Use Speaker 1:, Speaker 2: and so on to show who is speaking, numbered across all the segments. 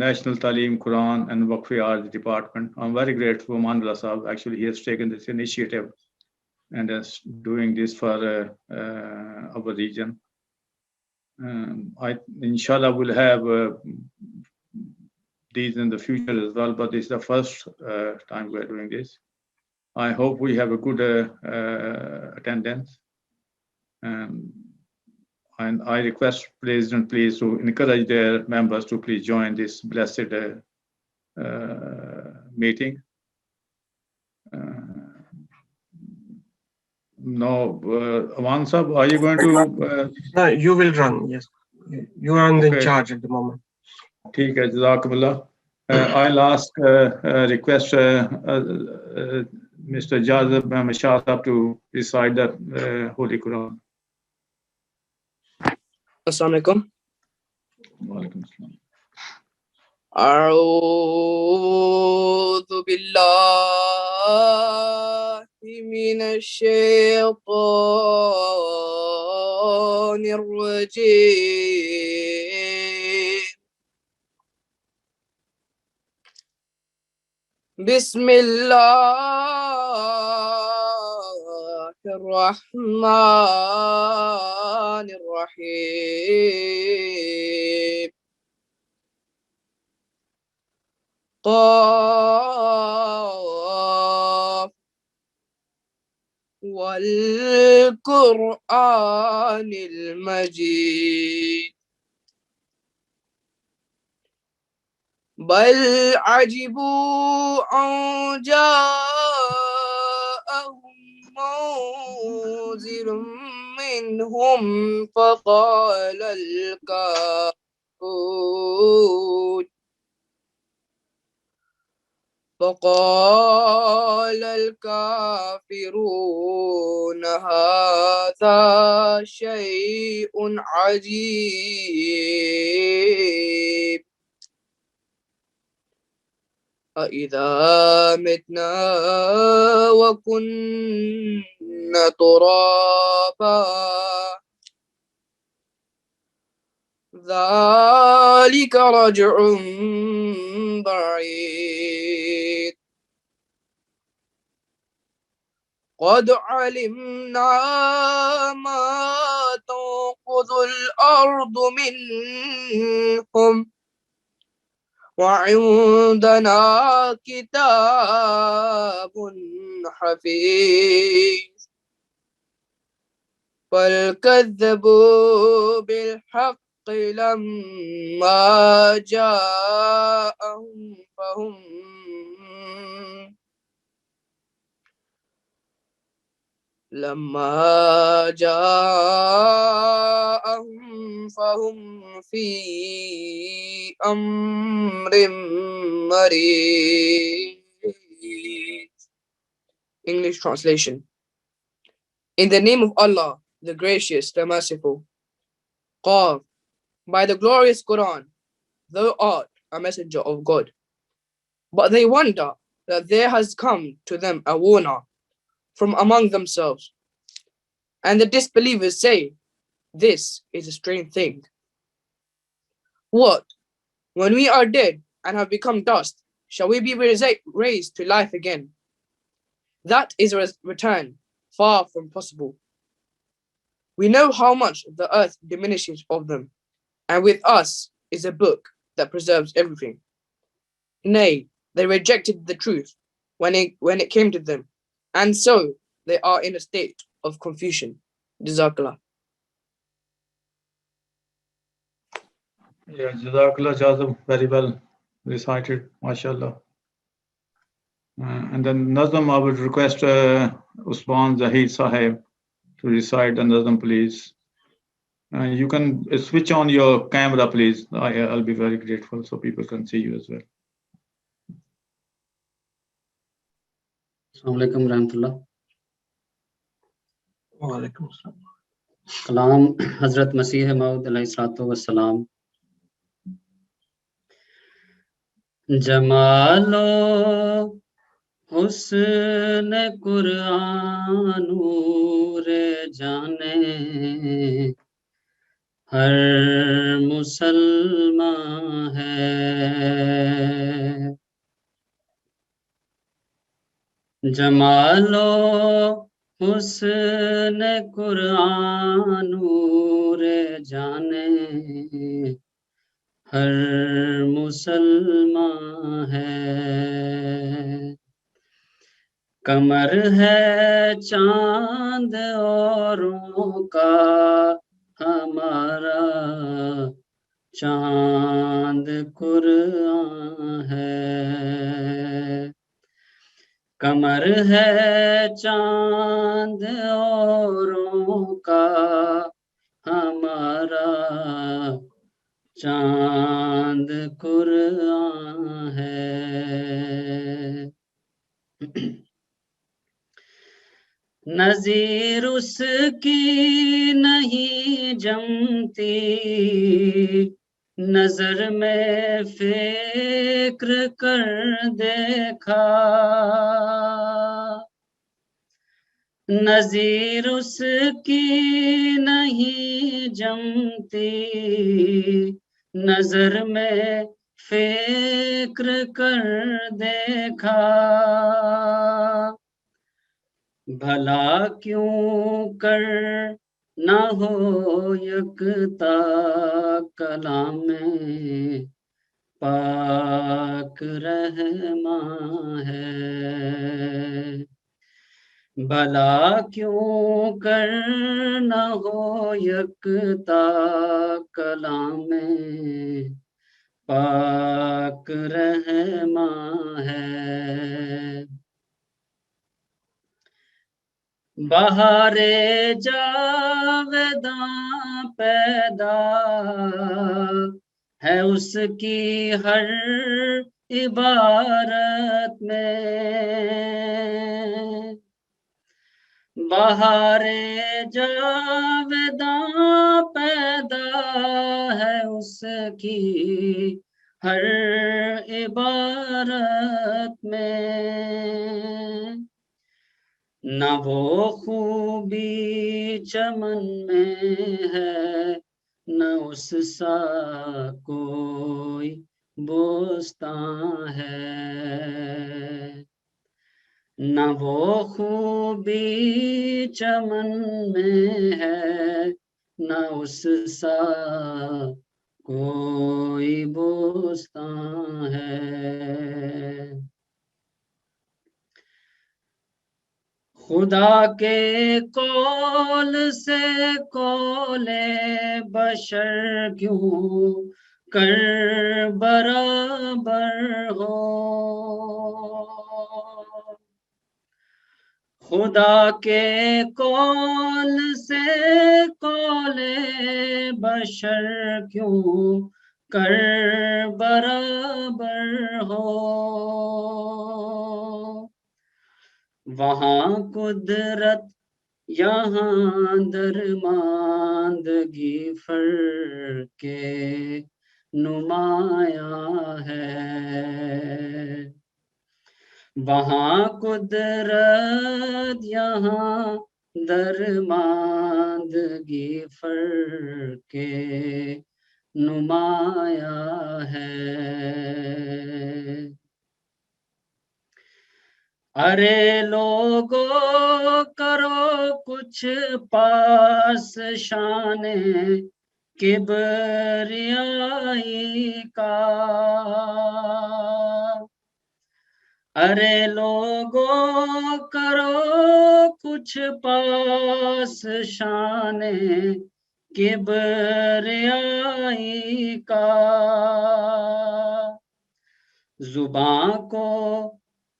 Speaker 1: National Talimul-Quran and Waqf Arts Department. I'm very grateful to Manula Sahab. Actually, he has taken this initiative and is doing this for our region. Inshallah, will have these in the future as well, but this is the first time we're doing this. I hope we have a good attendance. And I request President please to encourage their members to please join this blessed meeting. No, Aman Sahab, are you going to?
Speaker 2: No, you will run. Yes, you are in charge at the moment.
Speaker 1: ठीक है, Jazakumullah. I'll ask request Mr. Jazib Mashah Sahab to recite the Holy Quran.
Speaker 3: Assalamu alaikum.
Speaker 1: Walaikum assalam.
Speaker 3: أعوذ بالله من الشيطان الرجيم. بسم الله الرحمن الرحيم. قاف والقرآن المجيد بل عجبوا أن جاءهم منذر منهم فقال الكافرون هذا شيء عجيب أإذا متنا وكنا ترابا ذلك رجع بعيد قد علمنا ما تنقض الأرض منهم وعندنا كتاب حفيظ بل كذبوا بالحق لما جاءهم فهم في أمر مريج. English translation. In the name of Allah, the gracious, the merciful. Qaf, by the glorious Quran, thou art a messenger of God. But they wonder that there has come to them a warner from among themselves. And the disbelievers say, this is a strange thing. What? When we are dead and have become dust, shall we be raised to life again? That is a return far from possible. We know how much the earth diminishes of them, and with us is a book that preserves everything. Nay, they rejected the truth when it came to them, and so they are in a state of confusion. Jazakallah.
Speaker 1: Yeah, Jazakallah Jazam, very well recited, mashallah. And then Nazam, I would request Usman Zahid Sahib to recite the Nazam, please. You can switch on your camera, please. I'll be very grateful so people can see you as well.
Speaker 4: Assalamu alaikum warahmatullah.
Speaker 2: Wa alaikum assalam.
Speaker 4: Kalam Hazrat Masih Maud alayhi salatu wassalam. Jamalo husn Qur'an noor jane ہر مسلمان ہے، جمال و حسن قرآن نور جانے ہر مسلمان ہے، کمر ہے چاند اوروں کا ہمارا چاند قرآن ہے، کمر ہے چاند اوروں کا ہمارا چاند قرآن ہے۔ نظیر اس کی نہیں جمتی، نظر میں فکر کر دیکھا، نظیر اس کی نہیں جمتی، نظر میں فکر کر دیکھا، بھلا کیوں کر نہ ہو یکتا کلام میں پاک رحمان ہے، بھلا کیوں کر نہ ہو یکتا کلام میں پاک رحمان ہے، بہار جاوداں پیدا ہے اس کی ہر عبارت میں، بہار جاوداں پیدا ہے اس کی ہر عبارت میں، نہ وہ خوبی چمن میں ہے، نہ اس سا کوئی بوستان ہے، نہ وہ خوبی چمن میں ہے، نہ اس سا کوئی بوستان ہے، خدا کے قول سے قول بشر کیوں کر برابر ہو، خدا کے قول سے قول بشر کیوں کر برابر ہو، وہاں قدرت یہاں درماندگی فرق نمایاں ہے، وہاں قدرت یہاں درماندگی فرق نمایاں ہے، ارے لوگو کرو کچھ پاس شان کبریائی کا، ارے لوگو کرو کچھ پاس شان کبریائی کا، زباں کو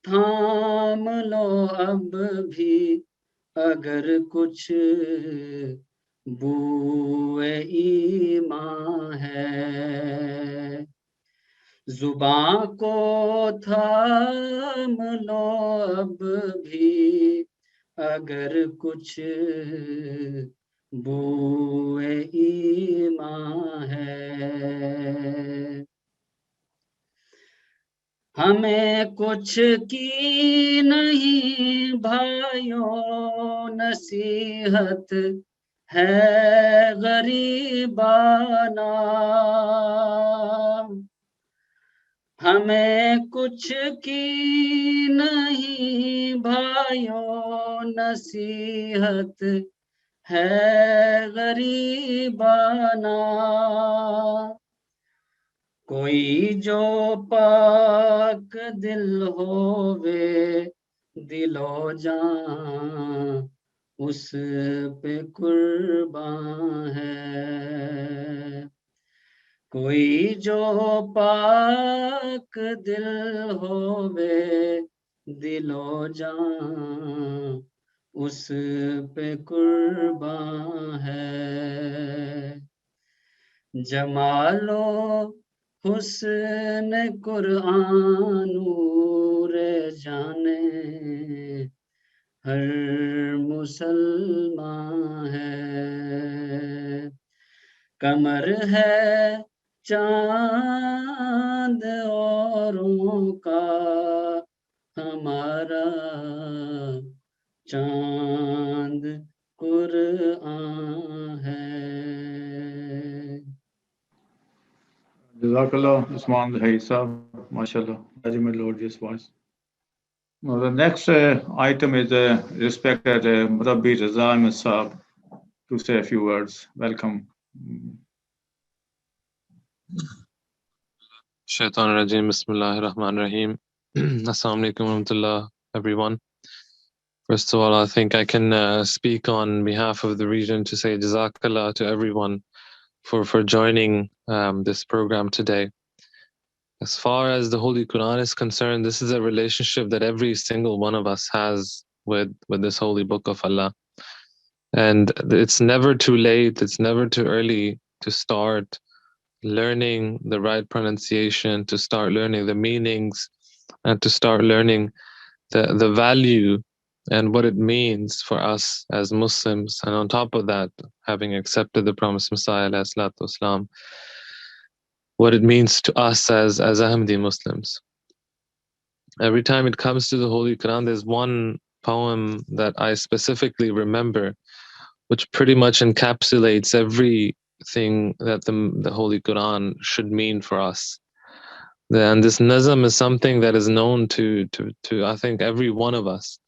Speaker 4: تھام لو اب بھی اگر کچھ بوئے ایمان ہے، زباں کو تھام لو اب بھی اگر کچھ بوئے ایمان ہے، ہمیں کچھ کی نہیں بھائیوں نصیحت है गरीबाना, हमें कुछ की नहीं भाइयों नसीहत, है गरीबाना। कोई जो पाक दिल होवे दिलो जान, उस पे कुर्बान है। कोई जो पाक दिल होवे दिलो जान, उस पे कुर्बान है। जमालो हुस्न कुरान नूर जाने, हर मुसलमान है। कमर है चांद औरों का, हमारा चांद कुरआन है।
Speaker 1: Jazakallah, Usman Haisa, mashallah, very melodious voice. Now, the next item is respected Murabbi Raza Ahmed Saab to say a few words. Welcome.
Speaker 5: Shaitan Rajim, Bismillahir Rahmanir Rahim. Assalamu alaikum wa rahmatullah, everyone. First of all, I think I can speak on behalf of the region to say Jazakallah to everyone for joining this program today. As far as the Holy Quran is concerned, this is a relationship that every single one of us has with this holy book of Allah. And it's never too late, it's never too early to start learning the right pronunciation, to start learning the meanings, and to start learning the value and what it means for us as Muslims. And on top of that, having accepted the promised Messiah, Islam, what it means to us as Ahmadi Muslims. Every time it comes to the Holy Quran, there's one poem that I specifically remember, which pretty much encapsulates everything that the Holy Quran should mean for us. And this nazm is something that is known to I think every one of us.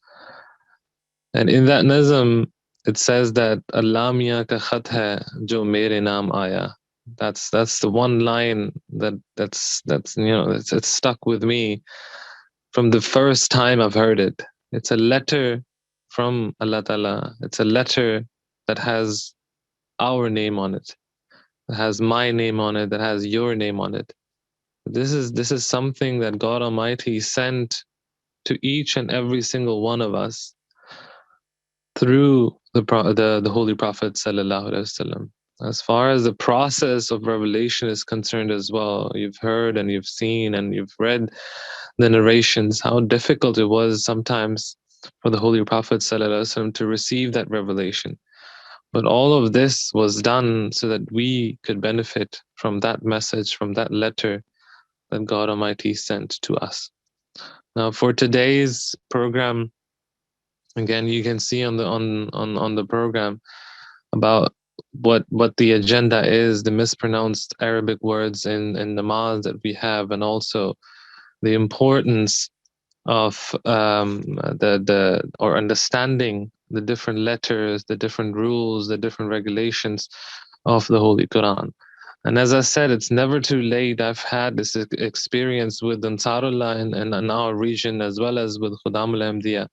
Speaker 5: And in that nazm, it says that Allah miya ka khat hai jo mere naam aaya. That's the one line that's it's stuck with me from the first time I've heard it. It's a letter from Allah Ta'ala. It's a letter that has our name on it, that has my name on it, that has your name on it. This is something that God Almighty sent to each and every single one of us through the Holy Prophet Sallallahu Alaihi Wasallam. As far as the process of revelation is concerned as well, you've heard and you've seen and you've read the narrations, how difficult it was sometimes for the Holy Prophet Sallallahu Alaihi Wasallam to receive that revelation. But all of this was done so that we could benefit from that message, from that letter that God Almighty sent to us. Now, for today's program, again, you can see on the program about what the agenda is, the mispronounced Arabic words in namaz that we have, and also the importance of or understanding the different letters, the different rules, the different regulations of the Holy Quran. And as I said, it's never too late. I've had this experience with Ansarullah in our region, as well as with Khudam al-Ahmadiyya,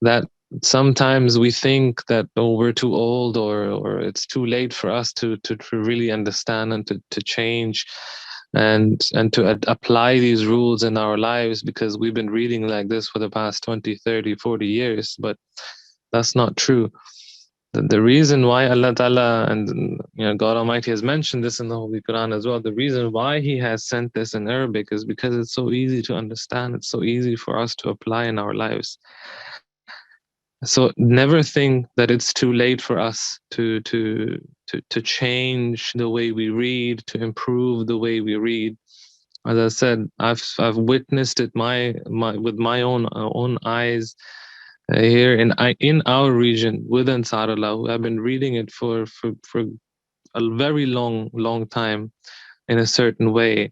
Speaker 5: that sometimes we think that, oh, we're too old, or it's too late for us to really understand and to change and to apply these rules in our lives, because we've been reading like this for the past 20, 30, 40 years. But that's not true. The reason why Allah Ta'ala and God Almighty has mentioned this in the Holy Quran as well, the reason why He has sent this in Arabic is because it's so easy to understand. It's so easy for us to apply in our lives. So never think that it's too late for us to change the way we read, to improve the way we read. As I said, I've witnessed it with my own eyes, Here in our region with Ansarullah, who have been reading it for a very long time in a certain way.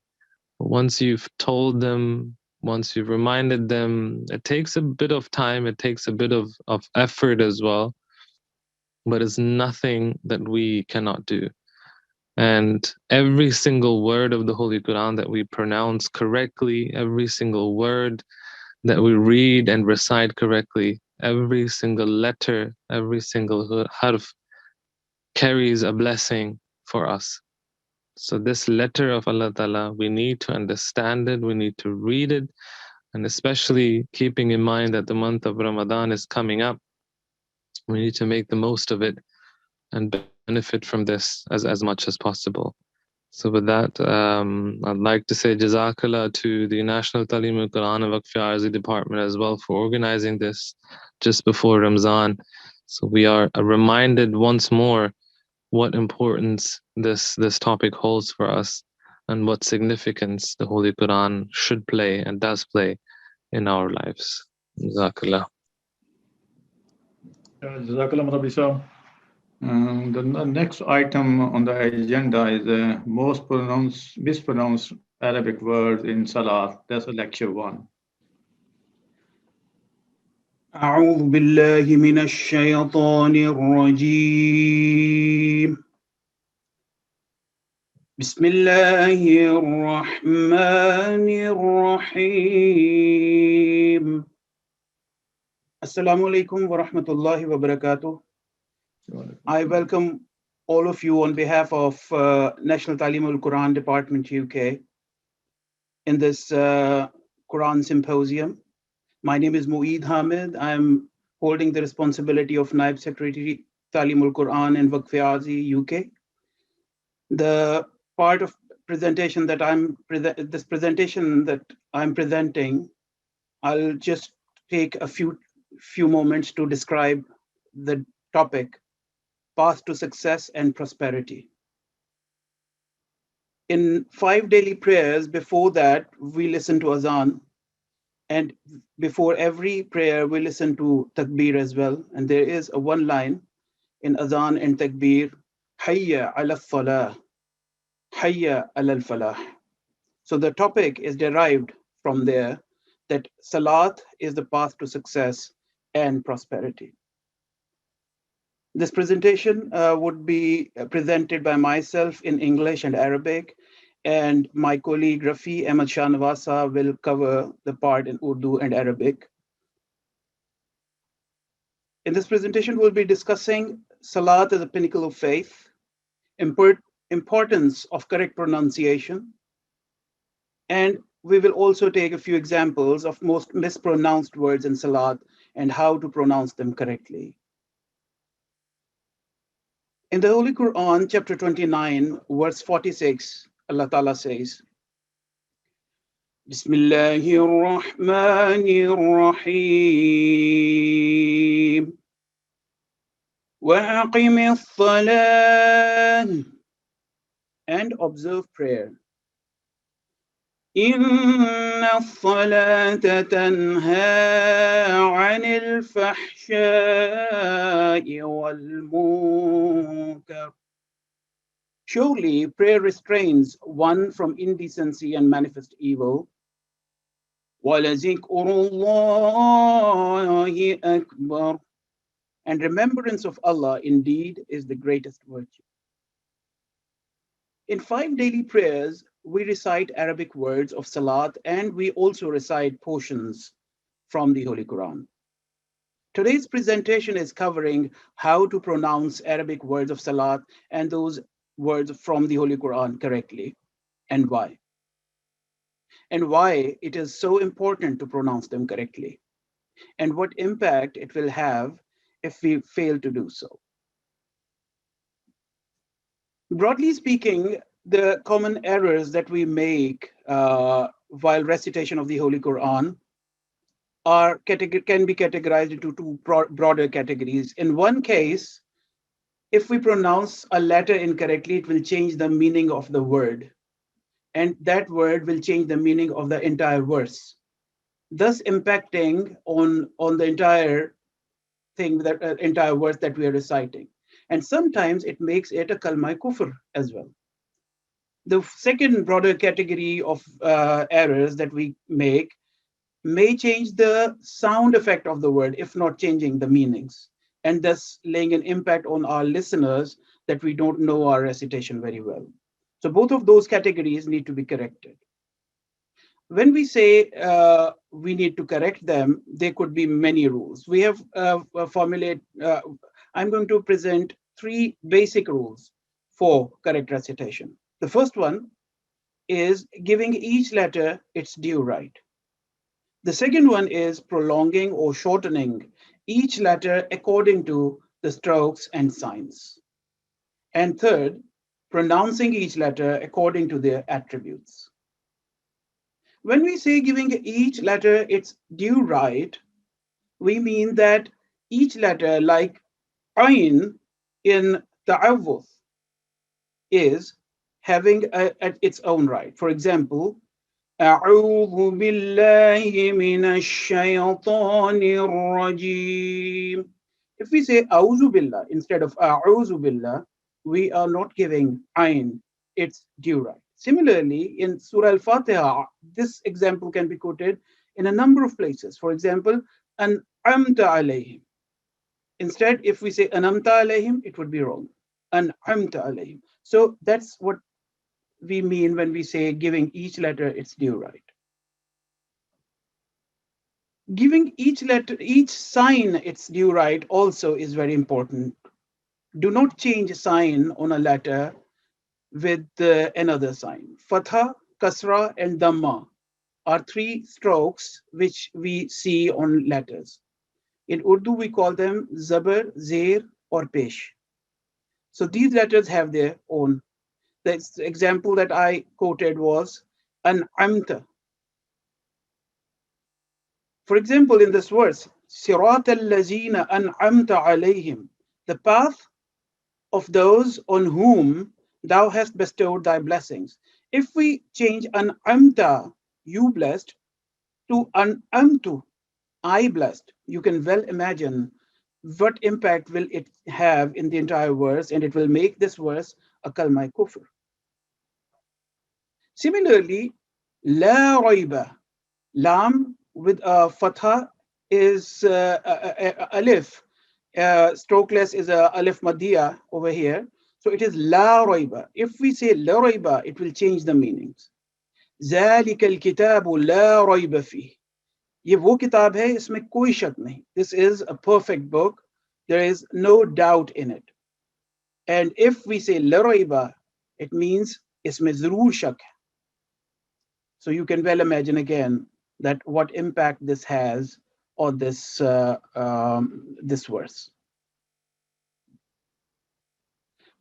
Speaker 5: Once you've told them, once you've reminded them, it takes a bit of time, it takes a bit of effort as well, but it's nothing that we cannot do. And every single word of the Holy Quran that we pronounce correctly, every single word that we read and recite correctly, every single letter, every single harf carries a blessing for us. So this letter of Allah Ta'ala, we need to understand it, we need to read it, and especially keeping in mind that the month of Ramadan is coming up, we need to make the most of it and benefit from this as much as possible. So with that, I'd like to say Jazakallah to the National Talimul-Quran and Waqf Arzi Department as well for organizing this just before Ramzan. So we are reminded once more what importance this topic holds for us and what significance the Holy Quran should play and does play in our lives. Jazakallah.
Speaker 1: Jazakallah Rabbi Sahab. The next item on the agenda is the most mispronounced Arabic words in Salat. That's lecture 1.
Speaker 6: أعوذ بالله من الشيطان الرجيم بسم الله الرحمن الرحيم Assalamu alaikum wa rahmatullahi wa barakatuh. I welcome all of you on behalf of National Talimul-Quran Department UK in this Quran Symposium. My name is Mueed Hamid. I'm holding the responsibility of Naib Secretary Talimul-Quran and Waqf Arzi UK. The part of presentation that I'm presenting, I'll just take a few moments to describe the topic, path to success and prosperity. In 5 daily prayers, before that, we listen to Azan. And before every prayer, we listen to Takbir as well. And there is a one line in Azan and Takbir, Hayya ala falah, Hayya ala falah. So the topic is derived from there, that Salat is the path to success and prosperity. This presentation would be presented by myself in English and Arabic, and my colleague Rafi Ahmad Shah Nawasa will cover the part in Urdu and Arabic. In this presentation, we'll be discussing Salat as a pinnacle of faith, importance of correct pronunciation, and we will also take a few examples of most mispronounced words in Salat and how to pronounce them correctly. In the Holy Quran, chapter 29, verse 46, Allah Ta'ala says, Bismillahir Rahmanir Rahim. Wa aqimith salah, and observe prayer. Inna as-salata tanha 'anil fahsha'i wal munkar. Surely prayer restrains one from indecency and manifest evil. وَلَذِكْرُ akbar. And remembrance of Allah indeed is the greatest virtue. In 5 daily prayers, we recite Arabic words of Salat, and we also recite portions from the Holy Quran. Today's presentation is covering how to pronounce Arabic words of Salat and those words from the Holy Quran correctly, and why. And why it is so important to pronounce them correctly, and what impact it will have if we fail to do so. Broadly speaking, the common errors that we make while recitation of the Holy Quran can be categorized into two broader categories. In one case, if we pronounce a letter incorrectly, it will change the meaning of the word, and that word will change the meaning of the entire verse, thus impacting on the entire thing, that entire verse that we are reciting. And sometimes it makes it a kalma kufr as well. The second broader category of errors that we make may change the sound effect of the word, if not changing the meanings, and thus laying an impact on our listeners that we don't know our recitation very well. So both of those categories need to be corrected. When we say we need to correct them, there could be many rules. We have I'm going to present 3 basic rules for correct recitation. The first one is giving each letter its due right. The second one is prolonging or shortening each letter according to the strokes and signs. And third, pronouncing each letter according to their attributes. When we say giving each letter its due right, we mean that each letter, like ayn in ta'awwuth, is having its own right. For example, أعوذ بالله من الشيطان الرجيم. If we say أعوذ بالله instead of أعوذ بالله, we are not giving ayn its due right. Similarly, in Surah Al-Fatiha, this example can be quoted in a number of places. For example, An'amta alayhim. Instead, if we say An'amta alayhim, it would be wrong. An'amta alayhim. So that's what we mean when we say giving each letter its due right. Giving each letter, each sign its due right also is very important. Do not change a sign on a letter with another sign. Fatha, Kasra, and Dhamma are 3 strokes which we see on letters. In Urdu, we call them Zabar, Zir, or Pesh. So these letters have their own. The example that I quoted was An'amta. For example, in this verse, Sirat al-lazina an'amta alayhim, the path of those on whom thou hast bestowed thy blessings. If we change an'amta, you blessed, to an'amtu, I blessed, you can well imagine what impact will it have in the entire verse, and it will make this verse a kalma kufr. Similarly, la rayba, lam with a fatha is alif, strokeless is a alif madhiya over here. So it is la rayba. If we say la rayba, it will change the meanings. ذَلِكَ الْكِتَابُ لَا رَيْبَ فِيهِ. ये वो किताब है इसमें कोई शक नहीं. This is a perfect book. There is no doubt in it. And if we say la rayba, it means इसमें ज़रूर शक है. So you can well imagine again that what impact this has on this this verse.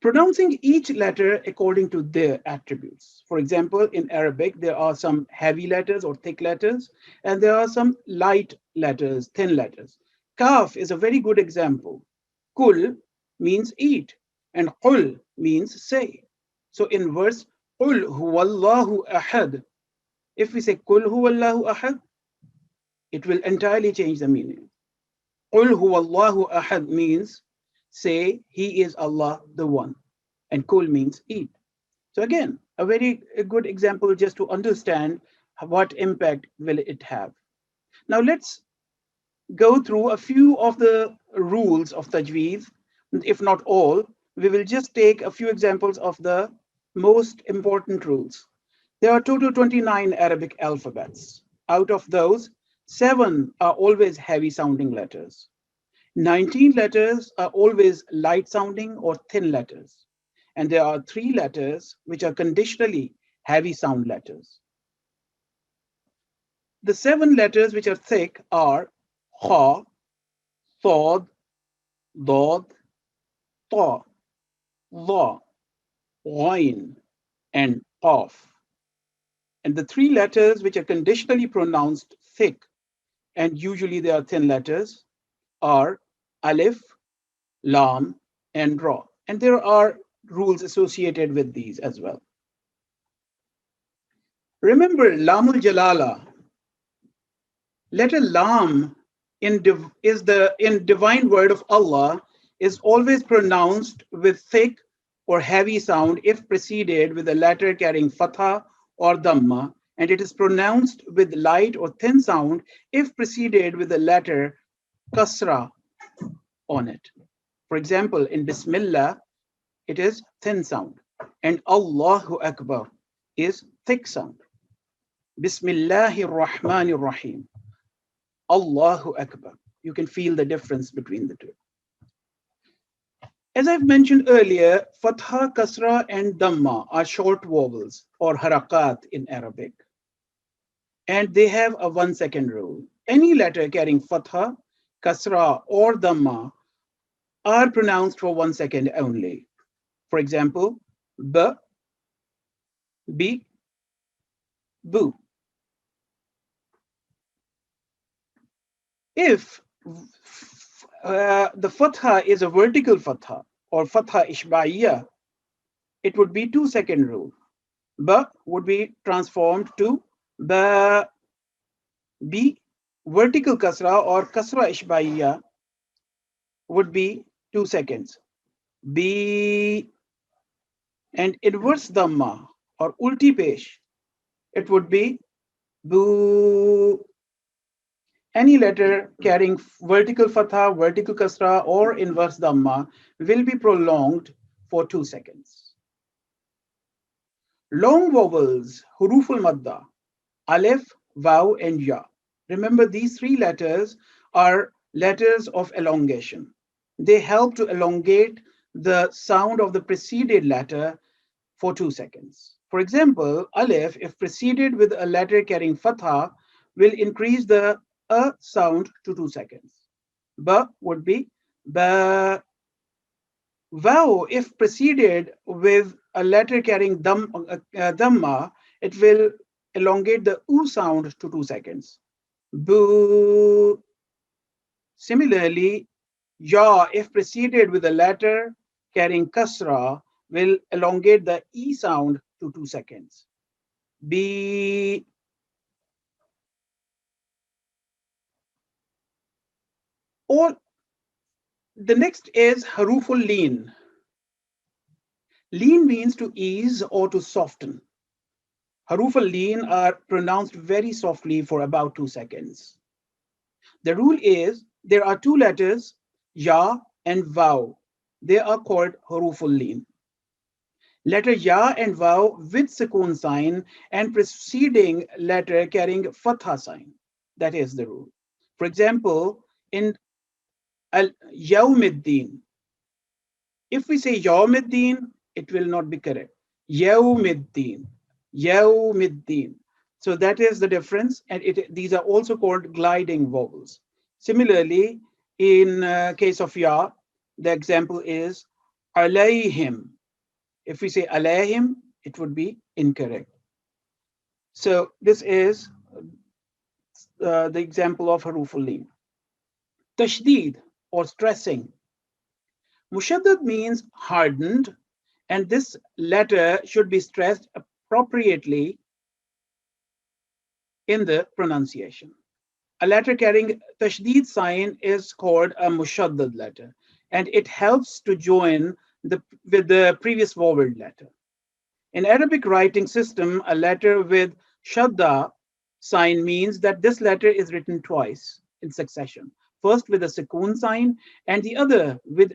Speaker 6: Pronouncing each letter according to their attributes. For example, in Arabic, there are some heavy letters or thick letters, and there are some light letters, thin letters. Kaf is a very good example. Kul means eat, and qul means say. So in verse, Qul huwallahu ahad, if we say Qul huwallahu ahad, it will entirely change the meaning. Qul huwallahu ahad means say he is Allah the one, and Kul means eat. So again, a very good example just to understand what impact will it have. Now let's go through a few of the rules of Tajweed, if not all. We will just take a few examples of the most important rules. There are total 29 Arabic alphabets. Out of those, 7 are always heavy sounding letters. 19 letters are always light sounding or thin letters. And there are 3 letters which are conditionally heavy sound letters. The 7 letters which are thick are Kha, Thad, Dad, Ta, Dha, Ghain, and Qaf. And the 3 letters which are conditionally pronounced thick, and usually they are thin letters, are Alif, Lam, and Ra. And there are rules associated with these as well. Remember Lamul Jalala. Letter Lam in divine word of Allah is always pronounced with thick or heavy sound if preceded with a letter carrying fatha or dhamma, and it is pronounced with light or thin sound if preceded with a letter kasra on it. For example, in Bismillah, it is thin sound, and Allahu Akbar is thick sound. Bismillahir Rahmanir Rahim. Allahu Akbar. You can feel the difference between the two. As I've mentioned earlier, Fatha, Kasra, and Dhamma are short vowels or harakat in Arabic. And they have a 1 second rule. Any letter carrying Fatha, Kasra, or Dhamma are pronounced for 1 second only. For example, B, B, Boo. If the Fatha is a vertical Fatha or Fatha Ishba'iyya, it would be 2 second rule. Ba would be transformed to Ba. B, vertical Kasra or Kasra Ishba'iyya would be 2 seconds. B, and inverse Dhamma or Ulti Pesh, it would be Boo. Any letter carrying vertical Fatha, vertical Kasra, or inverse Dhamma will be prolonged for 2 seconds. Long vowels, Huruful Madda, Alif, Vaw, and Ya. Remember, these three letters are letters of elongation. They help to elongate the sound of the preceded letter for 2 seconds. For example, Alif, if preceded with a letter carrying Fatha, will increase the sound to 2 seconds. Ba would be Ba. Vaw, if preceded with a letter carrying Dhamma, it will elongate the U sound to 2 seconds. Boo. Similarly, Ya, if preceded with a letter carrying Kasra, will elongate the E sound to 2 seconds. Be. Or the next is Haruful Leen. Leen means to ease or to soften. Haruful Leen are pronounced very softly for about 2 seconds. The rule is there are two letters, Ya and Vaw. They are called Haruful Leen. Letter Ya and Vaw with Sukoon sign and preceding letter carrying Fatha sign. That is the rule. For example, in Yawmiddin, if we say Yawmiddin, it will not be correct. Yawmiddin, Yawmiddin. So that is the difference, and these are also called gliding vowels. Similarly, in case of Ya, the example is alayhim. If we say alayhim, it would be incorrect. So this is the example of Haruful Leen. Tashdid or stressing. Mushaddad means hardened, and this letter should be stressed appropriately in the pronunciation. A letter carrying tashdid sign is called a mushaddad letter, and it helps to join with the previous vowel letter. In Arabic writing system, a letter with shadda sign means that this letter is written twice in succession. First with a sukoon sign and the other with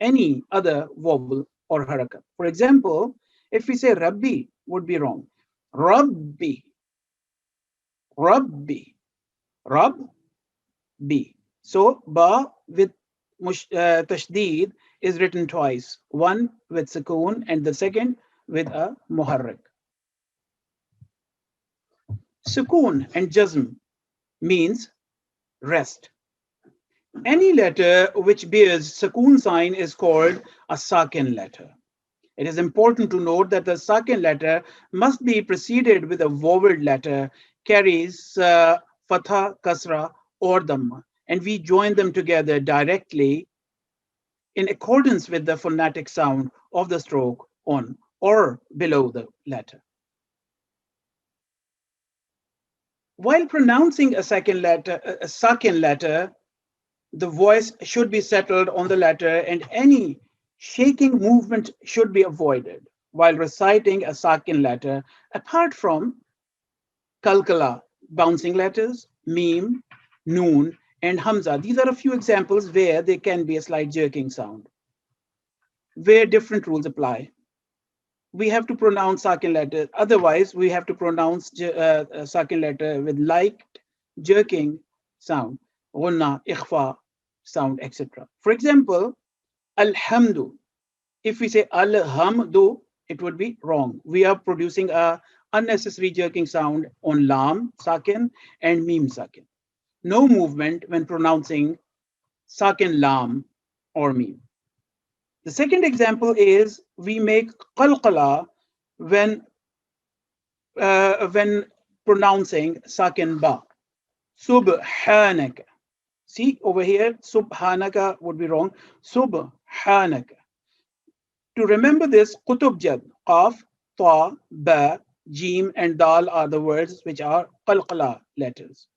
Speaker 6: any other vowel or harakat. For example, if we say Rabbi, would be wrong. Rabbi, Rabbi, Rabbi. So ba with tashdid is written twice, one with sukoon and the second with a muharrik. Sukoon and jazm means rest. Any letter which bears sukoon sign is called a sakin letter. It is important to note that the sakin letter must be preceded with a vowel letter, carries fatha, kasra, or dhamma, and we join them together directly in accordance with the phonetic sound of the stroke on or below the letter. While pronouncing a second letter, a sakin letter, the voice should be settled on the letter and any shaking movement should be avoided while reciting a sakin letter, apart from kalkala, bouncing letters, meme, noon, and hamza. These are a few examples where there can be a slight jerking sound, where different rules apply. We have to pronounce sakin letter. Otherwise, we have to pronounce sakin letter with light jerking sound, ghunna, ikhfa sound, etc. For example, alhamdu. If we say alhamdu, it would be wrong. We are producing a unnecessary jerking sound on lam sakin and mim sakin. No movement when pronouncing sakin lam or mim. The second example is we make qalqala when pronouncing sakin ba. Subhanaka. See over here, subhanaka would be wrong. Subhanaka. To remember this, qutub jad, qaf, ta, ba, jim, and dal are the words which are qalqala letters.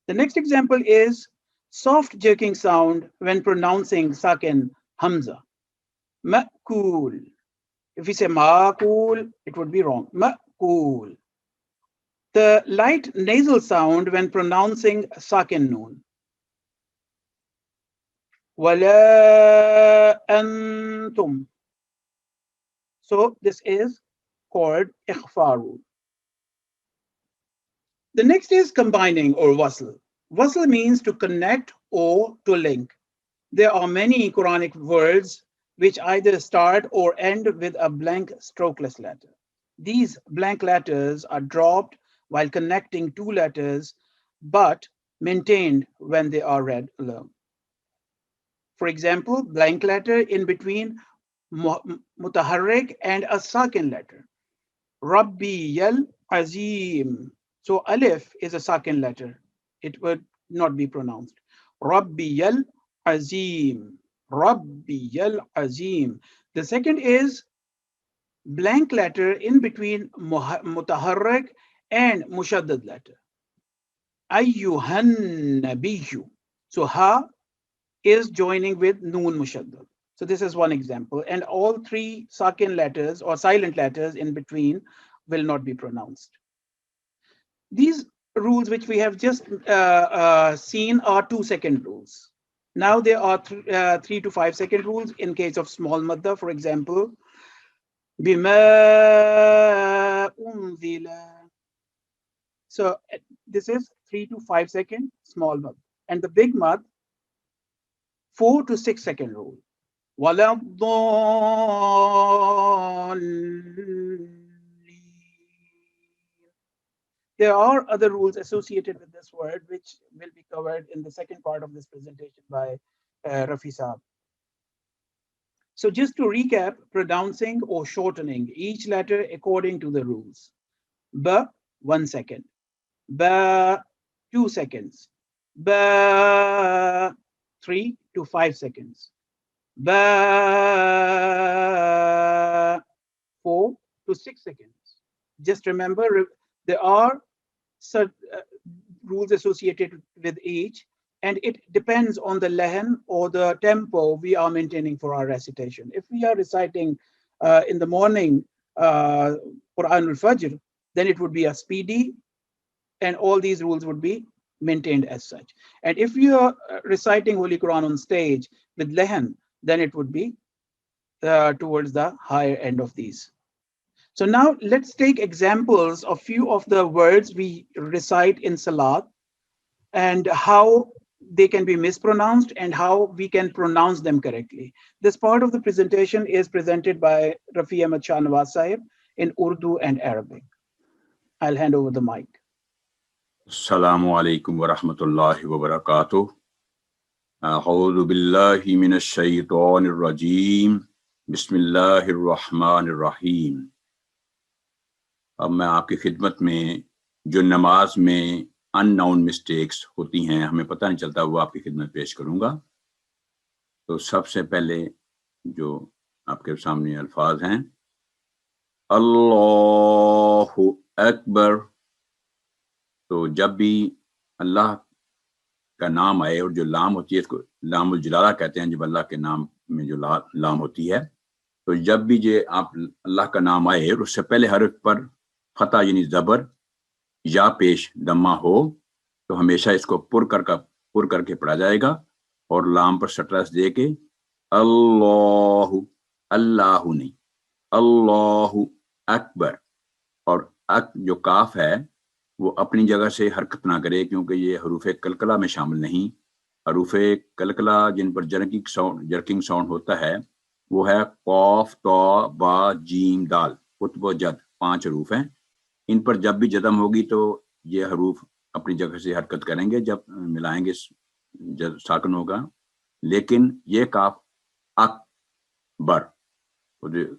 Speaker 6: The next example is soft jerking sound when pronouncing sakin hamza. Ma'kul. If we say ma'kul, it would be wrong. Ma'kul. The light nasal sound when pronouncing sakin noon. Wala antum. So this is called ikhfa rule. The next is combining or wasl. Wasl means to connect or to link. There are many Quranic words which either start or end with a blank strokeless letter. These blank letters are dropped while connecting two letters, but maintained when they are read alone. For example, blank letter in between mutaharrik and a sakin letter. Rabbi yal azim. So alif is a sakin letter. It would not be pronounced. Rabbi yal azim. Rabbi yal azim. The second is blank letter in between mutaharrik and mushaddad letter. Ayyuhan nabiyyu. So ha is joining with noon mushaddad. So this is one example. And all three sakin letters or silent letters in between will not be pronounced. These rules which we have just seen are 2-second rules. Now there are 3 to 5 second rules in case of small madda. For example, bima unzila. So this is 3 to 5 second small mad. And the big mad, 4 to 6 second rule. Wala There are other rules associated with this word, which will be covered in the second part of this presentation by Rafi Saab. So just to recap, pronouncing or shortening each letter according to the rules. Ba, 1 second. Ba, 2 seconds. Ba, 3 to 5 seconds. Ba, 4 to 6 seconds. Just remember, there are rules associated with each, and it depends on the lahan or the tempo we are maintaining for our recitation. If we are reciting in the morning Quran al-Fajr, then it would be a speedy, and all these rules would be maintained as such. And if you are reciting Holy Quran on stage with lahan, then it would be towards the higher end of these. So now let's take examples of few of the words we recite in Salat and how they can be mispronounced and how we can pronounce them correctly. This part of the presentation is presented by Rafi Ahmad Shah Nawaz Sahib in Urdu and Arabic. I'll hand over the mic.
Speaker 7: Assalamu alaikum wa rahmatullahi wa barakatuh. A'udhu billahi minash shaitanir rajim. Bismillahir rahmanir rahim. अब मैं आपकी खिदमत में जो नमाज में unknown mistakes होती हैं, हमें पता नहीं चलता, वो आपकी खिदमत पेश करूंगा। तो सबसे पहले जो आपके सामने अल्फाज हैं, अल्लाहु अकबर, تو جب بھی اللہ کا نام آئے، اور جو لام ہوتی ہے اس کو لام الجلالہ کہتے ہیں، جب اللہ کے نام میں جو لام ہوتی ہے، تو جب بھی یہ آپ اللہ کا نام آئے اور اس سے پہلے حرف پر فتح یعنی زبر یا پیش دمہ ہو تو ہمیشہ اس کو پر کر کے پڑھا جائے گا، اور لام پر سٹرس دے کے اللہ، اللہ نہیں، اللہ اکبر، اور جو کاف ہے وہ اپنی جگہ سے حرکت نہ کرے، کیونکہ یہ حروف کلکلہ میں شامل نہیں۔ حروف کلکلہ جن پر جرکنگ ساؤنڈ ہوتا ہے وہ ہے قاف، طا، با، جیم، دال، قطب و جد، 5 حروف ہیں۔ ان پر جب بھی جزم ہوگی تو یہ حروف اپنی جگہ سے حرکت کریں گے، جب ملائیں گے ساکن ہوگا، لیکن یہ کاف اکبر،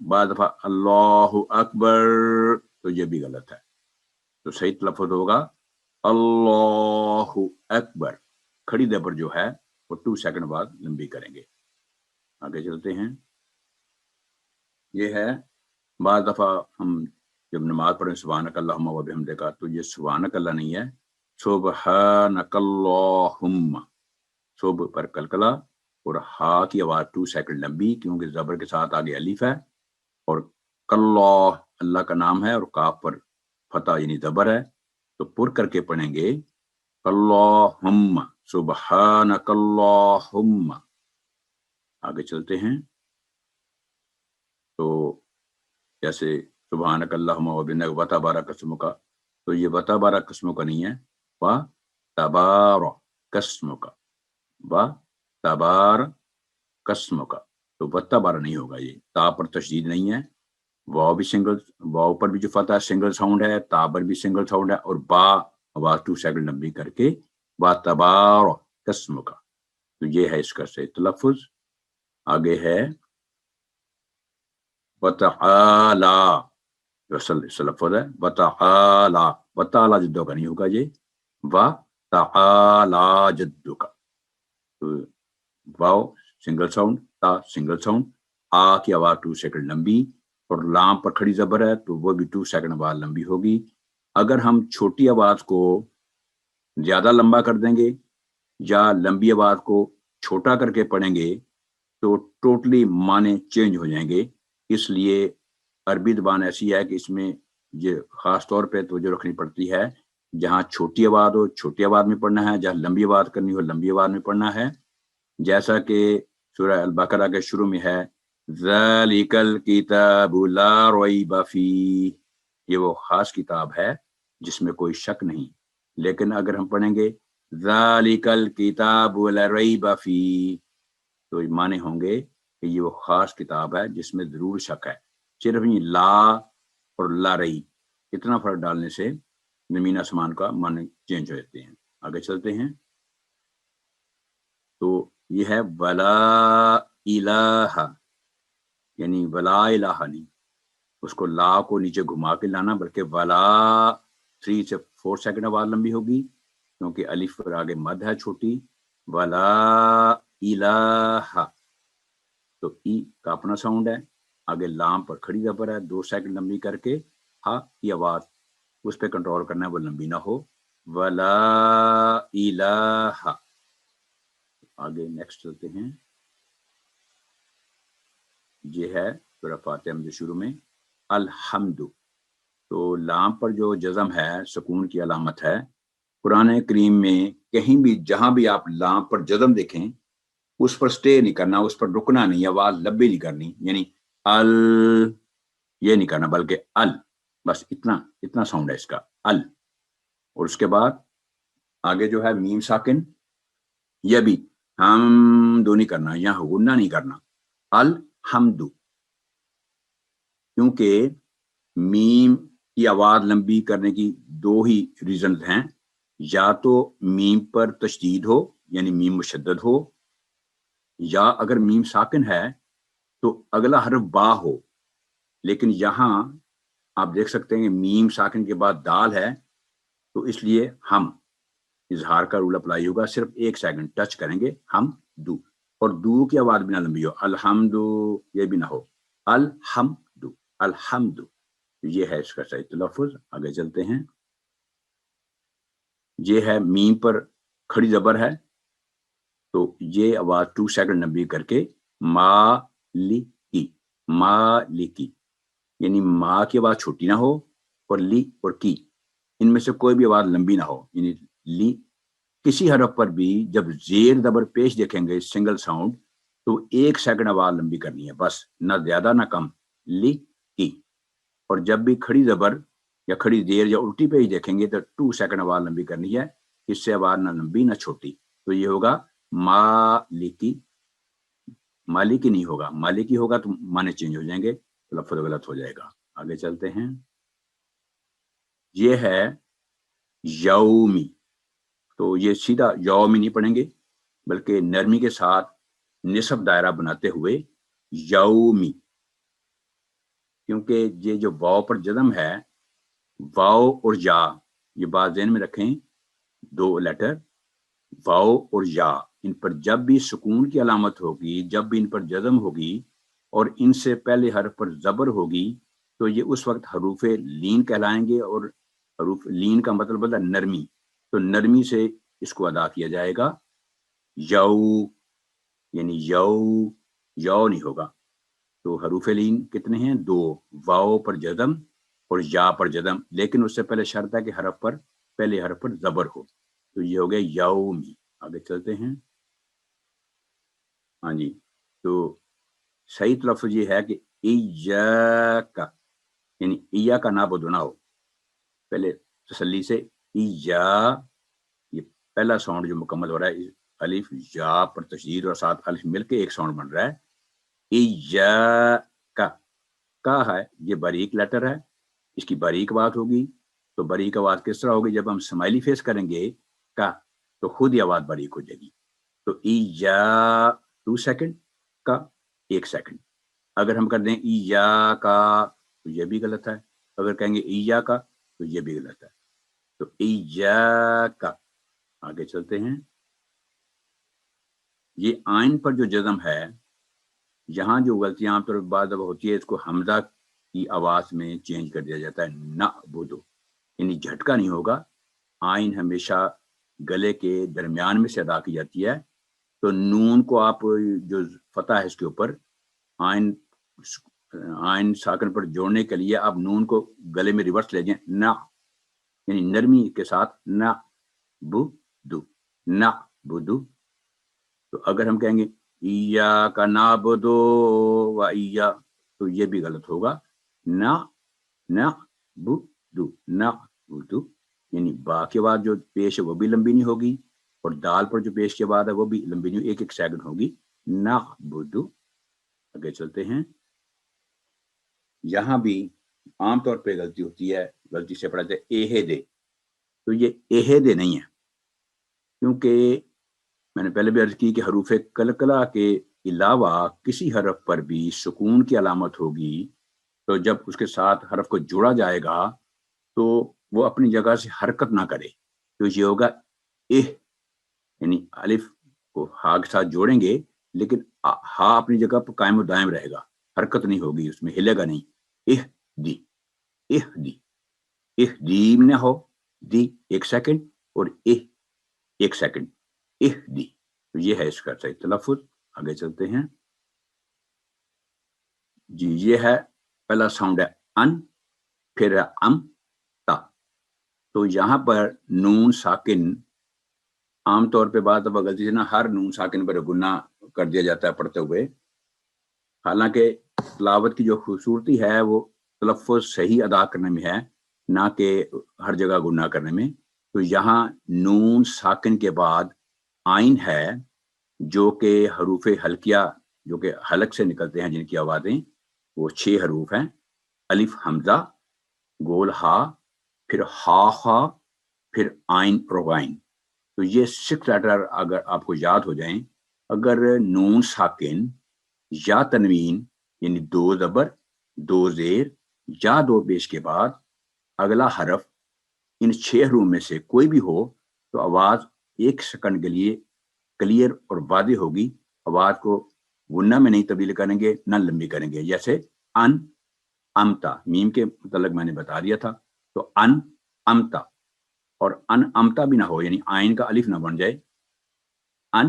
Speaker 7: بعض دفعہ اللہ اکبر تو یہ بھی غلط ہے، تو صحیح تلفظ ہوگا اللہ اکبر۔ کھڑی زبر جو ہے وہ 2 سیکنڈ بعد لمبی کریں گے۔ آگے چلتے ہیں۔ یہ ہے بعض دفعہ ہم جب نماز پڑھیں سبحانک اللہم و بحمدک، تو یہ سبحانک اللہ نہیں ہے، سبحانک اللہم، صبح پر کلکلا اور ہا کی آواز 2 سیکنڈ لمبی، کیونکہ زبر کے ساتھ آگے الف ہے، اور کلہ اللہ کا نام ہے، اور کاف پر فتح یعنی زبر ہے، تو پر کر کے پڑھیں گے اللہم، سبحانک اللہم۔ آگے چلتے ہیں۔ تو جیسے سبحانک اللہم و بحمدک و تبارک اسمک، تو یہ و تبارک اسمک نہیں ہے، و تبارک اسمک، و تبارک اسمک، تو و تبارہ نہیں ہوگا، یہ تا پر تشدید نہیں ہے، واو بھی سنگل، واو پر بھی جو فتح سنگل ساؤنڈ ہے، تا پر بھی سنگل ساؤنڈ ہے، اور با آواز 2 سیکنڈ لمبی کر کے و تبارک اسمک، تو یہ ہے اس کا صحیح تلفظ۔ آگے ہے وتعالی، جو لفظ ہے وتعالی، وتعالی جدوں کا نہیں ہوگا، یہ وتعالی جدوں کا، تو واو سنگل ساؤنڈ، تا سنگل ساؤنڈ، آ کی آواز 2 سیکنڈ لمبی، اور لام پر کھڑی زبر ہے تو وہ بھی 2 سیکنڈ بعد لمبی ہوگی۔ اگر ہم چھوٹی آواز کو زیادہ لمبا کر دیں گے یا لمبی آواز کو چھوٹا کر کے پڑھیں گے تو ٹوٹلی معنی چینج ہو جائیں گے۔ اس لیے عربی زبان ایسی ہے کہ اس میں یہ خاص طور پہ توجہ رکھنی پڑتی ہے، جہاں چھوٹی آواز ہو چھوٹی آواز میں پڑھنا ہے، جہاں لمبی آواز کرنی ہو لمبی آواز میں پڑھنا ہے، جیسا کہ سورہ البقرہ کے شروع میں ہے ذَلِكَ الْكِتَابُ لَا رَيْبَ فِيهِ، یہ وہ خاص کتاب ہے جس میں کوئی شک نہیں، لیکن اگر ہم پڑھیں گے ذَلِكَ الْكِتَابُ لَا رَيْبَ فِيهِ تو معنی ہوں گے کہ یہ وہ خاص کتاب ہے جس میں ضرور شک ہے۔ صرف یہ لا اور لا رئی اتنا فرق ڈالنے سے زمین آسمان کا معنی چینج ہو جاتے ہیں۔ آگے چلتے ہیں۔ تو یہ ہے ولا الہ، یعنی ولا الہ نہیں، اس کو لا کو نیچے گھما کے لانا، بلکہ ولا 3 سے 4 سیکنڈ بعد لمبی ہوگی، کیونکہ الف پر آگے مد ہے چھوٹی، ولا الہ، تو ای کا اپنا ساؤنڈ ہے، آگے لام پر کھڑی زبر ہے 2 سیکنڈ لمبی کر کے، ہا کی آواز اس پہ کنٹرول کرنا ہے وہ لمبی نہ ہو، ولا الہ۔ آگے نیکسٹ چلتے ہیں۔ یہ ہے سورہ فاتحہ میں شروع میں الحمد، تو لام پر جو جزم ہے سکون کی علامت ہے۔ قرآن کریم میں کہیں بھی جہاں بھی آپ لام پر جزم دیکھیں اس پر سٹے نہیں کرنا، اس پر رکنا نہیں، آواز لبی نہیں کرنی، یعنی ال یہ نہیں کرنا، بلکہ ال، بس اتنا ساؤنڈ ہے اس کا، ال۔ اور اس کے بعد آگے جو ہے میم ساکن، یہ بھی ہم دو نہیں کرنا، یہاں غنہ نہیں کرنا، الحمد، کیونکہ میم کی آواز لمبی کرنے کی 2 ہی ریزنز ہیں، یا تو میم پر تشدید ہو یعنی میم مشدد ہو، یا اگر میم ساکن ہے تو اگلا حرف با ہو، لیکن یہاں آپ دیکھ سکتے ہیں کہ میم ساکن کے بعد دال ہے، تو اس لیے ہم اظہار کا رول اپلائی ہوگا، صرف 1 سیکنڈ ٹچ کریں گے، ہم دو، اور دو کی آواز بھی نہ لمبی ہو، الحمد یہ بھی نہ ہو، الحمد، الحمد، یہ ہے اس کا صحیح تلفظ۔ آگے چلتے ہیں۔ یہ ہے میم پر کھڑی زبر ہے تو یہ آواز 2 سیکنڈ لمبی کر کے مالکی، مالکی، یعنی ماں کی آواز چھوٹی نہ ہو اور لی اور کی ان میں سے کوئی بھی آواز لمبی نہ ہو، یعنی لی کسی حرف پر بھی جب زیر زبر پیش دیکھیں گے سنگل ساؤنڈ تو 1 سیکنڈ آواز لمبی کرنی ہے، بس نہ زیادہ نہ کم، لی کی۔ اور جب بھی کھڑی زبر یا کھڑی زیر یا الٹی پیش دیکھیں گے تو 2 سیکنڈ آواز لمبی کرنی ہے، اس سے آواز نہ لمبی نہ چھوٹی، تو یہ ہوگا مالکی، مالکی نہیں ہوگا، مالکی ہوگا تو معنی چینج ہو جائیں گے، لفظ غلط ہو جائے گا۔ آگے چلتے ہیں، یہ ہے یومی، تو یہ سیدھا یومی نہیں پڑھیں گے بلکہ نرمی کے ساتھ نصف دائرہ بناتے ہوئے یومی، کیونکہ یہ جو واو پر جزم ہے، واو اور یا، یہ بات ذہن میں رکھیں، 2 لیٹر واو اور یا، ان پر جب بھی سکون کی علامت ہوگی، جب بھی ان پر جزم ہوگی اور ان سے پہلے حرف پر زبر ہوگی تو یہ اس وقت حروف لین کہلائیں گے، اور حروف لین کا مطلب ہوتا ہے نرمی، تو نرمی سے اس کو ادا کیا جائے گا، یو، یعنی یو نہیں ہوگا۔ تو حروف لین کتنے ہیں؟ 2، واو پر جزم اور یا پر جزم، لیکن اس سے پہلے شرط ہے کہ پہلے حرف پر زبر ہو، تو یہ ہو گیا یومی۔ آگے چلتے ہیں، ہاں جی، تو صحیح تلفظ یہ ہے کہ ایاکا، یعنی ایا کا نعبد نہ ہو، پہلے تسلی سے ایا، یہ پہلا ساؤنڈ جو مکمل ہو رہا ہے، الف یا پر تشدید اور ساتھ الف مل کے ایک ساؤنڈ بن رہا ہے، ایاکا، کا ہے یہ باریک لیٹر ہے، اس کی باریک آواز ہوگی، تو باریک آواز کس طرح ہوگی؟ جب ہم اسمائلی فیس کریں گے کا تو خود ہی آواز باریک ہو جائے گی، تو ایا 2 سیکنڈ، کا 1 سیکنڈ۔ اگر ہم کر دیں ایا کا تو یہ بھی غلط ہے، اگر کہیں گے ایا کا تو یہ بھی غلط ہے، تو ایا کا۔ آگے چلتے ہیں، یہ آئین پر جو جزم ہے، یہاں جو غلطی عام طور پر بعض دفعہ ہوتی ہے، اس کو حمزہ کی آواز میں چینج کر دیا جاتا ہے، نعبدو، یعنی جھٹکا نہیں ہوگا، آئین ہمیشہ گلے کے درمیان میں سے ادا کی جاتی ہے، تو نون کو آپ جو فتح ہے اس کے اوپر آئین ساکن پر جوڑنے کے لیے آپ نون کو گلے میں ریورس لے جائیں، نہ، یعنی نرمی کے ساتھ نہ بدو، نہ بدو۔ تو اگر ہم کہیں گے ایاک نعبد و ایاک تو یہ بھی غلط ہوگا، نہ بدو، نہ بدو، یعنی با کے بعد جو پیش ہے وہ بھی لمبی نہیں ہوگی، اور دال پر جو پیش کے بعد ہے وہ بھی لمبی نہیں، 1 سیکنڈ ہوگی، نہ بدو۔ آگے چلتے ہیں، یہاں بھی عام طور پہ غلطی ہوتی ہے، غلطی سے پڑھا جائے اے دے، تو یہ اے دے نہیں ہے، کیونکہ میں نے پہلے بھی عرض کی کہ حروف قلقلہ کے علاوہ کسی حرف پر بھی سکون کی علامت ہوگی، تو جب اس کے ساتھ حرف کو جوڑا جائے گا تو وہ اپنی جگہ سے حرکت نہ کرے، تو یہ ہوگا یعنی الف کو ہا کے ساتھ جوڑیں گے لیکن ہا اپنی جگہ پر قائم و دائم رہے گا، حرکت نہیں ہوگی، اس میں ہلے گا نہیں، دی نہ ہو، دی 1 سیکنڈ اور 1 سیکنڈ، دی، تو یہ ہے اس کا صحیح تلفظ۔ آگے چلتے ہیں جی، یہ ہے پہلا ساؤنڈ ہے ان، پھر ہے ام تا، تو یہاں پر نون ساکن عام طور پہ بات اب غلطی سے نا ہر نون ساکن پر گناہ کر دیا جاتا ہے پڑھتے ہوئے، حالانکہ تلاوت کی جو خوبصورتی ہے وہ تلفظ صحیح ادا کرنے میں ہے، نہ کہ ہر جگہ گناہ کرنے میں۔ تو یہاں نون ساکن کے بعد آئین ہے، جو کہ حروف حلقیہ جو کہ حلق سے نکلتے ہیں، جن کی آوازیں وہ 6 حروف ہیں، الف حمزہ، گول ہا، پھر ہا، پھر آئین اور غائن، تو یہ 6 لیٹر اگر آپ کو یاد ہو جائیں، اگر نون ساکن یا تنوین یعنی 2 زبر 2 زیر یا 2 پیش کے بعد اگلا حرف ان 6 حروف میں سے کوئی بھی ہو تو آواز 1 سیکنڈ کے لیے کلیئر اور واضح ہوگی، آواز کو غنہ میں نہیں تبدیل کریں گے، نہ لمبی کریں گے، جیسے ان امتا، میم کے متعلق میں نے بتا دیا تھا، تو ان امتا، اور ان امتا بھی نہ ہو, یعنی آئین کا الف نہ بن جائے, ان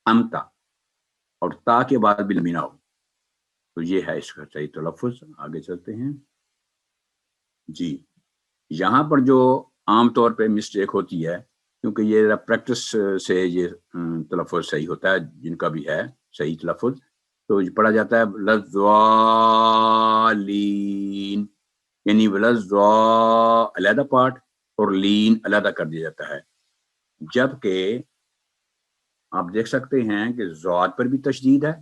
Speaker 7: امتا, اور تا کے بعد بھی لمبی نہ ہو. تو یہ ہے اس کا صحیح تلفظ. آگے چلتے ہیں جی. یہاں پر جو عام طور پہ مسٹیک ہوتی ہے, کیونکہ یہ پریکٹس سے یہ تلفظ صحیح ہوتا ہے جن کا بھی ہے صحیح تلفظ, تو پڑھا جاتا ہے لین, یعنی علیحدہ پارٹ اور لین علیحدہ کر دیا جاتا ہے. جبکہ آپ دیکھ سکتے ہیں کہ ضاد پر بھی تشدید ہے,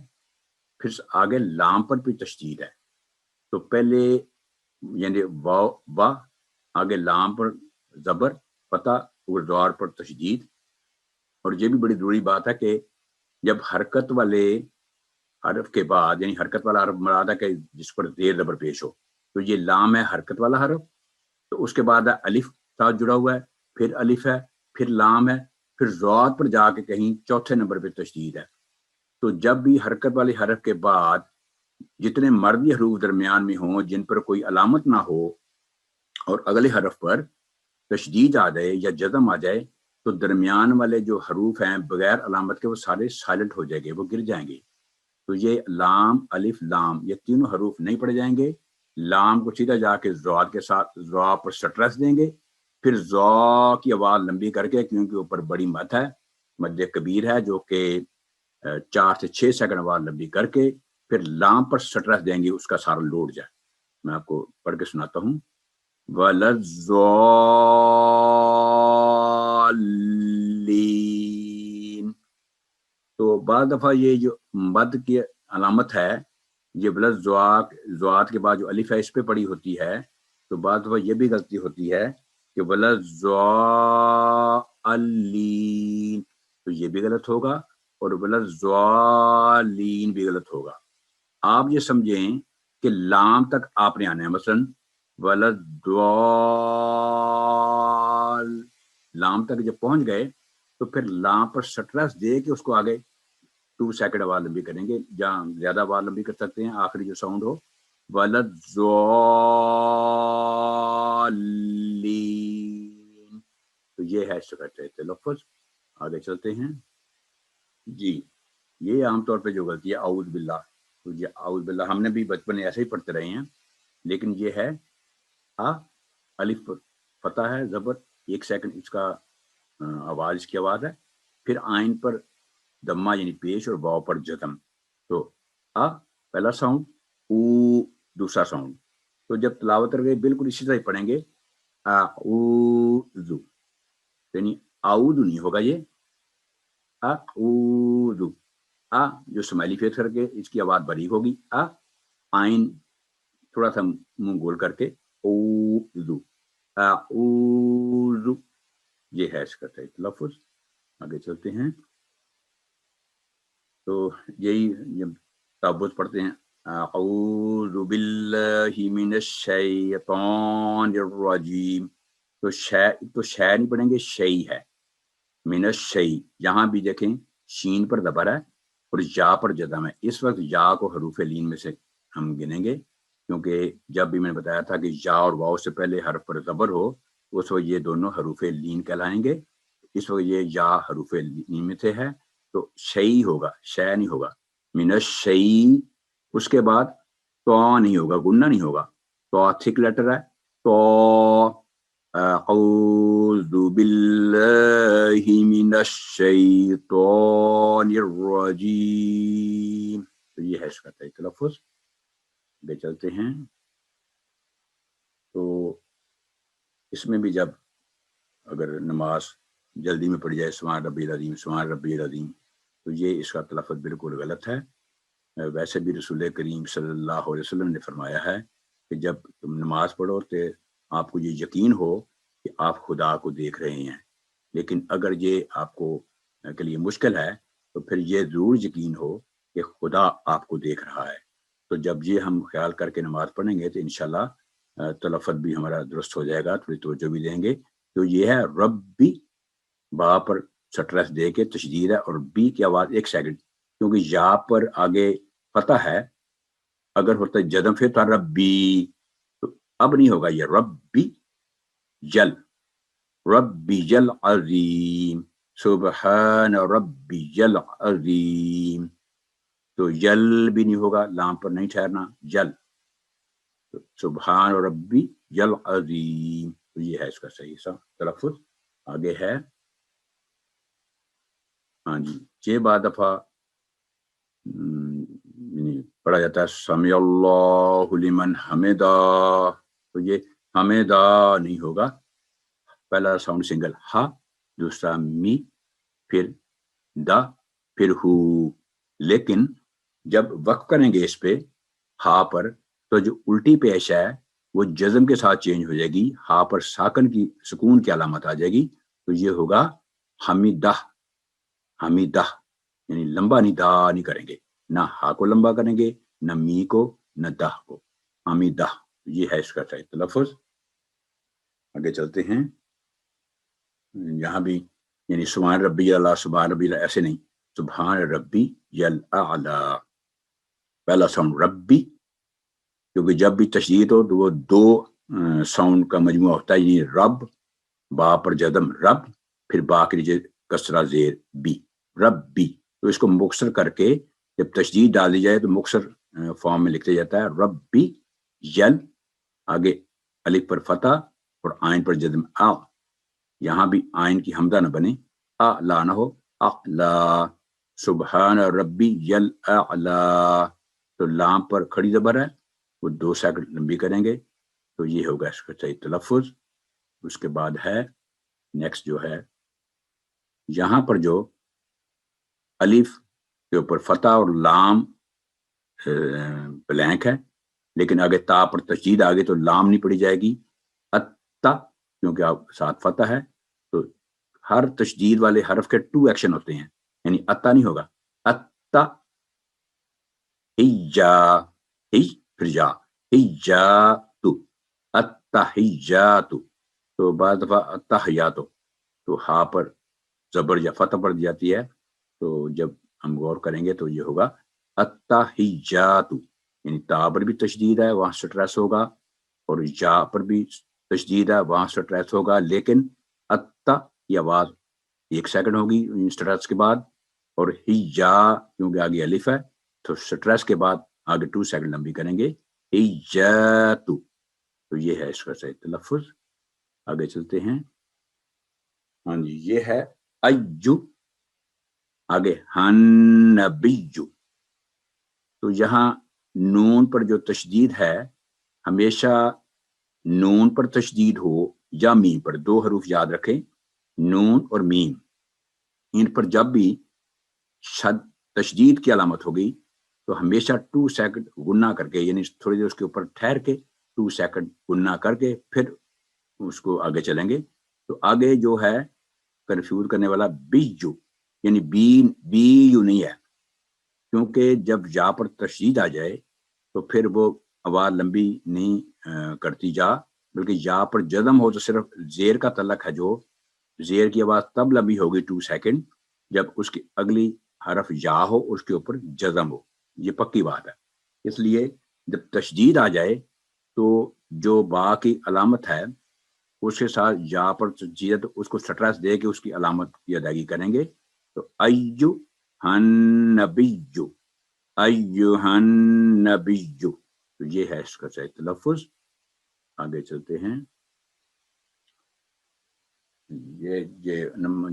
Speaker 7: پھر آگے لام پر بھی تشدید ہے. تو پہلے یعنی با, آگے لام پر زبر فتح اور ضاد پر تشدید. اور یہ بھی بڑی ضروری بات ہے کہ جب حرکت والے حرف کے بعد, یعنی حرکت والا حرف مراد ہے کہ جس پر زیر زبر پیش ہو, تو یہ لام ہے حرکت والا حرف, تو اس کے بعد ہے الف ساتھ جڑا ہوا ہے, پھر الف ہے, پھر لام ہے, پھر ضاد پر جا کے کہیں چوتھے نمبر پہ تشدید ہے. تو جب بھی حرکت والے حرف کے بعد جتنے مردی حروف درمیان میں ہوں جن پر کوئی علامت نہ ہو اور اگلے حرف پر تشدید آ جائے یا جزم آ جائے, تو درمیان والے جو حروف ہیں بغیر علامت کے وہ سارے سائلنٹ ہو جائیں گے, وہ گر جائیں گے. تو یہ لام الف لام یہ تینوں حروف نہیں پڑے جائیں گے. لام کو سیدھا جا کے ضاد کے ساتھ ضا پر سٹریس دیں گے, پھر ضا کی آواز لمبی کر کے, کیونکہ اوپر بڑی مد ہے, مد کبیر ہے, جو کہ 4 سے 6 سیکنڈ آواز لمبی کر کے پھر لام پر سٹریس دیں گے, اس کا سارا لوٹ جائے. میں آپ کو پڑھ کے سناتا ہوں. وَلَضَّالِّينَ. تو بعض دفعہ یہ جو مد کی علامت ہے یہ ضاد کے بعد جو الف ہے اس پہ پڑی ہوتی ہے, تو بعض دفعہ یہ بھی غلطی ہوتی ہے کہ وَلَضَّالِّينَ, تو یہ بھی غلط ہوگا, اور وَلَضَّالِّينَ بھی غلط ہوگا. آپ یہ سمجھیں کہ لام تک آپ نے آنا ہے, مثلا وَلَضَّال, لام تک جب پہنچ گئے تو پھر لام پر سٹریس دے کے اس کو آگے 2 سیکنڈ آواز لمبی کریں گے, جہاں زیادہ آواز لمبی کر سکتے ہیں آخری جو ساؤنڈ ہو. وَلَضَّالِّينَ, تو یہ ہے اس کا تلفظ. آگے چلتے ہیں جی. یہ عام طور پہ جو غلطی ہے اعوذ باللہ, تو یہ اعوذ باللہ ہم نے بھی بچپن میں ایسے ہی پڑھتے رہے ہیں, لیکن یہ ہے الف پر فتح ہے, زبر 1 سیکنڈ اس کا آواز, اس کی آواز ہے, پھر آئین پر دمہ یعنی پیش, اور واو پر جزم. تو پہلا ساؤنڈ, او دوسرا ساؤنڈ. تو جب تلاوت کر گئے بالکل اسی طرح پڑھیں گے, اعوذ, یعنی اعوذ نہیں ہوگا, یہ اعوذ, جو سمائلی فیس کر کے اس کی آواز باریک ہوگی, آئین تھوڑا سا منہ گول کر کے اعوذ, اعوذ, یہ ہے اس کا تلفظ. آگے چلتے ہیں. تو یہی جب تعوذ پڑھتے ہیں, اعوذ باللہ من الشیطان الرجیم, تو شے نہیں پڑھیں گے, شیء ہے, من الشیء. یہاں بھی دیکھیں شین پر زبر ہے اور یا پر جزم ہے. اس وقت یا کو حروف لین میں سے ہم گنیں گے, کیونکہ جب بھی میں نے بتایا تھا کہ یا اور واو سے پہلے حرف پر زبر ہو اس وقت یہ دونوں حروف لین کہلائیں گے. اس وقت یہ یا حروف لین میں سے ہے, تو شیء ہوگا, شے نہیں ہوگا. من الشیء, اس کے بعد تو نہیں ہوگا, گننا نہیں ہوگا, تو تھک لیٹر ہے, تو اعوذ باللہ من الشیطان الرجیم. تو یہ ہے اس کا تلفظ. بے چلتے ہیں. تو اس میں بھی جب اگر نماز جلدی میں پڑھ جائے, سبحان ربی العظیم سبحان ربی العظیم, تو یہ اس کا تلفظ بالکل غلط ہے. ویسے بھی رسول کریم صلی اللہ علیہ وسلم نے فرمایا ہے کہ جب تم نماز پڑھو تو آپ کو یہ یقین ہو کہ آپ خدا کو دیکھ رہے ہیں, لیکن اگر یہ آپ کو کے لیے مشکل ہے تو پھر یہ ضرور یقین ہو کہ خدا آپ کو دیکھ رہا ہے. تو جب یہ ہم خیال کر کے نماز پڑھیں گے تو انشاءاللہ تلفظ بھی ہمارا درست ہو جائے گا, تھوڑی توجہ بھی دیں گے. تو یہ ہے ربی, با پر سٹریس دے کے تشدید ہے, اور بی کی آواز 1 سیکنڈ, کیونکہ یا پر آگے فتح ہے, اگر ہوتا جزم پھر تھا ربی, تو اب نہیں ہوگا یہ ربی جل, रब्बियल अज़ीम, सुबहान रब्बियल अज़ीम। तो यल भी नहीं होगा, लाम पर नहीं ठहरना, यल। तो सुबहान रब्बी यल अज़ीम, तो ये है इसका सही सा तलफ़्फ़ुज़। आगे है, हाँ जी, ये बाद दफा पढ़ा जाता है समी अल्लाहु लिमन हमिदा, तो ये हमिदा नहीं होगा, पहला साउंड सिंगल हा, दूसरा मी, फिर दा, फिर हु। लेकिन जब वक्फ करेंगे इस पे हा पर, तो जो उल्टी पेश है वो जज्म के साथ चेंज हो जाएगी, हा पर साकन की सुकून की अलामत आ जाएगी, तो ये होगा हमीदा, हमीदा, यानी लंबा नहीं दा नहीं करेंगे, ना हा को लंबा करेंगे, ना मी को, ना दाह को, हमीदा। ये है इसका सही तलफ़्फ़ुज़। आगे चलते हैं, यहाँ भी यानी सुभान रब्बी अला, सुभान रब्बी अला ऐसे नहीं, सुभान रब्बी यल आला, पहला साउंड रब्बी, क्योंकि जब भी तशदीद हो तो वो दो साउंड का मजमूआ होता है, ये रब, बा पर जदम रब, फिर बा के नीचे कसरा जेर बी, रब्बी। तो इसको मुक्सर करके जब तशदीद डाल दी जाए तो मुक्सर फॉर्म में लिखा जाता है रब्बी यल, आगे अलिफ पर फतह और आइन पर जदम आ, यहाँ भी आइन की हमदा न बने, आ ला न हो, अला, सुबहान रब्बी यल आला, तो लाम पर खड़ी जबर है, वो 2 सेकंड लंबी करेंगे, तो ये होगा इसका सही तलफ़्फ़ुज़। उसके बाद है नेक्स्ट जो है, यहाँ पर जो अलिफ के ऊपर फतह और लाम ब्लैंक है, लेकिन आगे ता पर तशदीद आगे तो लाम नहीं पड़ी जाएगी, अत्ता, क्योंकि आप साथ फतह है, तो हर तशदीद वाले हरफ के 2 एक्शन होते हैं, यानी अत्ता नहीं होगा, अत्ता हिज्जा, हिज फिर जा, हिज्जातु, अत्तहिज्जातु। तो बाद दफा अत्तहियातु, तो हा पर जबर या फतह पड़ जाती है, तो जब हम गौर करेंगे तो ये होगा अत्तहिज्जातु, यानी ता पर भी तशदीद है, वहां स्ट्रेस होगा, और जा पर भी तशदीद है, वहां स्ट्रेस होगा, लेकिन अत्ता की आवाज 1 सेकंड होगी स्ट्रेस के बाद, और हिज्जा क्योंकि आगे अलिफ है तो स्ट्रेस के बाद आगे 2 सेकंड लंबी करेंगे, हिज्जातु। तो ये है इसका सही तलफ़्फ़ुज़। आगे चलते हैं, हाँ जी, ये है अय्यु, आगे हन्नबिय्यु। तो यहाँ नून पर जो तशदीद है, हमेशा नून पर तशदीद हो या मीम पर, 2 हरूफ याद रखें, नून और मीम, इन पर जब भी तशदीद की अलामत होगी तो हमेशा 2 सेकंड गुन्ना करके, यानी थोड़ी देर उसके ऊपर ठहर के 2 सेकंड गुन्ना करके फिर उसको आगे चलेंगे। तो आगे जो है कंफ्यूज करने वाला बीजू, यानी बी यू नहीं है, क्योंकि जब या पर तशदीद आ जाए तो फिर वो आवाज लंबी नहीं करती जा, बल्कि या पर जदम हो तो सिर्फ जेर का तलक है, जो जेर की आवाज तब लंबी होगी 2 सेकंड जब उसकी अगली हरफ या हो, उसके ऊपर जदम हो, ये पक्की बात है। इसलिए जब तशदीद आ जाए तो जो बा की अलामत है उसके साथ या पर तशदीद, तो उसको स्ट्रेस दे के उसकी अलामत की अदायगी करेंगे। तो अय्यु हन्नबिय्यु, अय्यु हन्नबिय्यु, तो ये है इसका सही तलफ़्फ़ुज़। आगे चलते हैं, ये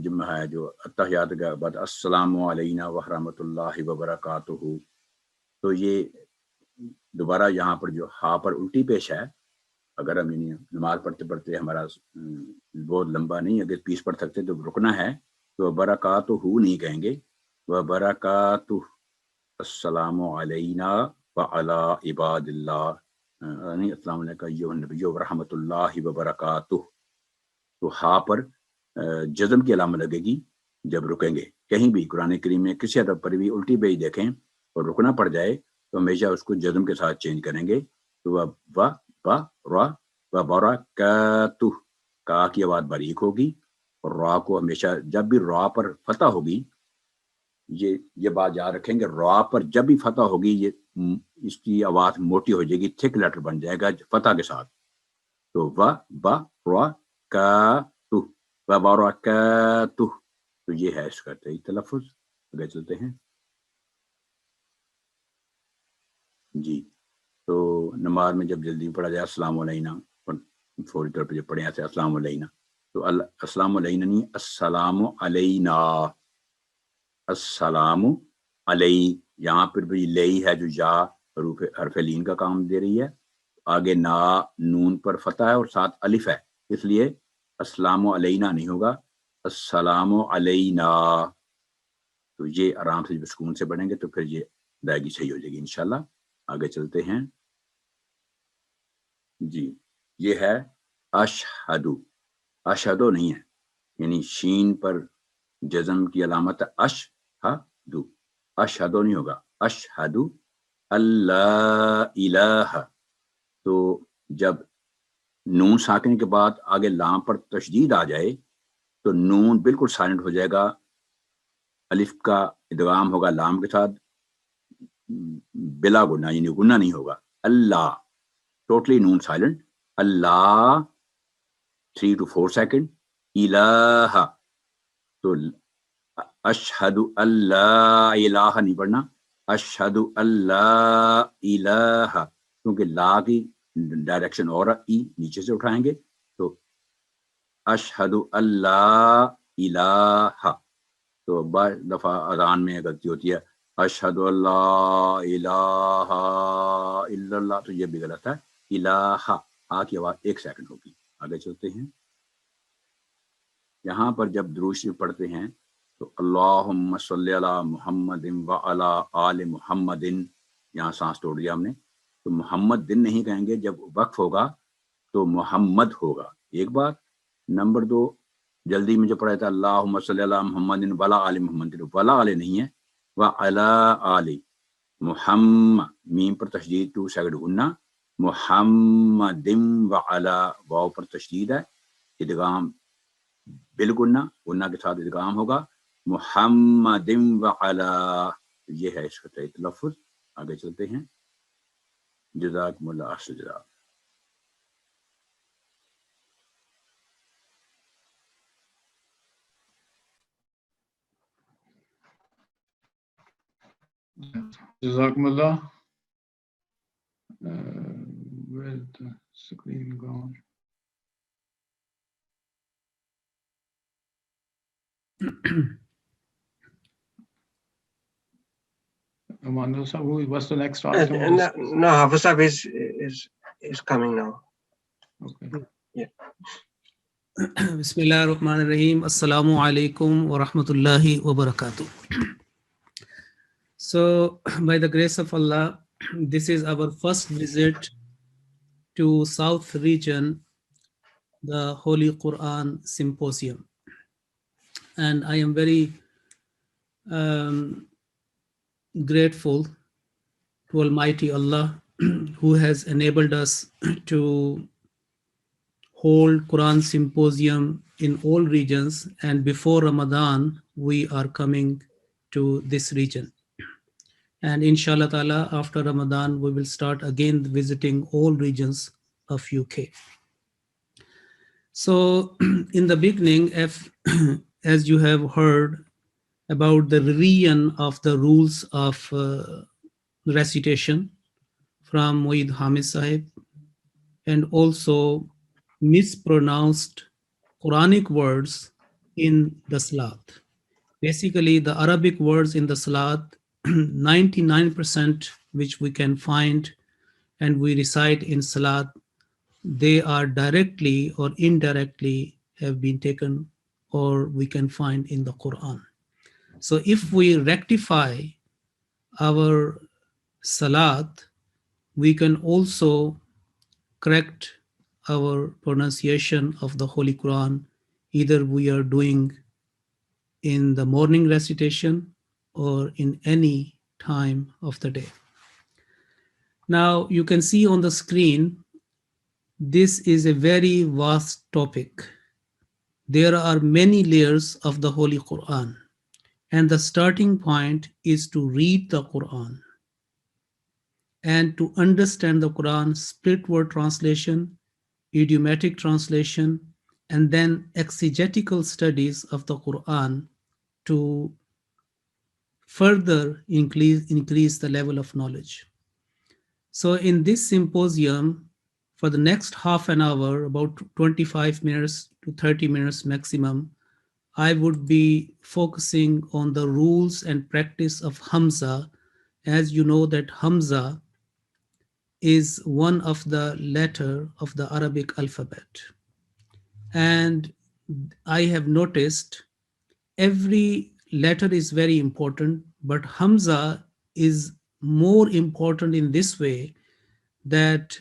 Speaker 7: जुम्मा है जो अत्तहियात के बाद अस्सलामु अलैना व रहमतुल्लाहि व बरकातुहू। तो ये दोबारा यहाँ पर जो हा पर उल्टी पेश है, अगर हम नमाज पढ़ते पढ़ते हमारा बहुत लंबा नहीं, अगर 20 पढ़ सकते तो रुकना है, तो बरकातुहू नहीं कहेंगे, व बरकातुहू अस्सलामु अलैना व अला इबादिल्लाह, नहीं अस्सलामु अलैका अय्युहन नबिय्यु व रहमतुल्लाहि व बरकातुहू। तो हा पर जज़म की अलामत लगेगी जब रुकेंगे। कहीं भी कुरान करीम में किसी हरफ पर भी उल्टी पेश देखें और रुकना पड़ जाए तो हमेशा उसको जज़म के साथ चेंज करेंगे। तो वह बा रा व बरकातुहू, का की आवाज बारीक होगी, और रा को हमेशा जब भी रा पर फतह होगी, ये बात याद रखेंगे, रा पर जब भी फतह होगी ये इसकी आवाज मोटी हो जाएगी, थिक लेटर बन जाएगा फतह के साथ। तो व बा रा का तु, वबरकातुह, तो ये है इसका सही तलफ़ुज़। आगे चलते हैं जी। तो नमाज में जब जल्दी पढ़ा जाए अस्सलामु अलैना, और फौरी तौर पर जब पढ़े ऐसे अस्सलामु अलैना, तो अस्सलामु अलैना नहीं, अस्सलामु अलैना, अस्सलामु अलई। यहाँ पर भी लई है जो या रूफ हरफ लीन का काम दे रही है, आगे ना नून पर फतह है और साथ अलिफ है, इसलिए अस्सलामु अलैना नहीं होगा, अस्सलामु अलैना। तो ये आराम से जब सुकून से पढ़ेंगे तो फिर ये अदायगी सही हो जाएगी इंशाल्लाह। आगे चलते हैं जी। ये है अशहदु, अशहदु नहीं है, यानी शीन पर जज़म की अलामत है अशहदु, अशहदु नहीं होगा, अशहदु अल्ला इलाहा। तो जब नून साकिन के बाद आगे लाम पर तशदीद आ जाए तो नून बिल्कुल साइलेंट हो जाएगा, अलिफ का इदगाम होगा लाम के साथ बिला गुन्ना, यानी गुन्ना नहीं होगा। अल्लाह, टोटली नून साइलेंट, अल्लाह 3 to 4 सेकंड, इलाहा, तो अशहदु अल्ला इलाहा नहीं पढ़ना, अशहदु अल्ला इलाहा, क्योंकि ला की डायरेक्शन और ई नीचे से उठाएंगे, तो अशहदु अल्ला इलाहा। तो बार दफ़ा अज़ान में गलती होती है, अशहदु अल्ला इलाहा इल्लल्लाह, तो ये भी गलत है, इलाहा, आ की आवाज़ 1 सेकंड होगी। आगे चलते हैं। यहाँ पर जब दुरूद शरीफ पढ़ते हैं तो अल्लाहुम्मा सल्ली अला मुहम्मदिन व अला आले मुहम्मदिन, यहाँ सांस तोड़ दिया हमने, तो मोहम्मद दिन नहीं कहेंगे, जब वक्फ होगा तो मोहम्मद होगा, एक बात। नंबर 2, जल्दी में जो पढ़ा था अल्लाहुम्मा सल्ली अला मुहम्मदिन व अला आले मुहम्मदिन, वला आले नहीं है, व अला आले मुहम्मद, मीम पर तशदीद 2 सेकंड गुन्ना, मुहम्मदिन व अला, वाव पर तशदीद है, इदगाम बिल गुन्ना, गुन्ना के साथ इदगाम होगा, मुहम्मदिन व अला, ये है इसका सही तलफ़ुज़। आगे चलते हैं। जज़ाकुमुल्लाह खैर।
Speaker 1: Jazakumullah. Where's the screen gone? Amanda, so what's the next item?
Speaker 2: No, Hafizab is coming now.
Speaker 1: Okay.
Speaker 2: Yeah.
Speaker 8: Bismillah ar-Rahman ar-Rahim. Assalamu alaikum wa rahmatullahi wa barakatuh. So, by the grace of Allah, this is our first visit to South region, the Holy Quran Symposium. And I am very grateful to Almighty Allah who has enabled us to hold Quran Symposium in all regions, and before Ramadan we are coming to this region, and inshallah ta'ala after Ramadan we will start again visiting all regions of UK. So in the beginning, as you have heard about the revision of the rules of recitation from Mueed Hamid Sahib, and also mispronounced Quranic words in the Salat. Basically, the Arabic words in the Salat, 99% which we can find and we recite in Salat, they are directly or indirectly have been taken or we can find in the Quran. So if we rectify our Salat, we can also correct our pronunciation of the Holy Quran, either we are doing in the morning recitation or in any time of the day. Now you can see on the screen, this is a very vast topic. There are many layers of the Holy Quran, and the starting point is to read the Quran and to understand the Quran, split word translation, idiomatic translation, and then exegetical studies of the Quran to further increase the level of knowledge. So in this symposium, for the next half an hour, about 25 minutes to 30 minutes maximum, I would be focusing on the rules and practice of Hamza. As you know that Hamza is one of the letter of the Arabic alphabet. And I have noticed every letter is very important, but Hamza is more important in this way that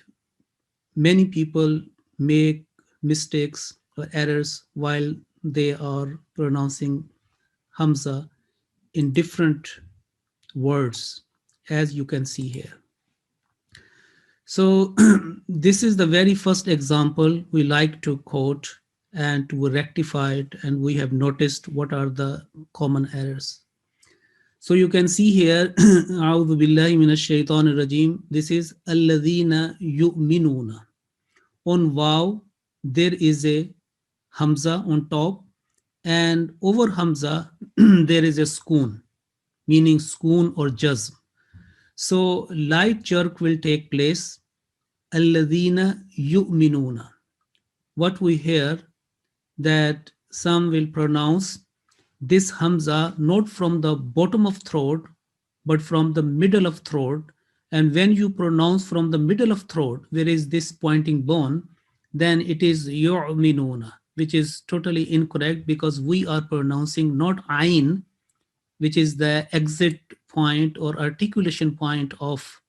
Speaker 8: many people make mistakes or errors while they are pronouncing Hamza in different words, as you can see here. So this is the very first example we like to quote and to rectify it, and we have noticed what are the common errors. So you can see here, A'udhu billahi minash shaitanir rajim. This is alladhina yu'minuna. On Waw, there is a Hamza on top, and over Hamza, there is a Sukun, meaning Sukun or Jazm. So light jerk will take place. Alladhina yu'minuna. What we hear that some will pronounce this Hamza not from the bottom of throat, but from the middle of throat. And when you pronounce from the middle of throat, there is this pointing bone, then it is yu'minuna, which is totally incorrect because we are pronouncing not ayn, which is the exit point or articulation point of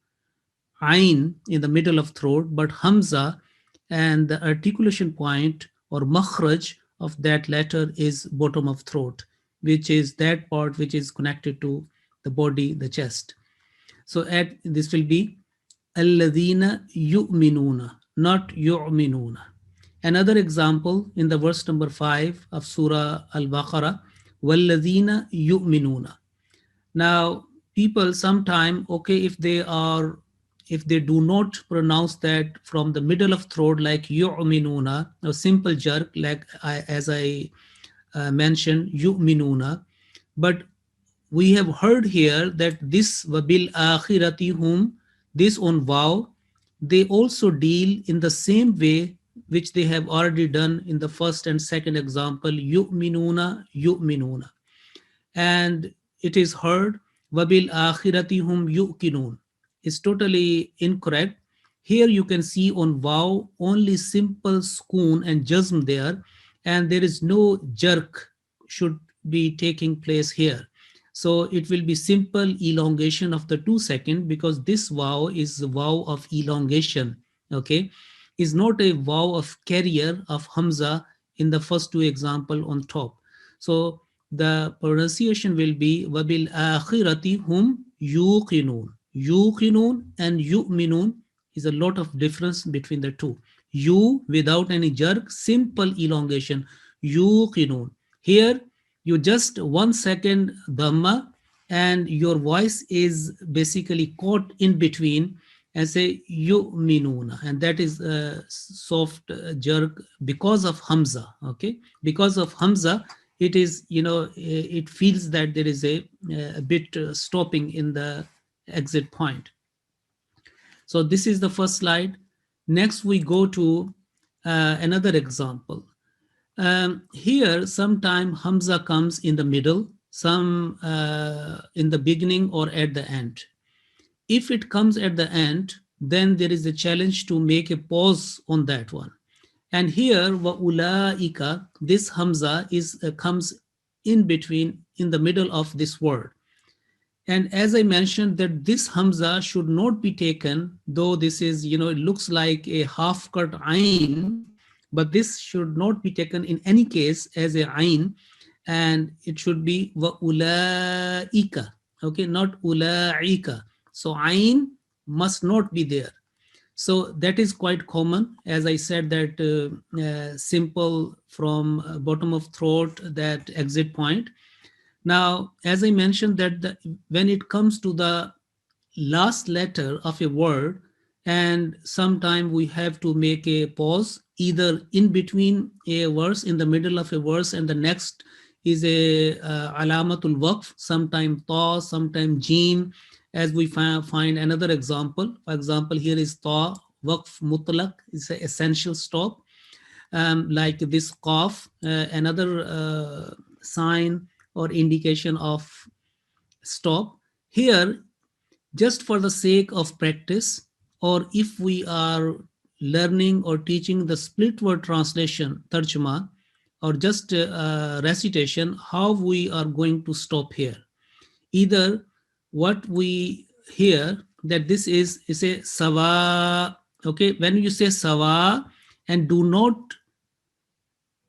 Speaker 8: ayn in the middle of throat, but Hamza, and the articulation point or makhraj of that letter is bottom of throat, which is that part which is connected to the body, the chest. So this will be alladhina yu'minuna, not yu'minuna. Another example in the verse number 5 of Surah Al-Baqarah, walladhina yu'minuna. Now, people sometime, okay, if they do not pronounce that from the middle of throat like yu'minuna, a simple jerk like as I mentioned, yu'minuna, but we have heard here that this wabil akhirati hum, this on Waw, they also deal in the same way which they have already done in the first and second example, yu'minuna, yu'minuna. And it is heard wabil akhirati hum yu'kinun. It's totally incorrect. Here you can see on Waw only simple Sukun and Jazm there, and there is no jerk should be taking place here. So it will be simple elongation of the 2 seconds because this Waw is the Waw of elongation, okay? Is not a Waw of carrier of Hamza in the first 2 example on top. So the pronunciation will be wabil akhirati hum yuqinun. Yuqinun and yu'minun is a lot of difference between the two. You without any jerk, simple elongation, yuqinun. Here you just 1 second dhamma and your voice is basically caught in between and say yu'minuna, and that is a soft jerk because of Hamza, okay? Because of Hamza, it is, it feels that there is a bit stopping in the exit point. So this is the first slide. Next, we go to another example. Here, sometime Hamza comes in the middle, some in the beginning or at the end. If it comes at the end, then there is a challenge to make a pause on that one. And here, wa ulaika, this Hamza comes in between, in the middle of this word. And as I mentioned, that this Hamza should not be taken, though this is, it looks like a half-cut ayn, but this should not be taken in any case as a ayn, and it should be wa ulaika, okay, not ulaika. So ayn must not be there. So that is quite common. As I said, that simple from bottom of throat, that exit point. Now, as I mentioned that when it comes to the last letter of a word, and sometime we have to make a pause either in between a verse, in the middle of a verse, and the next is a alamatul waqf, sometime ta, sometime jeen, as we find another example. For example, here is ta, waqf mutlaq, is an essential stop. Like this qaf, another sign or indication of stop. Here, just for the sake of practice, or if we are learning or teaching the split word translation, tarjuma, or just recitation, how we are going to stop here. Either what we hear that this is a sawa, okay, when you say sawa, and do not,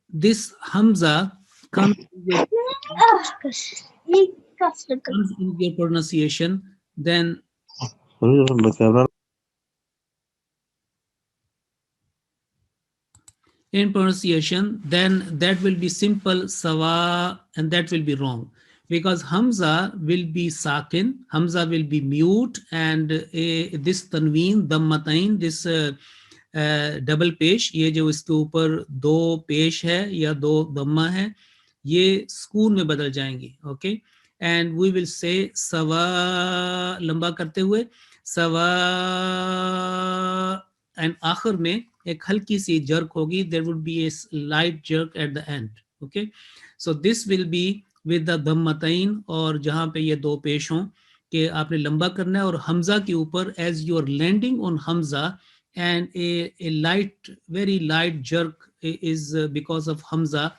Speaker 8: this hamza comes in your pronunciation, then in pronunciation, then that will be simple sawa, and that will be wrong, because hamza will be sakin, hamza will be mute, and this tanween, dammatain, this double पेश, ये जो इसके ऊपर दो पेश है या दो दम्मा है, ये सुकून में बदल जाएंगी. Okay, and we will say सवा, लंबा करते हुए सवा, एंड आखिर में एक हल्की सी जर्क होगी. There would be a light jerk at the end. Okay, so this will be with the दम्मतैन, और जहां पे ये दो पेश हों कि आपने लंबा करना है, और हमजा के ऊपर as you are landing on hamza, and a light, very light jerk is because of hamza,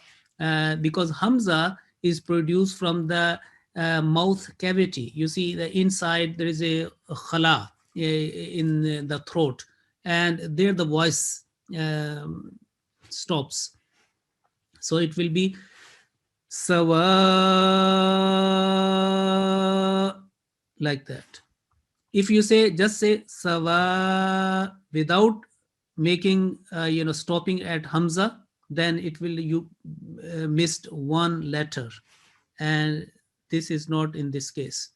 Speaker 8: because hamza is produced from the mouth cavity. You see, the inside there is a khala in the throat, and there the voice stops. So it will be sawa, like that. If you say, just say sawa without making stopping at hamza, then it will, you missed one letter, and this is not in this case.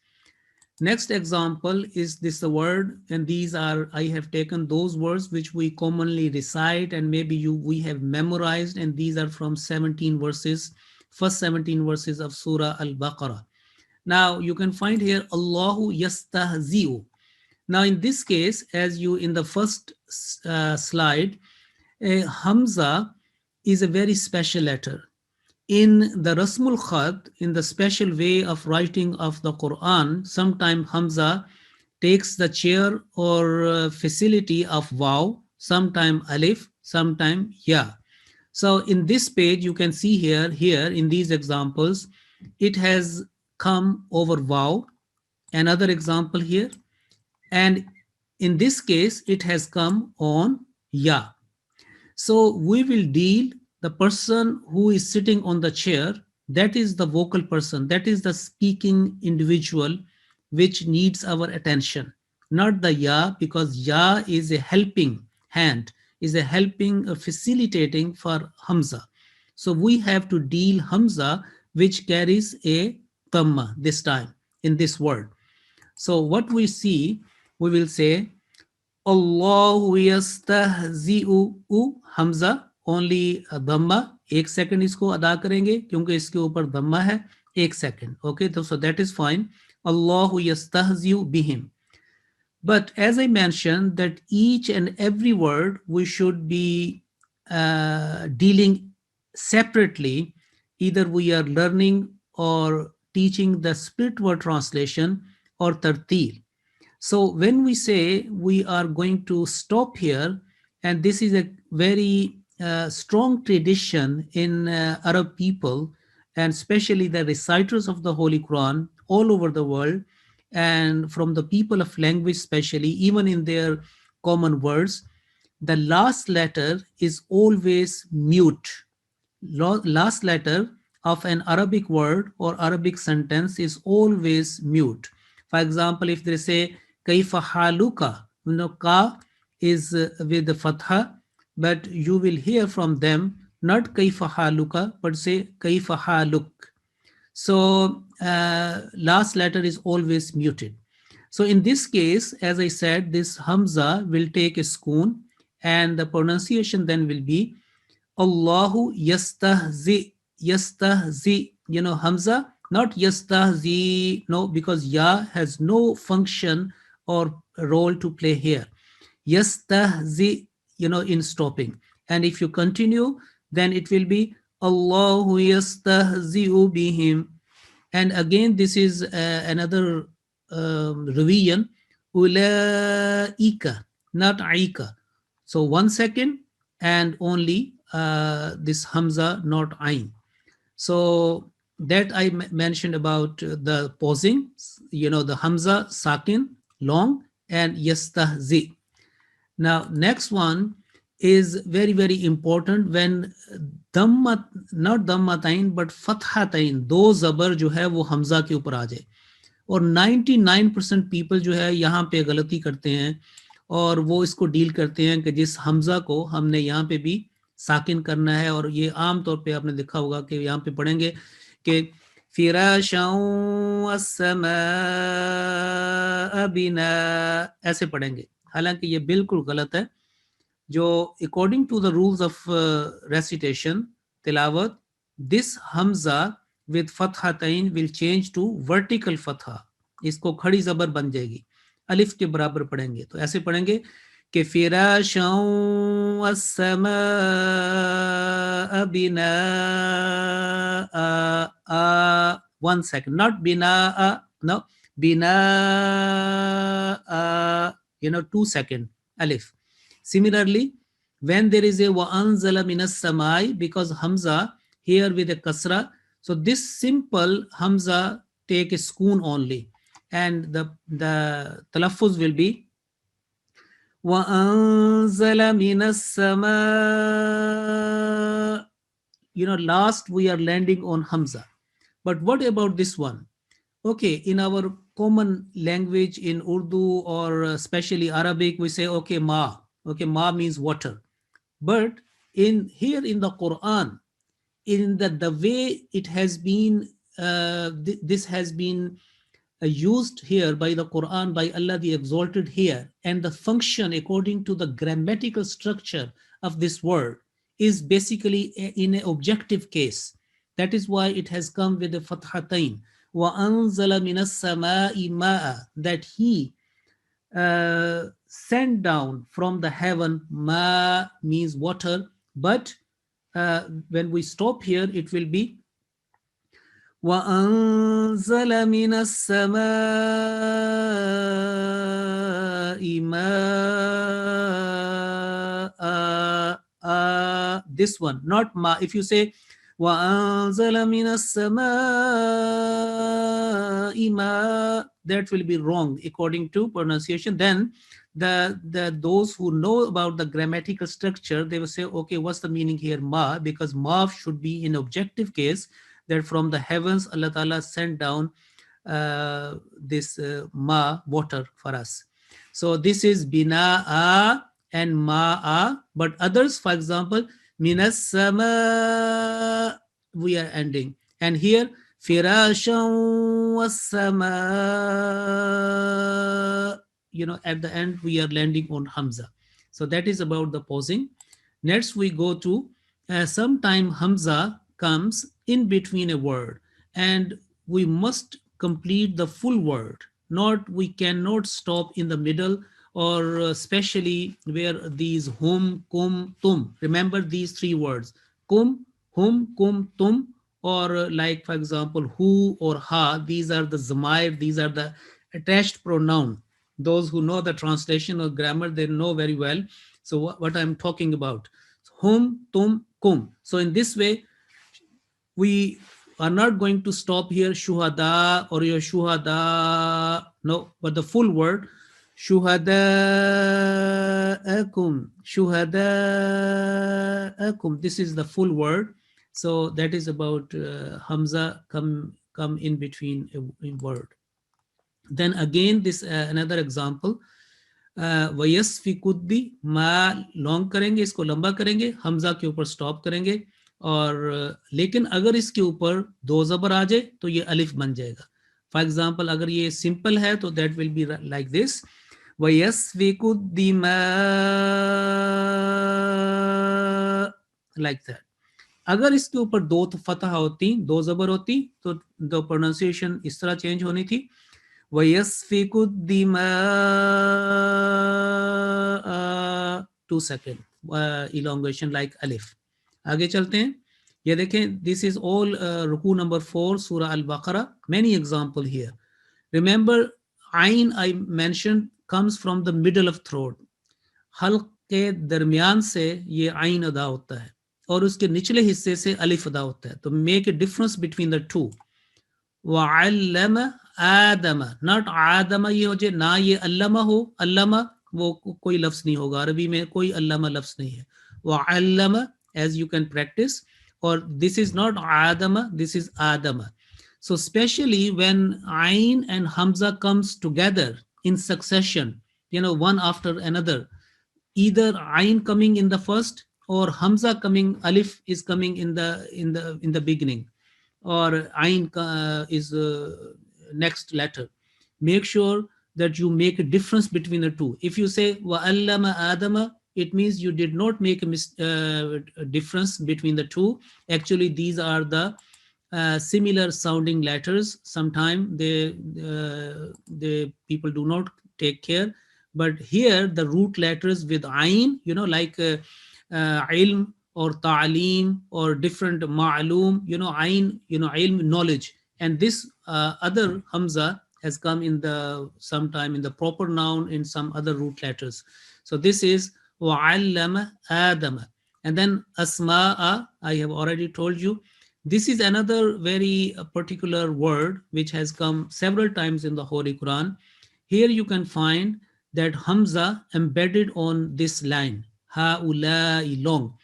Speaker 8: Next example is this word, and these are, I have taken those words which we commonly recite, and maybe we have memorized, and these are from 17 verses, first 17 verses of Surah Al-Baqarah. Now you can find here Allahu yastahzi'u. Now in this case, as you in the first slide, Hamza is a very special letter. In the Rasmul Khat, in the special way of writing of the Quran, sometimes Hamza takes the chair or facility of Vaw, sometimes Alif, sometimes Ya. So in this page, you can see here in these examples, it has come over Vaw. Another example here. And in this case, it has come on Ya. So we will deal the person who is sitting on the chair, that is the vocal person, that is the speaking individual which needs our attention, not the Ya, because Ya is a helping hand, is a helping, facilitating for Hamza. So we have to deal Hamza, which carries a Tamma this time in this word. So what we see, we will say, Allahu yastahzi'u, Hamza, only dhamma, एक second इसको अदा करेंगे क्योंकि इसके ऊपर दम्मा है, एक second. Okay, so that is fine. Allahu yastahzi'u bihim. But as I mentioned, that each and every word we should be dealing separately. Either we are learning or teaching the split word translation or tartil. So when we say we are going to stop here, and this is a very strong tradition in Arab people, and especially the reciters of the Holy Quran all over the world, and from the people of language especially, even in their common words, the last letter is always mute. Last letter of an Arabic word or Arabic sentence is always mute. For example, if they say kaifa haluka, ka is with the fatha, but you will hear from them not kaifa haluka, but say kaifa haluk. So last letter is always muted. So in this case, as I said, this Hamza will take a sukoon, and the pronunciation then will be Allahu yastahzi, yastahzi, Hamza, not yastahzi, no, because ya has no function or role to play here. Yastahzi, in stopping. And if you continue, then it will be Allahu yastahzi'u bihim. And again, this is another revision. Ulaika, not aika. So 1 second and only this Hamza, not Ain. So that I mentioned about the pausing, the Hamza, Sakin, long, and Yastahzi. Now, next one is very, very important when Dhammat, not Dhammatain, but Fathatain, दो ज़बर जो है वो हमजा के ऊपर आ जाए. और 99% people जो है यहाँ पे गलती करते हैं और वो इसको डील करते हैं कि जिस हमजा को हमने यहाँ पे भी साकिन करना है. और ये आम तौर पे आपने देखा होगा कि यहाँ पे पढ़ेंगे कि फिराशाउ अस्समा बिना, ऐसे पढ़ेंगे. हालांकि ये बिल्कुल गलत है. जो according to the rules of recitation, तिलावत, दिस हमजा विद फतहतैन विल चेंज टू वर्टिकल फतहा. इसको खड़ी जबर बन जाएगी, अलिफ के बराबर पढ़ेंगे. तो ऐसे पढ़ेंगे कि फिराशाउ अस्समा बिना, 1 second, not bina, no, bina, 2 second, alif. Similarly, when there is a wa'anzala minas samai, because Hamza here with a kasra, so this simple Hamza take a sukoon only, and the talaffuz will be wa'anzala minas sama. Last we are landing on Hamza. But what about this one? Okay, in our common language, in Urdu or especially Arabic, we say, okay, ma. Okay, ma means water. But here in the Quran, in the way it has been, this has been used here by the Quran, by Allah the Exalted here, and the function according to the grammatical structure of this word is basically in an objective case. That is why it has come with the fathatain. وَأَنزَلَ مِنَ السَّمَاءِ مَاءً, that he sent down from the heaven. Ma means water, but when we stop here, it will be وَأَنزَلَ مِنَ السَّمَاءِ مَاءً. This one, not ma. If you say وَأَنزَلَ مِنَ السَّمَاءِ مَاءً, that will be wrong according to pronunciation. Then those who know about the grammatical structure, they will say, okay, what's the meaning here? Ma, because ma should be in objective case, that from the heavens Allah Ta'ala sent down this ma, water for us. So this is bina'a and ma'a, but others, for example, minas sama, we are ending. And here, firashan was sama, at the end we are landing on Hamza. So that is about the pausing. Next we go to, sometime Hamza comes in between a word, and we must complete the full word. We cannot stop in the middle, or especially where these hum, kum, tum. Remember these three words: kum, hum, kum, tum. Or like, for example, hu or ha. These are the zamair. These are the attached pronoun. Those who know the translation or grammar, they know very well. So what I'm talking about: hum, tum, kum. So in this way, we are not going to stop here, shuhada or your shuhada. No, but the full word, shuhada'akum, shuhada'akum. This is the full word. So that is about Hamza come in between a word. Then again, this another example. वयस्फिकुद्दी, मा long करेंगे, इसको लंबा करेंगे, हमजा के ऊपर stop करेंगे. और लेकिन अगर इसके ऊपर दो जबर आ जाए तो ये अलिफ बन जाएगा. For example, अगर ये simple है तो that will be like this. وَيَسْفِكُ الدِّمَاء, like that. अगर इसके ऊपर दो फतह होती, दो जबर होती, तो the pronunciation इस तरह change होनी थी. وَيَسْفِكُ الدِّمَاء, 2 second elongation like alif. आगे चलते हैं. ये देखें, this is all रुकू number 4 surah al-Baqarah. Many example here. Remember, ayn I mentioned comes from the middle of throat. Hulk के दरमियान से ये आइन अदा होता है और उसके निचले हिस्से से अलिफ अदा होता है. तो make a difference between the two. वअल्लम आदम, नॉट आदम ये हो जाए ना, ये अल्लमा हो. अल्लमा वो कोई लफ्ज नहीं होगा, अरबी में कोई अल्लमा लफ्ज नहीं है. वअल्लम, as you can practice, or this is not adama, this is adama. So especially when ayn and hamza comes together in succession, one after another, either ayn coming in the first or hamza coming, alif is coming in the beginning, or ayn is next letter. Make sure that you make a difference between the two. If you say wa'allama adama, it means you did not make a difference between the two. Actually, these are the similar sounding letters. Sometimes the people do not take care, but here the root letters with ayn, like ilm or ta'aleem or different ma'loom, ayn, ilm, knowledge, and this other hamza has come in sometime in the proper noun in some other root letters. So this is وَعَلَّمَ آدَمَ. And then asma'a, I have already told you. This is another very particular word which has come several times in the Holy Quran. Here you can find that hamza embedded on this line, ha'ulai, long.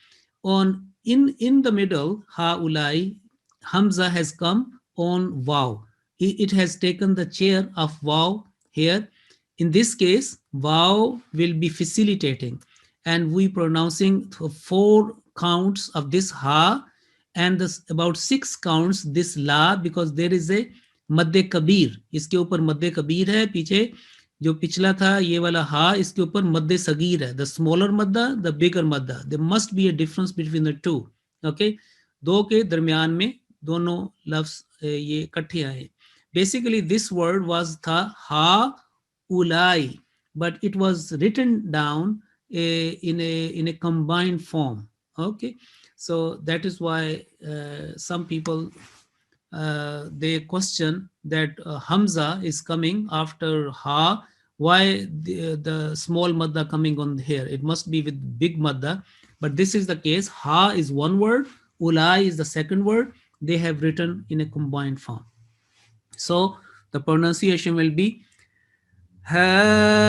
Speaker 8: In the middle, ha'ulai, hamza has come on waw. It has taken the chair of waw here. In this case, waw will be facilitating, and we pronouncing 4 counts of this ha, and about 6 counts this la, because there is a madde kabir. इसके ऊपर मद्दे कबीर है. पीछे जो पिछला था ये वाला हा, इसके ऊपर मद्दे सगीर है. The smaller madda, the bigger madda. There must be a difference between the two. Okay, दो के दरमियान में दोनों लफ्ज ये इकट्ठे आए. Basically, this word was tha ha ulai, but it was written down in a combined form. Okay, so that is why some people they question that hamza is coming after ha. Why the small madda coming on here? It must be with big madda, but this is the case. Ha is one word, ulai is the second word. They have written in a combined form. So the pronunciation will be ha-ulai,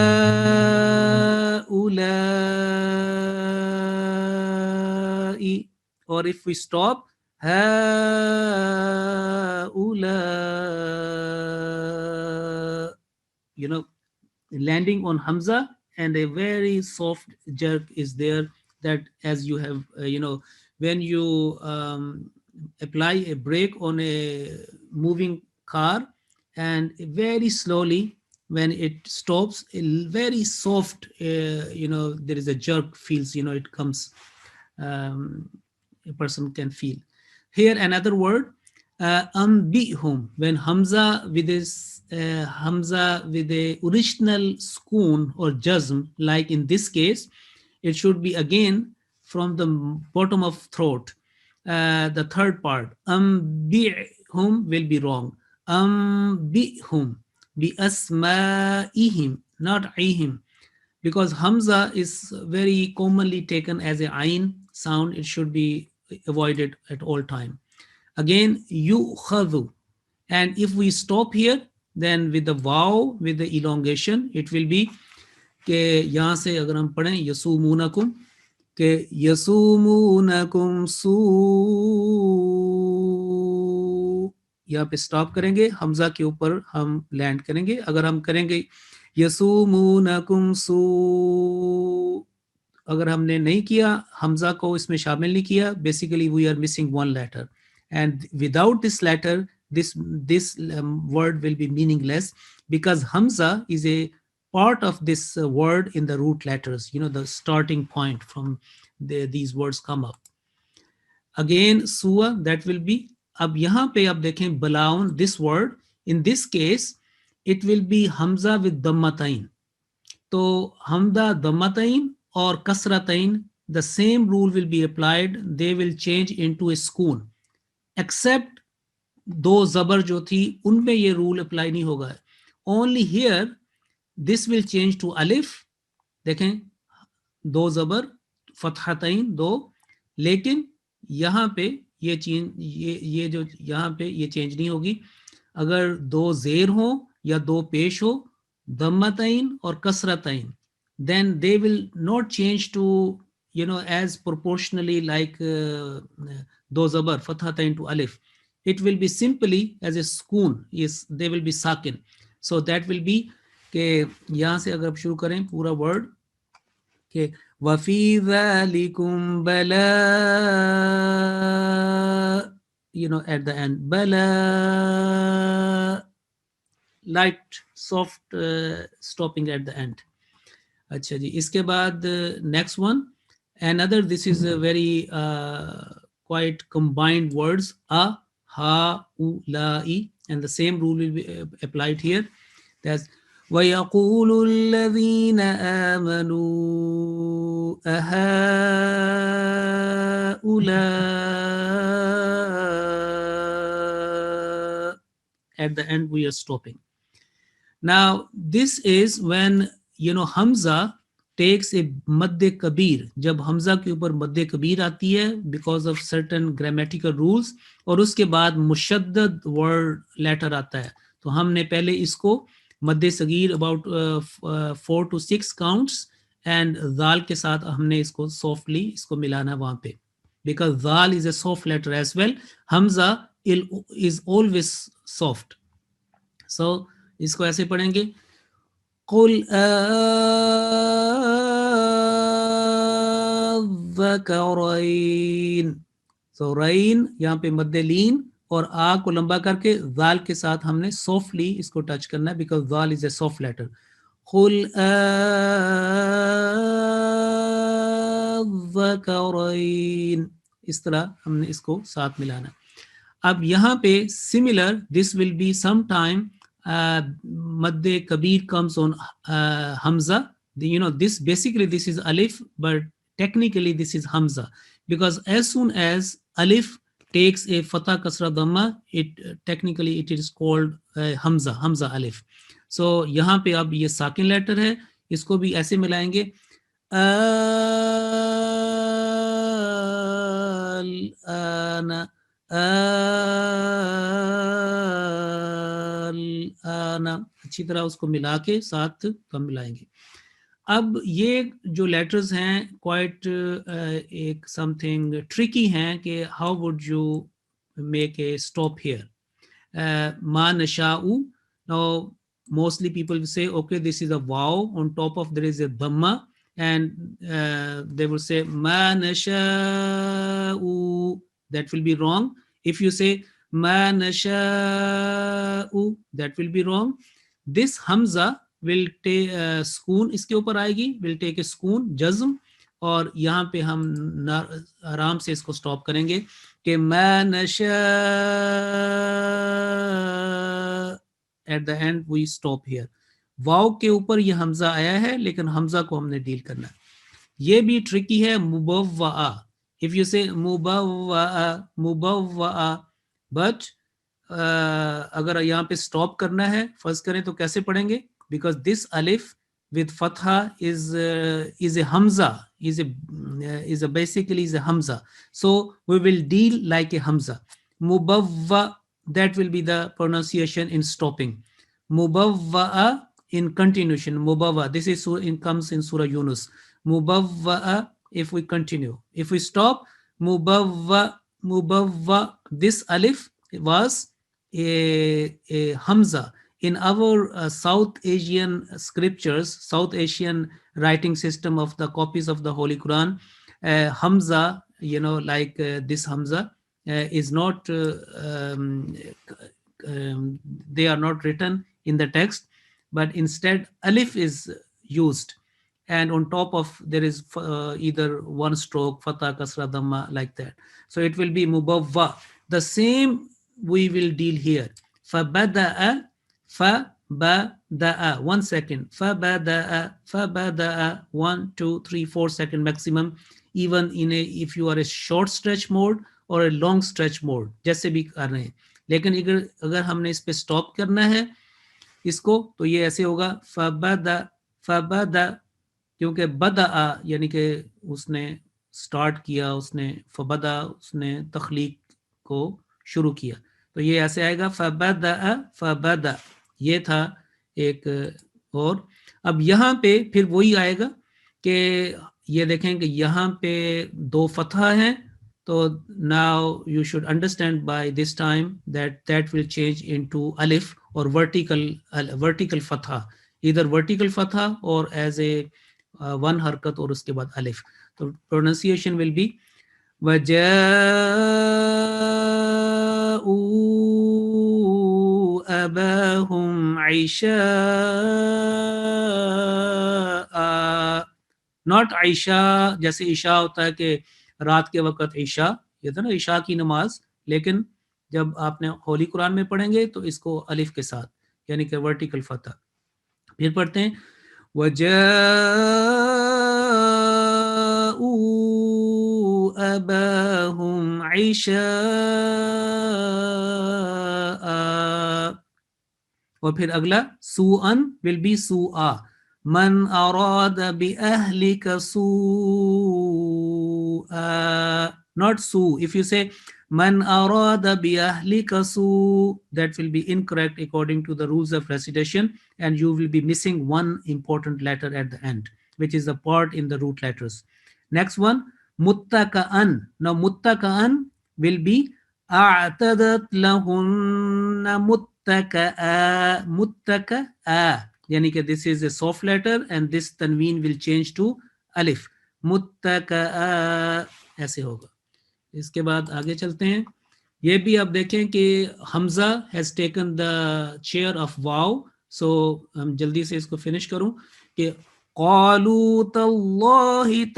Speaker 8: or if we stop, ha-ula, landing on hamza, and a very soft jerk is there, that as you have, when you apply a brake on a moving car, and very slowly when it stops, very soft, there is a jerk feels, it comes, a person can feel. Here another word, ambihum, when hamza with this hamza with the original sukoon or jazm, like in this case, it should be again from the bottom of throat. The third part, ambihum, will be wrong. Ambihum bi asma'ihim, not ihim, because hamza is very commonly taken as a ayn sound. It should be avoided at all time. Again, yukhadhu, and if we stop here, then with the waw, with the elongation, it will be ke yahan se agar hum padhen yasumunakum, ke yasumunakum su, यहाँ पे stop करेंगे, हमजा के ऊपर हम land करेंगे. अगर हम करेंगे यसुमुनकुम सू, अगर हमने नहीं किया, हमजा को इसमें शामिल नहीं किया, basically we are missing 1 letter, and without this letter this word will be meaningless, because Hamza is a part of this word in the root letters, the starting point from these words come up. Again, Suwa, that will be, ab yahan pe ab dekhen balaun, this word, in this case, it will be Hamza with Dammatain. So Hamza Dammatain or Kasratain, the same rule will be applied. They will change into a sukoon. Except दो जबर जो थी उनमें ये rule apply नहीं होगा. Only here this will change to alif. देखें दो जबर फतहतैन दो, लेकिन यहाँ पे ये चीज ये जो यहाँ पे ये चेंज नहीं होगी. अगर दो जेर हो या दो पेश हो, दम्मतैन और कसरतैन, then they will not change to as proportionally like do zabar fathatain to alif. It will be simply as a sukoon, is they will be sakin. So that will be के यहाँ से अगर शुरू करें पूरा वर्ड के वफी ज़ालिकुम बला, at the end bala, light soft stopping at the end. अच्छा जी, इसके बाद next one, another, this is a very quite combined words, a, ha, u, la, I, and the same rule will be applied here. That's وَيَقُولُ الَّذِينَ آمَنُوا أَهَؤُلَاء. At the end we are stopping. Now this is when Hamza takes a madde kabir. जब Hamza के ऊपर madde kabir आती है because of certain grammatical rules, और उसके बाद मुशद्दद word letter आता है, तो हमने पहले इसको madde sagir about 4 to 6 counts, and zal के साथ हमने इसको softly इसको मिलाना वहाँ पे, because zal is a soft letter as well. Hamza is always soft. So इसको ऐसे पढ़ेंगे قُلْ أَذَّكَرَيْن. So rain यहाँ पे मद्दे लीन और आ को लंबा करके जाल के साथ हमने softly इसको टच करना है, because जाल is a soft letter. قُلْ أَذَّكَرَيْن. इस तरह हमने इसको साथ मिलाना. अब यहाँ पे similar, this will be sometime madde kabir comes on Hamza. This basically this is alif, but technically this is Hamza, because as soon as alif takes a fatha kasra dhamma, technically it is called Hamza alif. So यहाँ पे अब ये साकिन letter है, इसको भी ऐसे मिलाएंगे आना, अच्छी तरह उसको मिला के साथ कम मिलाएंगे. अब ये जो लेटर्स हैं क्वाइट एक समथिंग ट्रिकी हैं कि how would you make a stop here. मा नशाउ, now mostly people will say, okay, this is a wow, on top of there is a dhamma, and they will say ma nasha'u. That will be wrong. If you say ma nasha'u, that will be wrong. This Hamza will take sukoon, इसके ऊपर आएगी, will take a sukoon, jazm, और यहाँ पे हम आराम से इसको स्टॉप करेंगे कि ma nasha. At the end we stop here. वाव के ऊपर ये हमजा आया है, लेकिन हमजा को हमने डील करना है. ये भी ट्रिकी है. मुबव्वा, if you say मुबव्वा, but अगर यहाँ पे स्टॉप करना है, फर्स्ट करें तो कैसे पढ़ेंगे, because this alif with fatha is a hamza, is a basically is a hamza, so we will deal like a hamza. Mubawwa, that will be the pronunciation in stopping. Mubawwa in continuation. Mubawwa, this is comes in Surah Yunus. Mubawwa, if we continue. If we stop, mubawwa, this alif was a hamza. In our South Asian scriptures, South Asian writing system of the copies of the Holy Quran, hamza, like this hamza is not they are not written in the text, but instead alif is used, and on top of there is either one stroke, fatha, kasra, dhamma, like that. So it will be mubawwa. The same we will deal here. Fabada'a, fabada'a. 1 second. Fabada'a, fabada'a. 1, 2, 3, 4 second maximum. Even in a, if you are a short stretch mode or a long stretch mode, जैसे भी कर रहे हैं. लेकिन अगर हमने इस पे stop करना है इसको, तो ये ऐसे होगा फबदा, क्योंकि बदा यानी कि उसने स्टार्ट किया, उसने फबदा उसने तख्लीक को शुरू किया, तो ये ऐसे आएगा फबदा. ये था एक. और अब यहाँ पे फिर वही आएगा कि ये देखें कि यहाँ पे 2 फतहा हैं, तो now you should understand by this time that will change into alif or vertical fatha, either vertical fatha or as a one harkat और उसके बाद alif. तो pronunciation will be وَجَاءُوا أَبَاهُمْ عِشَاءً, not Isha जैसे ईशा होता है कि रात के वक्त ईशा, ये था ना ईशा की नमाज, लेकिन जब आपने होली कुरान में पढ़ेंगे तो इसको अलिफ के साथ, यानी कि वर्टिकल फतह. फिर पढ़ते हैं वजाऊ अबाहुम इशाअ, और फिर अगला सूअन विल बी सूआ. मन अराद बिअहलिका सूआ, not su. If you say man arada bi ahlika su, that will be incorrect according to the rules of recitation, and you will be missing one important letter at the end, which is the part in the root letters. Next one, muttaka'an. Now muttaka'an will be a'tadat lahunna muttaka'a, muttaka'a, yani कि this is a soft letter and this tanween will change to alif. muttaka'a ऐसे होगा. इसके बाद आगे चलते हैं. ये भी आप देखें कि हमजा has taken the chair of वाव. सो हम जल्दी से इसको फिनिश करूं कि qalu tallahi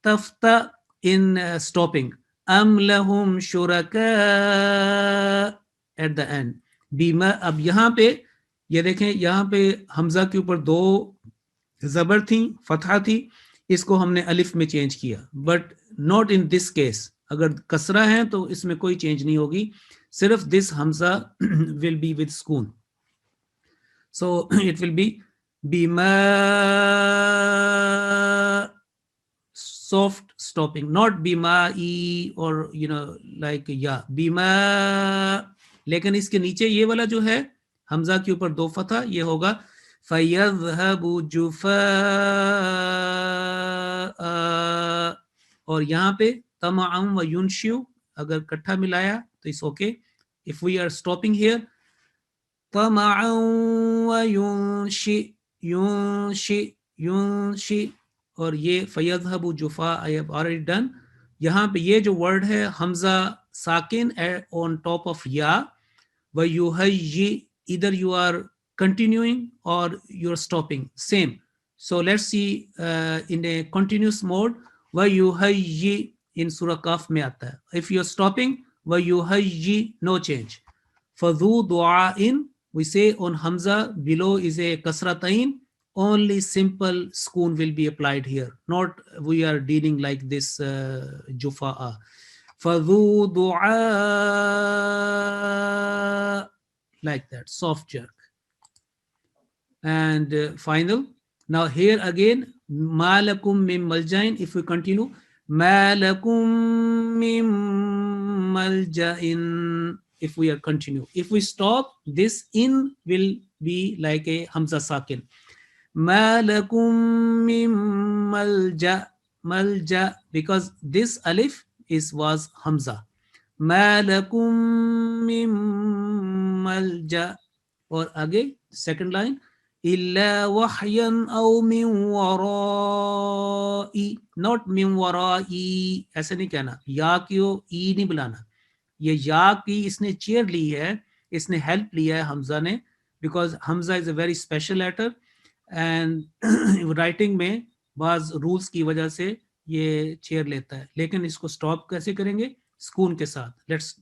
Speaker 8: tafta in stopping, am lahum shuraka at the end. बीमा. अब यहाँ पे ये देखें, यहाँ पे हमजा के ऊपर 2 जबर थी, फतहा थी, इसको हमने अलिफ में चेंज किया, but not in this case. अगर कसरा है तो इसमें कोई चेंज नहीं होगी, सिर्फ दिस हमजा विल बी विद स्कून. सो इट विल बी बीमा, soft stopping, not बीमाई और like या बीमा. लेकिन इसके नीचे ये वाला जो है हमजा के ऊपर 2 फतहा, ये होगा फयज़हबु जुफ़ाअ, और यहाँ पे तमअम व युनशिउ अगर इकट्ठा मिलाया तो it's okay. If we are stopping here तमअम व युनशि युनशि, और ये फयज़हबु जुफ़ा आई हैव ऑलरेडी डन. यहाँ पे ये जो वर्ड है हमजा साकिन ऑन टॉप ऑफ या, व युहय्यि, either you are continuing or you're stopping, same. So let's see in a continuous mode, وَيُهَيِّ in Surah Kaf mein aata hai. If you're stopping, وَيُهَيِّ, no change. فَذُو دُعَاءٍ, we say on Hamza below is a kasratain, only simple schoon will be applied here, not we are dealing like this jufa'a. فَذُو دُعَاء, like that, soft jerk. And final. Now here again, ma lakum min maljain. If we continue, ma lakum min maljain. If we are continue, if we stop, this in will be like a hamza sakin. Ma lakum min malja, because this alif was hamza. Ma lakum min malja. और आगे second line, illa wahyan aw min wara'i, not min wara'i, ऐसे नहीं कहना, या की ई नहीं बुलाना. ये या की इसने चेयर ली है इसने हेल्प लिया है हमजा ने, because hamza is a very special letter and writing में बाज रूल्स की वजह से ये चेयर लेता है, लेकिन इसको स्टॉप कैसे करेंगे? सुकून के साथ. Let's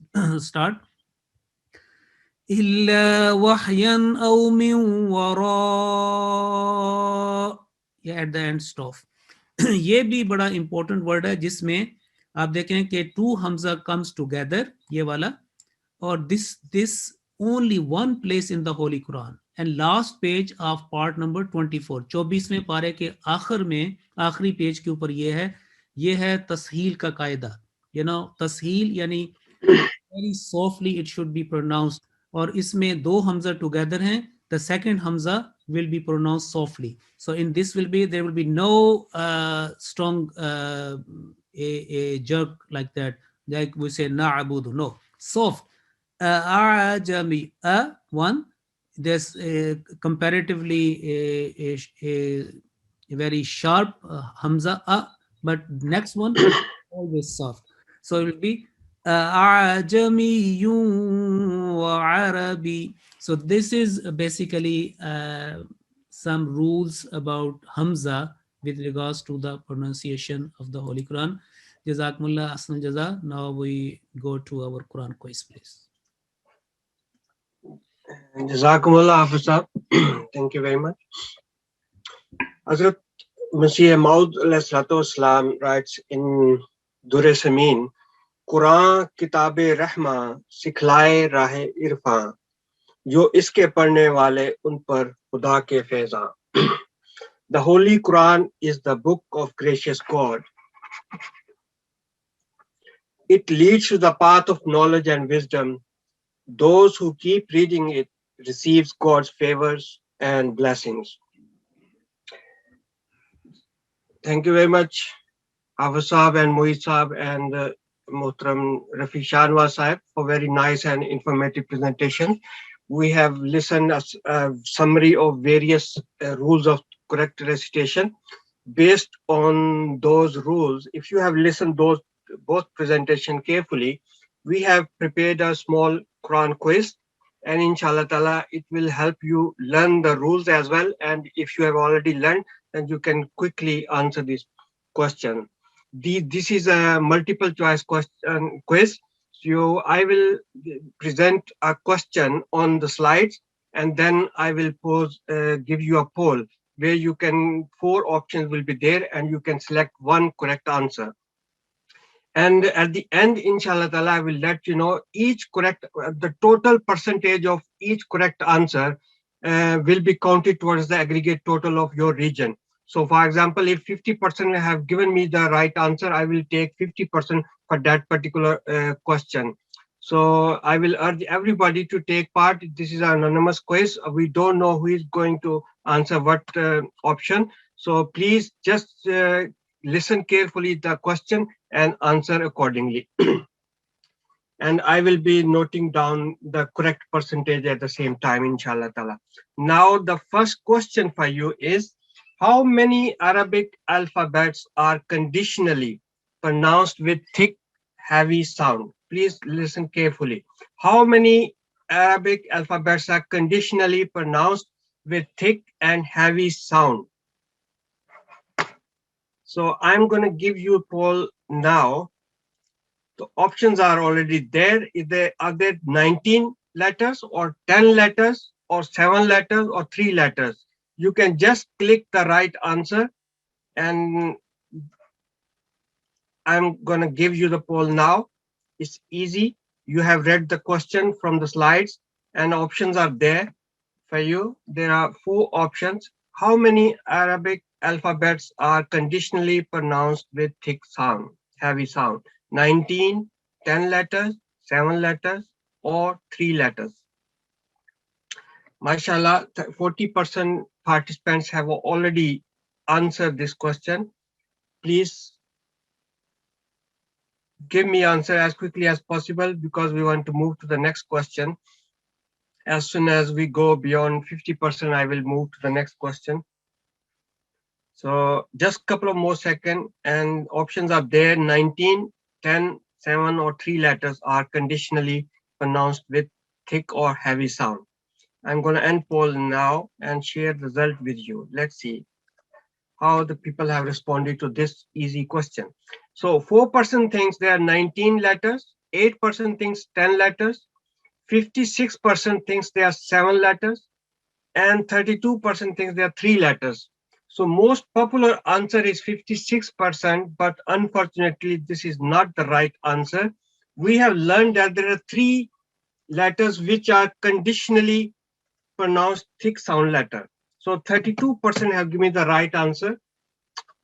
Speaker 8: start. इल्ला वहयन औ मिन वरा, ये एट द एंड स्टॉप. ये भी बड़ा इंपॉर्टेंट वर्ड है जिसमें आप देखें कि टू हमजा कम्स टुगेदर, ये वाला, और this only one place in the Holy Quran and last page of part number 24. 24वें पारे के आखिर में आखिरी पेज के ऊपर ये है तस्हील का कायदा. You know, तस्हील यानी very softly it should be pronounced, और इसमें दो हमजा together हैं. The second hamza will be pronounced softly. So in this there will be no strong a jerk like that, like we say na'budu. No, soft. Ajami, one. There's comparatively a very sharp hamza, but next one always soft. So it will be Ajamiyun wa Arabi. So this is basically some rules about hamza with regards to the pronunciation of the Holy Quran. Jazakumullah aslan jaza. Now we go to our Quran quiz, please.
Speaker 2: Jazakumullah, Hafiz Sahab. Thank you very much. Hazrat Masih Maud ﷺ writes in Durre Samin, Quran Kitab-e Rahma सिखलाए राह इरफान, जो इसके पढ़ने वाले उन पर खुदा के Faizan. The Holy Quran is the book of gracious God. It leads to the path of knowledge and wisdom. Those who keep reading it receives God's favors and blessings. Thank you very much, Hafiz Sahab and Mohit Sahab and Muhtaram Rafi Shanwaz Sahib for very nice and informative presentation. We have listened a summary of various rules of correct recitation. Based on those rules, if you have listened those both presentation carefully, we have prepared a small Quran quiz, and inshallah ta'ala it will help you learn the rules as well. And if you have already learned, then you can quickly answer this question. This is a multiple choice question quiz. So I will present a question on the slides, and then I will give you a poll where you can, 4 options will be there, and you can select one correct answer. And at the end, inshallah ta'ala, I will let you know each correct, the total percentage of each correct answer will be counted towards the aggregate total of your region. So for example, if 50% have given me the right answer, I will take 50% for that particular question. So I will urge everybody to take part. This is an anonymous quiz. We don't know who is going to answer what option. So please just listen carefully the question and answer accordingly. And I will be noting down the correct percentage at the same time, inshallah ta'ala. Now the first question for you is, how many Arabic alphabets are conditionally pronounced with thick, heavy sound? Please listen carefully. How many Arabic alphabets are conditionally pronounced with thick and heavy sound? So I'm going to give you a poll now. The options are already there. Are there 19 letters or 10 letters or 7 letters or 3 letters? You can just click the right answer, and I'm going to give you the poll now. It's easy. You have read the question from the slides, and options are there for you. There are 4 options. How many Arabic alphabets are conditionally pronounced with thick sound, heavy sound? 19, 10 letters, 7 letters, or 3 letters? Mashallah, 40% participants have already answered this question. Please give me answer as quickly as possible, because we want to move to the next question. As soon as we go beyond 50%, I will move to the next question. So just a couple of more seconds, and options are there. 19, 10, 7, or 3 letters are conditionally pronounced with thick or heavy sound? I'm going to end poll now and share the result with you. Let's see how the people have responded to this easy question. So 4% thinks there are 19 letters, 8% thinks 10 letters, 56% thinks there are 7 letters, and 32% thinks there are 3 letters. So most popular answer is 56%, but unfortunately this is not the right answer. We have learned that there are 3 letters which are conditionally pronounced thick sound letter. So 32% have given me the right answer.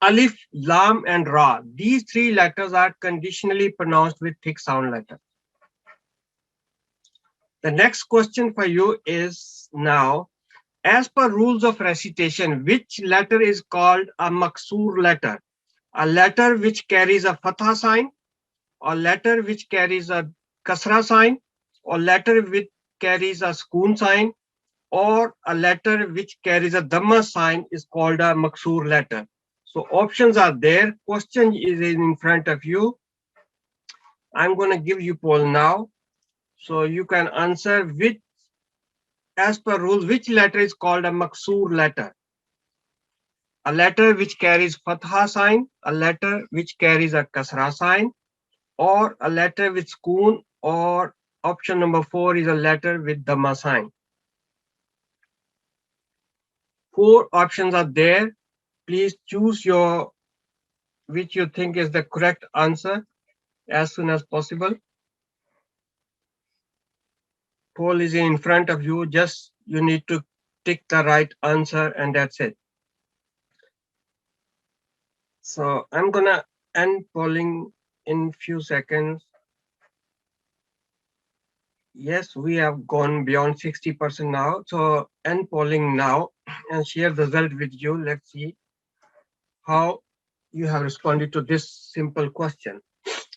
Speaker 2: Alif, Lam, and Ra. These 3 letters are conditionally pronounced with thick sound letter. The next question for you is now, as per rules of recitation, which letter is called a maksur letter? A letter which carries a fatha sign, a letter which carries a kasra sign, or letter which carries a sukoon sign, or a letter which carries a dhamma sign is called a maksur letter. So options are there. Question is in front of you. I'm going to give you poll now. So you can answer which, as per rules, which letter is called a maksur letter? A letter which carries fatha sign, a letter which carries a kasra sign, or a letter with sukoon, or option number 4 is a letter with dhamma sign. 4 options are there. Please choose your which you think is the correct answer as soon as possible. Poll is in front of you. Just you need to tick the right answer and that's it. So I'm gonna end polling in few seconds. Yes, we have gone beyond 60% now. So end polling now and share the result with you. Let's see how you have responded to this simple question.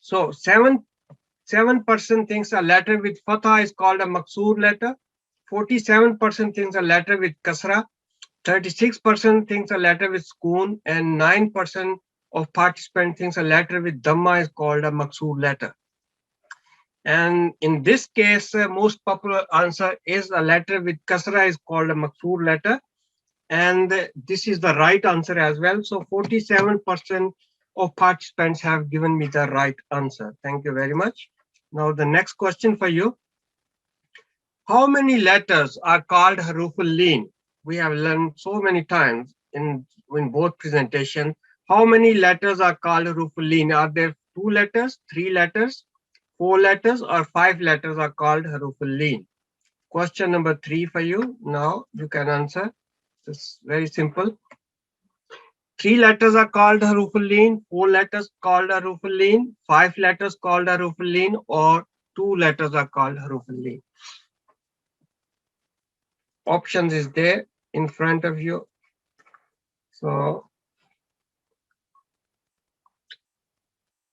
Speaker 2: So 7% thinks a letter with fatha is called a maksur letter. 47% thinks a letter with kasra. 36% thinks a letter with sukoon, and 9% of participants thinks a letter with dhamma is called a maksur letter. And in this case, most popular answer is a letter with kasra is called a maksur letter. And this is the right answer as well. So 47% of participants have given me the right answer. Thank you very much. Now the next question for you. How many letters are called haruful leen? We have learned so many times in both presentations. How many letters are called haruful leen? Are there 2 letters, 3 letters, 4 letters, or 5 letters are called haruful leen? Question number 3 for you. Now you can answer. It's very simple. 3 letters are called haruful leen, 4 letters called haruful leen, 5 letters called haruful leen, or 2 letters are called haruful leen. Options is there in front of you. So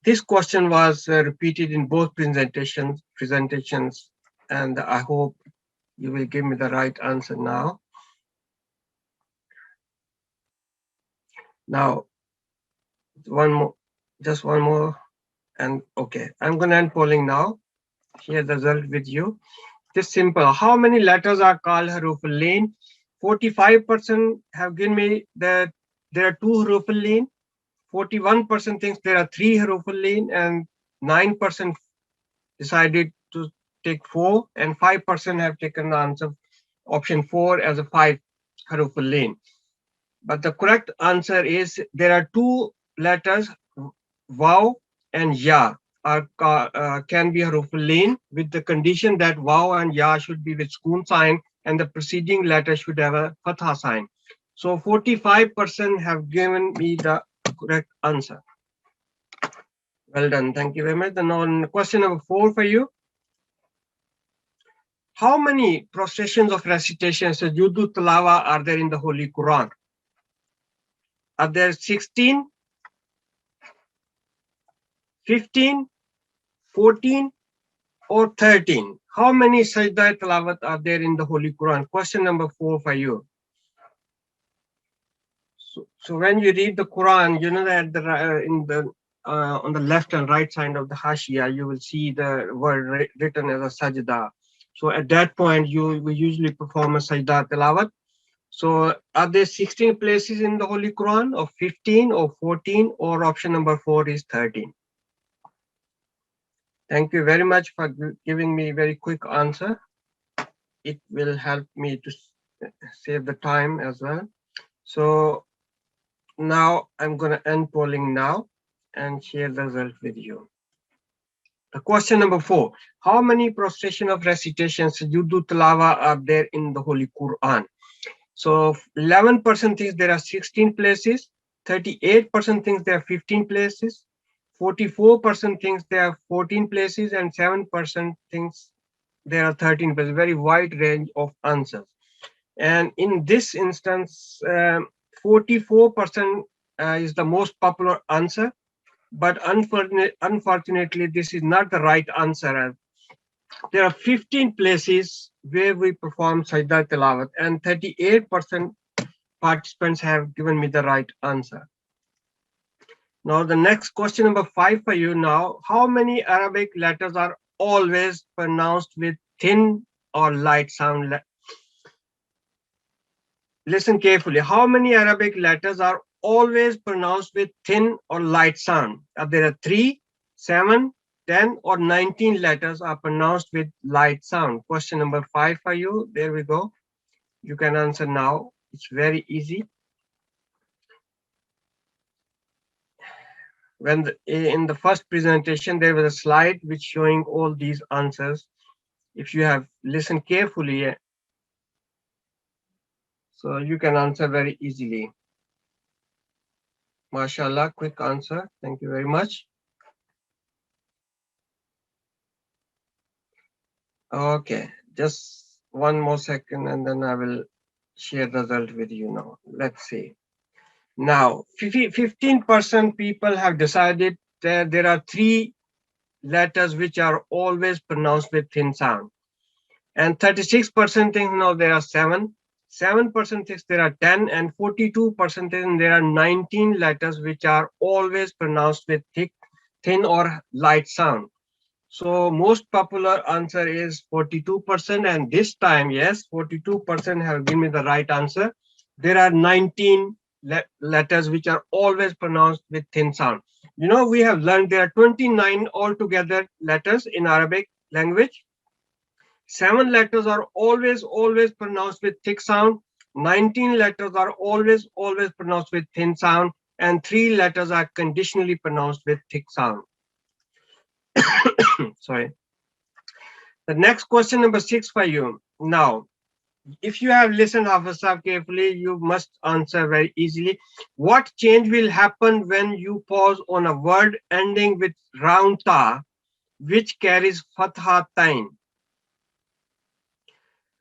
Speaker 2: this question was repeated in both presentations, and I hope you will give me the right answer now. Now, just one more, and okay, I'm going to end polling now. Share the result with you. This simple. How many letters are called haruful leen? 45% have given me that there are 2 haruful leen. 41% thinks there are 3 haruful leen, and 9% decided to take 4, and 5% have taken the answer option 4 as a 5 haruful leen. But the correct answer is there are 2 letters, Vaw and Ya, can be haruful leen with the condition that Vaw and Ya should be with sukoon sign and the preceding letter should have a fatha sign. So 45% have given me the correct answer. Well done. Thank you very much. Then on question number 4 for you. How many prostrations of recitation, sujood tilawa, are there in the Holy Quran? Are there 16, 15, 14, or 13? How many sajda tilawat are there in the Holy Quran? Question number 4 for you. So when you read the Quran, you know that on the left and right side of the Hashia, you will see the word written as a sajda. So at that point, we usually perform a sajda tilawat. So are there 16 places in the Holy Quran, or 15 or 14, or option number 4 is 13? Thank you very much for giving me a very quick answer. It will help me to save the time as well. So now I'm going to end polling now and share the result with you. The question number 4, how many prostration of recitations, Sujood Tilawa, are there in the Holy Quran? So 11% thinks there are 16 places, 38% thinks there are 15 places, 44% thinks there are 14 places, and 7% thinks there are 13 places. Very wide range of answers. And in this instance, 44% is the most popular answer, but unfortunately, this is not the right answer. There are 15 places where we perform Sajda Tilawat, and 38% participants have given me the right answer. Now, the next question number 5 for you now. How many Arabic letters are always pronounced with thin or light sound? Listen carefully. How many Arabic letters are always pronounced with thin or light sound? There are 3, 7, 10, or 19 letters are pronounced with light sound. Question number 5 for you. There we go. You can answer now. It's very easy. In the first presentation, there was a slide which showing all these answers. If you have listened carefully, so you can answer very easily. MashaAllah, quick answer. Thank you very much. Okay, just one more second and then I will share the result with you now. Let's see. Now, 15% people have decided that there are 3 letters which are always pronounced with thin sound. And 36% think no, there are 7. 7% thinks there are 10, and 42% think there are 19 letters which are always pronounced with thin or light sound. So most popular answer is 42%, and this time, yes, 42% have given me the right answer. There are 19 letters which are always pronounced with thin sound. You know, we have learned there are 29 altogether letters in Arabic language. 7 letters are always pronounced with thick sound. 19 letters are always pronounced with thin sound, and 3 letters are conditionally pronounced with thick sound. Sorry. The next question number 6 for you. Now, if you have listened Hafiz Sahab carefully, you must answer very easily. What change will happen when you pause on a word ending with round ta, which carries fatha tain?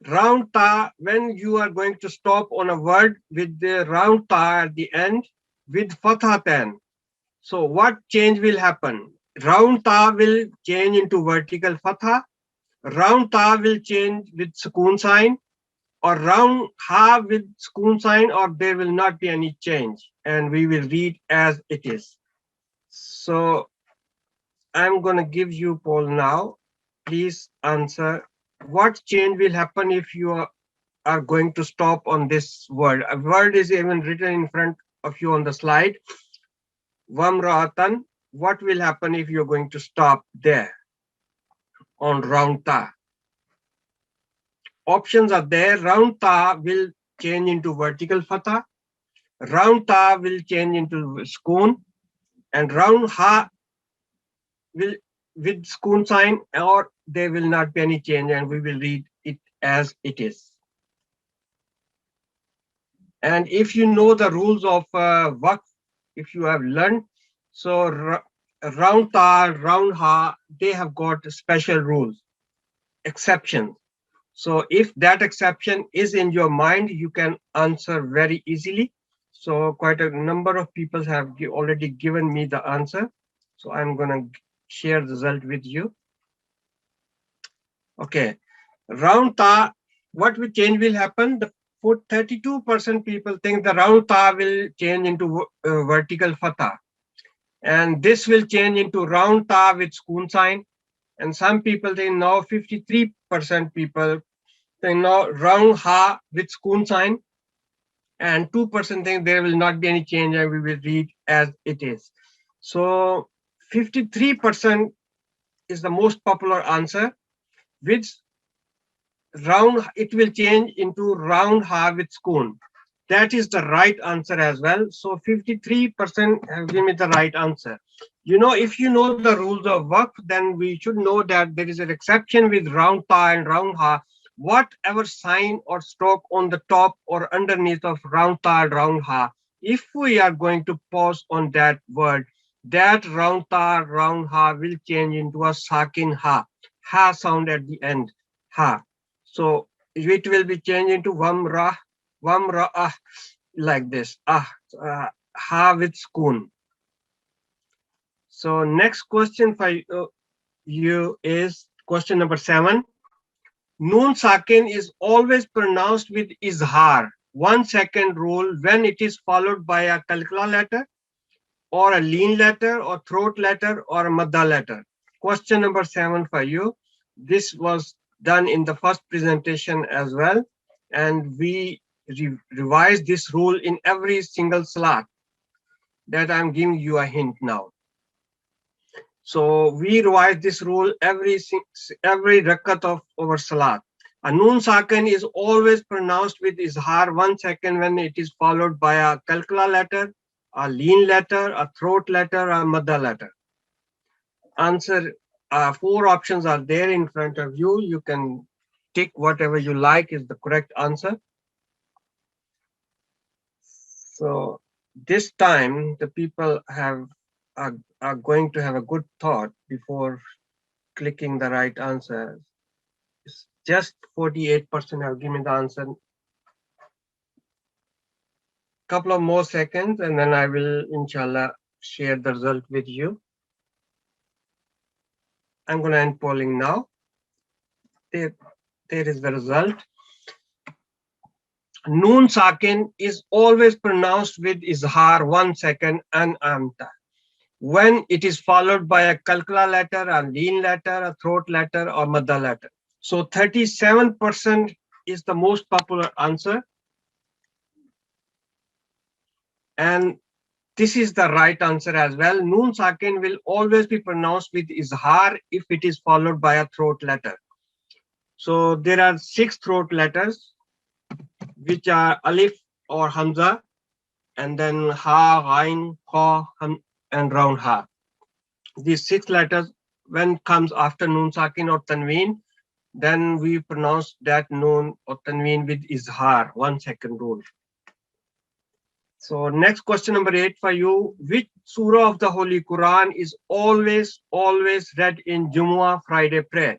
Speaker 2: Round ta, when you are going to stop on a word with the round ta at the end with fatha tain. So what change will happen? Round ta will change into vertical fatha. Round ta will change with sukoon sign, or round ha with sukoon sign, or there will not be any change, and we will read as it is. So I'm going to give you poll now. Please answer. What change will happen if you are going to stop on this word? A word is even written in front of you on the slide. Wamra'atan. What will happen if you're going to stop there on round ta? Options are there. Round ta will change into vertical fatha. Round ta will change into sukoon, and round ha will with sukoon sign, or there will not be any change, and we will read it as it is. And if you know the rules of waqf, if you have learned, so round ta, round ha, they have got special rules, exceptions. So if that exception is in your mind, you can answer very easily. So quite a number of people have already given me the answer. So I'm going to share the result with you. Okay, round ta, what will change will happen? The 32% people think the round ta will change into vertical fatha, and this will change into round ta with sukoon sign. And some people think now 53% people think now round ha with schoon sign, and 2% think there will not be any change and we will read as it is. So 53% is the most popular answer, which round it will change into round ha with schoon. That is the right answer as well. So 53% have given me the right answer. You know, if you know the rules of waqf, then we should know that there is an exception with round ta and round ha. Whatever sign or stroke on the top or underneath of round ta and round ha, if we are going to pause on that word, that round ta, round ha will change into a sakin ha. Ha sound at the end, ha. So it will be changed into wamra, like this, ha with schoon. So next question for you is question number 7. Noon sakin is always pronounced with izhar, 1 second rule when it is followed by a kalkala letter or a lean letter or throat letter or a madda letter. Question number 7 for you. This was done in the first presentation as well, and we revise this rule in every single salat. That I'm giving you a hint now. So we revise this rule every rakat of our salat. A noon sakin is always pronounced with izhar, 1 second when it is followed by a kalkala letter, a lean letter, a throat letter, a madda letter. Answer, 4 options are there in front of you. You can tick whatever you like is the correct answer. So this time the people are going to have a good thought before clicking the right answer. It's just 48% have given the answer. Couple of more seconds and then I will inshallah share the result with you. I'm going to end polling now. There is the result. Noon sakin is always pronounced with izhar, 1 second, and amta, when it is followed by a kalkala letter, a lean letter, a throat letter, or madda letter. So 37% is the most popular answer. And this is the right answer as well. Noon sakin will always be pronounced with izhar if it is followed by a throat letter. So there are 6 throat letters, which are alif or hamza, and then ha, ghain, kha, and round ha. These 6 letters, when comes after noon sakin or tanween, then we pronounce that noon or tanween with izhar, 1 second rule. So next question number 8 for you. Which surah of the Holy Quran is always read in Jumu'ah Friday prayer?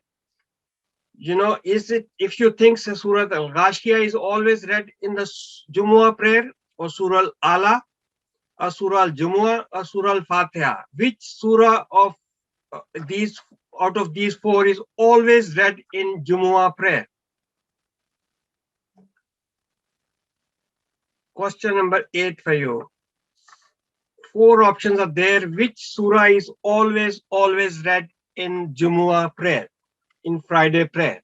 Speaker 2: You know, is it, if you think Surah Al-Ghashiyah is always read in the Jumu'ah prayer, or Surah Al-Ala, or Surah Al-Jumu'ah, or Surah Al-Fatiha? Which surah of these, out of these 4, is always read in Jumu'ah prayer? Question number 8 for you. 4 options are there. Which surah is always read in Jumu'ah prayer, in Friday prayer?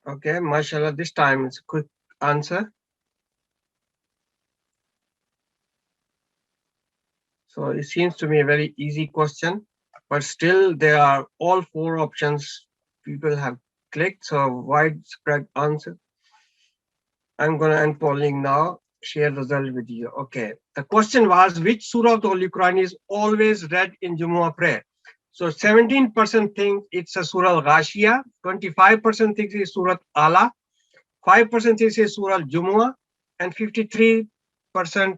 Speaker 2: Okay, mashallah, this time it's a quick answer. So it seems to me a very easy question, but still there are all 4 options people have clicked, so widespread answer. I'm going to end polling now, share the result with you. Okay, the question was, which surah of the Holy Quran is always read in Jumu'ah prayer? So 17% think it's a Surah Al-Ghashiyah, 25% think it's Surah Ala, 5% thinks it's Surah Al-Jumu'ah, and 53%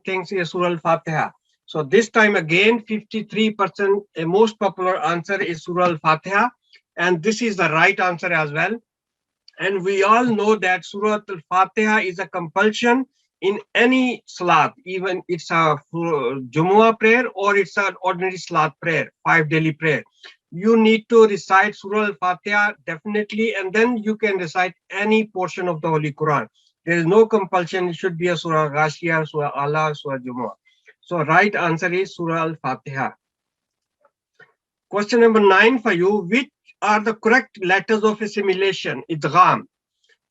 Speaker 2: thinks it's Surah Al-Fatiha. So this time again, 53%, a most popular answer is Surah Al-Fatiha, and this is the right answer as well. And we all know that Surah Al-Fatiha is a compulsion in any salat, even it's a Jumu'ah prayer or it's an ordinary salat prayer, 5 daily prayer. You need to recite Surah Al-Fatiha definitely, and then you can recite any portion of the Holy Quran. There is no compulsion. It should be a Surah Ghashiyah, Surah Ala, Surah Jumu'ah. So right answer is Surah Al-Fatiha. Question number 9 for you. Which are the correct letters of assimilation, idgham,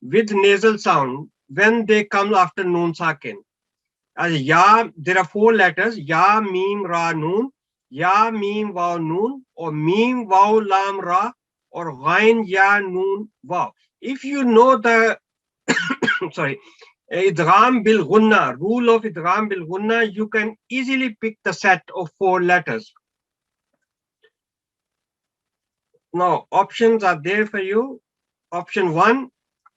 Speaker 2: with nasal sound when they come after noon sakin? As ya, there are 4 letters: ya, mim, ra, noon, ya, mim, waw, noon, or mim, waw, lam, ra, or ghain, ya, noon, waw. If you know the sorry, idgham bil gunna, rule of idgham bil gunna, you can easily pick the set of 4 letters. Now options are there for you. Option 1,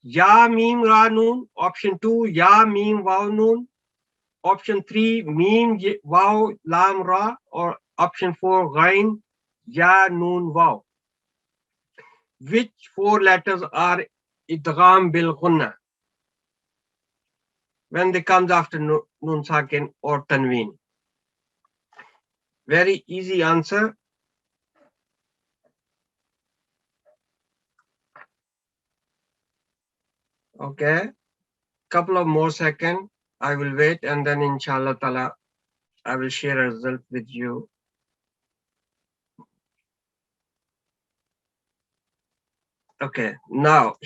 Speaker 2: ya, mim, ra, noon. Option 2, ya, mim, waw, noon. Option 3, mim, waw, lam, ra. Or option 4, ghain, ya, noon, waw. Which 4 letters are idgham bil gunna when they comes after noon sakin or tanween? Very easy answer. Okay, couple of more seconds. I will wait, and then inshallah ta'ala I will share a result with you. Okay, now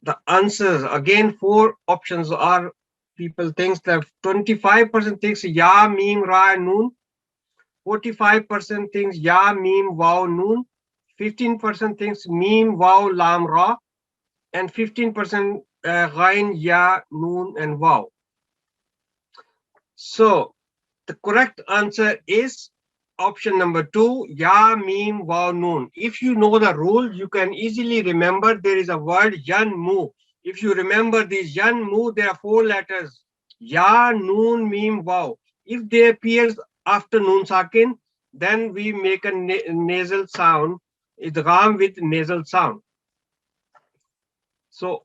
Speaker 2: the answers again. 4 options are, people thinks that 25% thinks ya, mim, ra, noon. 45% thinks ya, mim, waw, noon. 15% thinks mim, waw, lam, ra, and 15% ghain, ya, noon, and waw. So the correct answer is option number 2, ya, mim, waw, noon. If you know the rule, you can easily remember there is a word yan, mu. If you remember this yan, mu, there are 4 letters: ya, noon, mim, waw. If they appears after noon sakin, then we make a nasal sound, idgham with nasal sound. So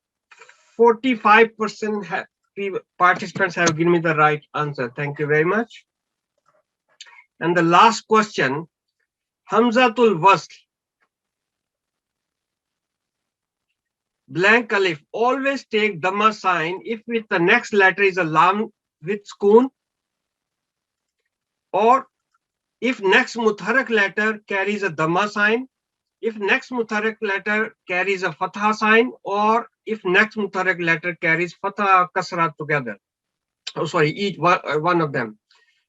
Speaker 2: 45% participants have given me the right answer. Thank you very much. And the last question, Hamzatul Wasl, blank alif, always take Dhamma sign if with the next letter is a lam with sukoon, or if next mutharak letter carries a Dhamma sign, if next mutharak letter carries a fatha sign, or if next mutharak letter carries fatha kasra together. Oh, sorry, each one of them.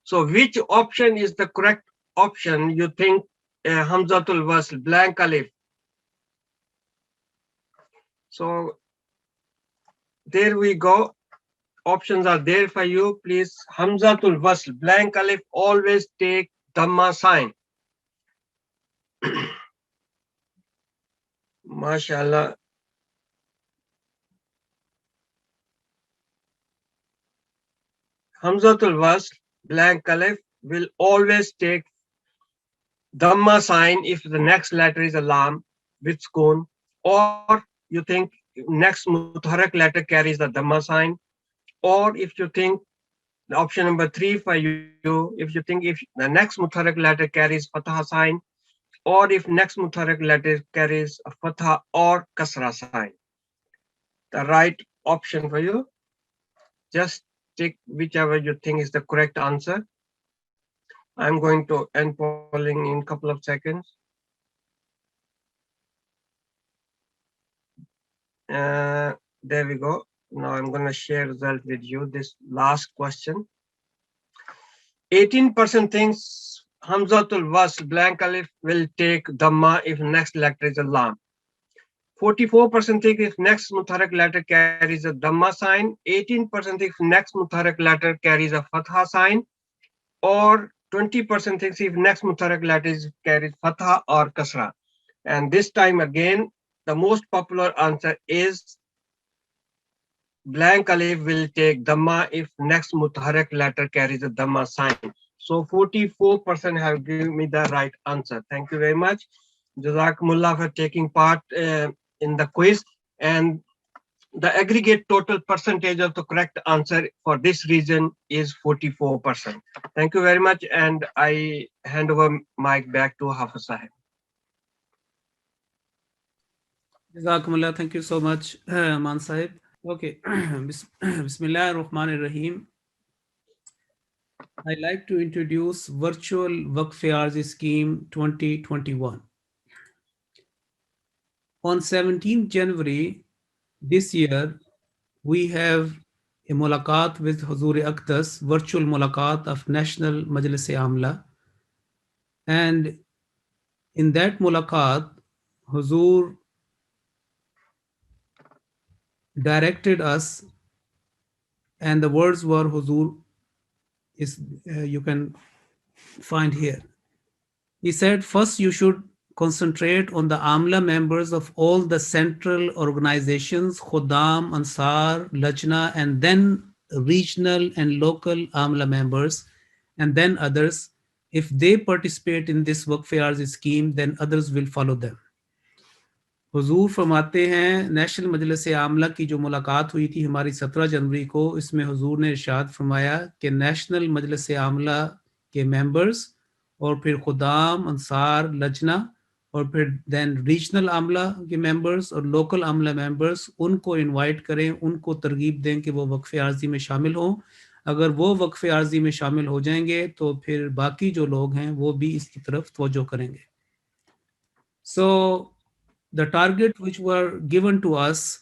Speaker 2: So which option is the correct option, you think, Hamzatul Wasl, blank alif? So there we go. Options are there for you. Please, Hamzatul Wasl, blank alif, always take Dhamma sign. MashaAllah. Hamzatul Wasl, blank alif, will always take Dhamma sign if the next letter is a lam with sukoon, or you think next mutharak letter carries the Dhamma sign, or if you think the option number 3 for you, if you think if the next mutharak letter carries fatha sign, or if next mutharak letter carries a fatha or kasra sign. The right option for you, just take whichever you think is the correct answer. I'm going to end polling in a couple of seconds. There we go. Now I'm going to share result with you. This last question. 18% thinks Hamzatul Wasl, blank alif, will take Dhamma if next letter is a lam. 44% think if next mutharak letter carries a Dhamma sign. 18% if next mutharak letter carries a fatha sign, or 20% thinks if next mutharak letter carries fatha or kasra. And this time again, the most popular answer is blank alif will take Dhamma if next mutharak letter carries a Dhamma sign. So 44% have given me the right answer. Thank you very much. Jazakumullah for taking part in the quiz. And the aggregate total percentage of the correct answer for this region is 44%. Thank you very much. And I hand over mic back to Hafiz Sahib.
Speaker 8: Jazakumullah. Thank you so much, Man Sahib. Okay. Bismillah ar-Rahman ar-Rahim. I'd like to introduce Virtual Waqf Arzi Scheme 2021. On 17th January this year, we have a mulaqat with Huzur Aqdas, virtual mulaqat of National Majlis-e Amla. And in that mulaqat, Huzur directed us, and the words were Huzur is you can find here. He said, first you should concentrate on the Amla members of all the central organizations, Khuddam, Ansar, Lajna, and then regional and local Amla members, and then others. If they participate in this Waqf Arzi scheme, then others will follow them. हुजूर फरमाते हैं national मजलिस आमला की जो मुलाकात हुई थी हमारी 17 जनवरी को, इसमें हुजूर ने इरशाद फरमाया कि नेशनल मजलिस आमला के मेंबर्स और फिर खुदाम, अंसार, लजना और फिर देन रीजनल आमला के मेंबर्स और लोकल आमला मेंबर्स, उनको इनवाइट करें, उनको तरगीब दें कि वो वक्फ आर्जी में शामिल हों. अगर वो वक्फ आर्जी में शामिल हो जाएंगे तो फिर बाकी जो लोग हैं वो भी इसकी तरफ तवज्जो करेंगे. So the target which were given to us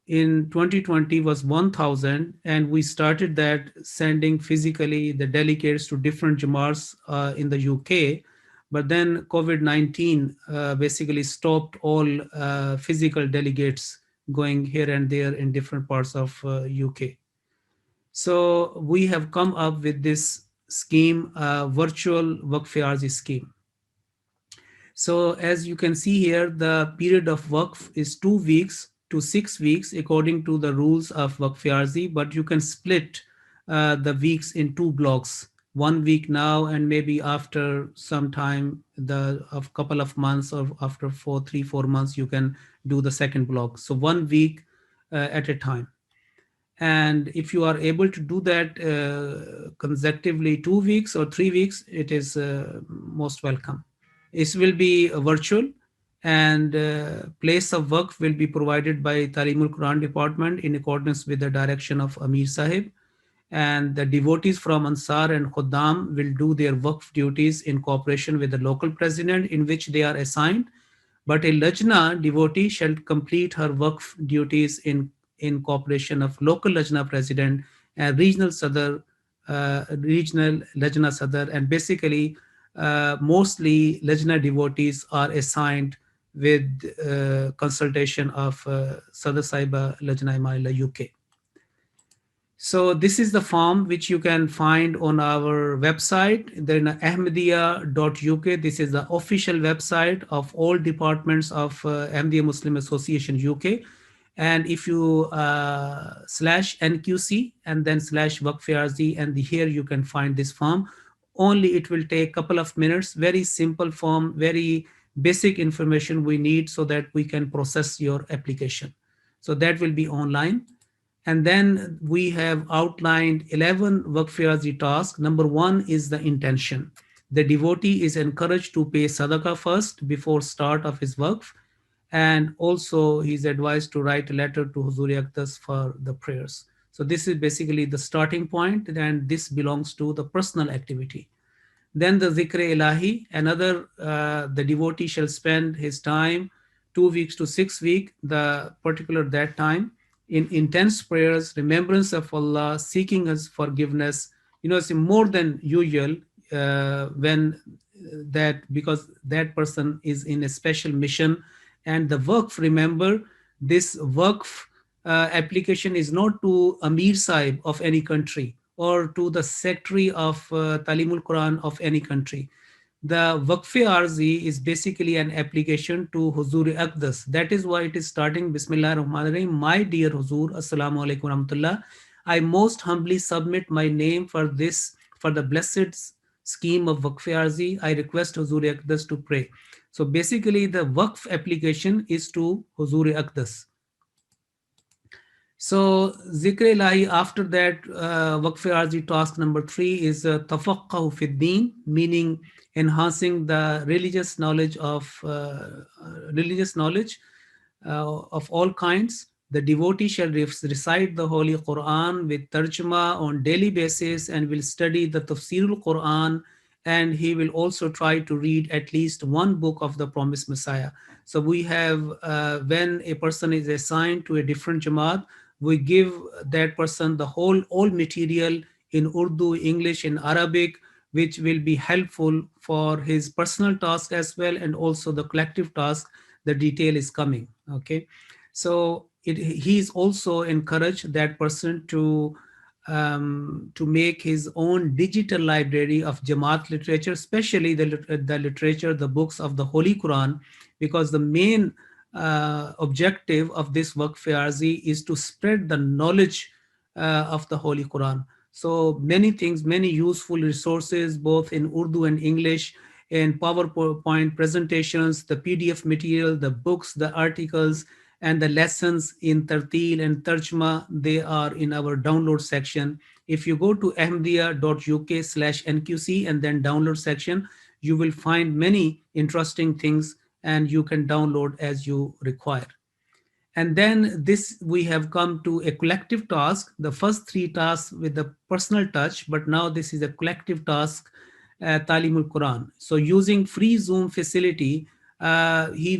Speaker 8: in 2020 was 1,000, and we started that sending physically the delegates to different Jamaats in the UK. But then COVID-19 basically stopped all physical delegates going here and there in different parts of UK. So we have come up with this scheme, virtual Waqf Arzi scheme. So as you can see here, the period of Waqf is 2 weeks to 6 weeks according to the rules of Waqf Arzi, but you can split the weeks in 2 blocks. 1 week now, and maybe after some time, a couple of months or after 3-4 months, you can do the second block. So 1 week at a time. And if you are able to do that consecutively 2 weeks or 3 weeks, it is most welcome. It will be virtual, and place of work will be provided by Talimul-Quran department in accordance with the direction of Amir Sahib. And the devotees from Ansar and Khuddam will do their waqf duties in cooperation with the local president in which they are assigned. But a Lajna devotee shall complete her waqf duties in cooperation of local Lajna president and regional Sadr, regional Lajna Sadr, and basically mostly Lajna devotees are assigned with consultation of Sadr Saiba Lajna Imaila UK. So this is the form which you can find on our website, then ahmadiyya.uk. This is the official website of all departments of Ahmadiyya Muslim Association UK. And if you /NQC and then /Waqf Arzi, and here you can find this form. Only it will take a couple of minutes, very simple form, very basic information we need so that we can process your application. So that will be online. And then we have outlined 11 Waqf Arzi tasks. Number 1 is the intention. The devotee is encouraged to pay sadaqah first before start of his waqf. And also he's advised to write a letter to Huzur Aqdas for the prayers. So this is basically the starting point, and this belongs to the personal activity. Then the Zikr Ilahi, another, the devotee shall spend his time 2 weeks to 6 weeks, the particular that time, in intense prayers, remembrance of Allah, seeking His forgiveness. You know, it's more than usual when that, because that person is in a special mission. And the waqf, remember, this waqf application is not to Amir Sahib of any country or to the secretary of Talimul-Quran of any country. The Waqf Arzi is basically an application to Huzur Aqdas. That is why it is starting Bismillah ar-Rahman ar-Rahim. My dear Huzur, Assalamu alaikum rahmatullah. I most humbly submit my name for this, for the blessed scheme of Waqf Arzi. I request Huzur Aqdas to pray. So basically the Waqf application is to Huzur Aqdas. So Zikr Ilahi, after that, Waqf Arzi task number 3 is Tafaqqahu fi Deen, meaning enhancing the religious knowledge of all kinds. The devotee shall recite the Holy Quran with tarjuma on daily basis and will study the Tafsirul Quran, and he will also try to read at least one book of the promised Messiah. So we have, when a person is assigned to a different Jamaat, we give that person the all material in Urdu, English, and Arabic, which will be helpful for his personal task as well, and also the collective task. The detail is coming. Okay, so he is also encouraged that person to make his own digital library of Jamaat literature, especially the literature, the books of the Holy Quran, because the main objective of this Waqf Arzi is to spread the knowledge of the Holy Quran. So many things, many useful resources, both in Urdu and English, and PowerPoint presentations, the PDF material, the books, the articles, and the lessons in Tartil and Tarjma, they are in our download section. If you go to ahmadiyya.uk/NQC and then download section, you will find many interesting things and you can download as you require. And then this, we have come to a collective task. The first three tasks with the personal touch, but now this is a collective task, Talimul-Quran. So using free Zoom facility, he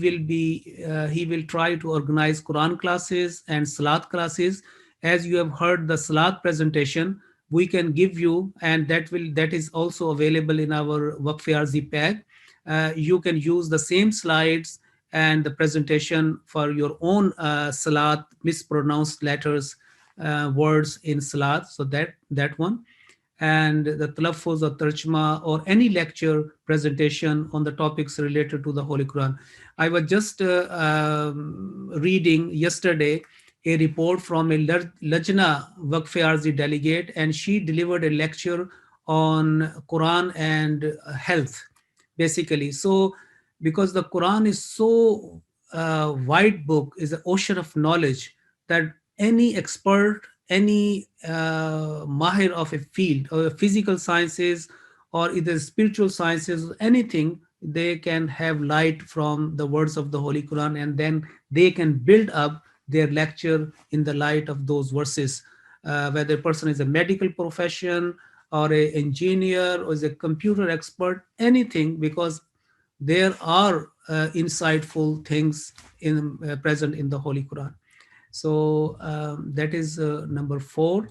Speaker 8: will try to organize Quran classes and Salat classes. As you have heard the Salat presentation, we can give you, and that is also available in our Waqf Arzi pack. You can use the same slides and the presentation for your own Salat, mispronounced letters, words in Salat. So that one. And the talaffuz or tarjma or any lecture presentation on the topics related to the Holy Quran. I was just reading yesterday a report from a Lajna Waqf Arzi delegate, and she delivered a lecture on Quran and health, basically. So because the Quran is so wide book, is an ocean of knowledge, that any expert, any mahir of a field, or physical sciences, or either spiritual sciences, anything, they can have light from the words of the Holy Quran, and then they can build up their lecture in the light of those verses. Whether a person is a medical profession or an engineer or is a computer expert, anything, because there are insightful things present in the Holy Quran. So that is number 4.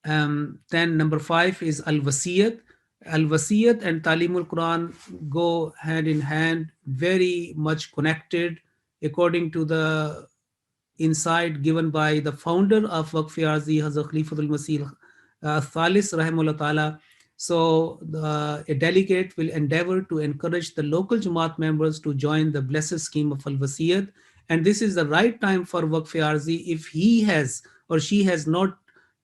Speaker 8: Then number 5 is Al-Wasiyat. Al-Wasiyat and Talimul-Quran go hand in hand, very much connected, according to the insight given by the founder of Waqf Arzi, Hazrat Khalifatul Masih Thalis Rahimahullah Ta'ala. So a delegate will endeavor to encourage the local Jamaat members to join the blessed scheme of Al-Wasiyat. And this is the right time for Waqf Arzi. If he has or she has not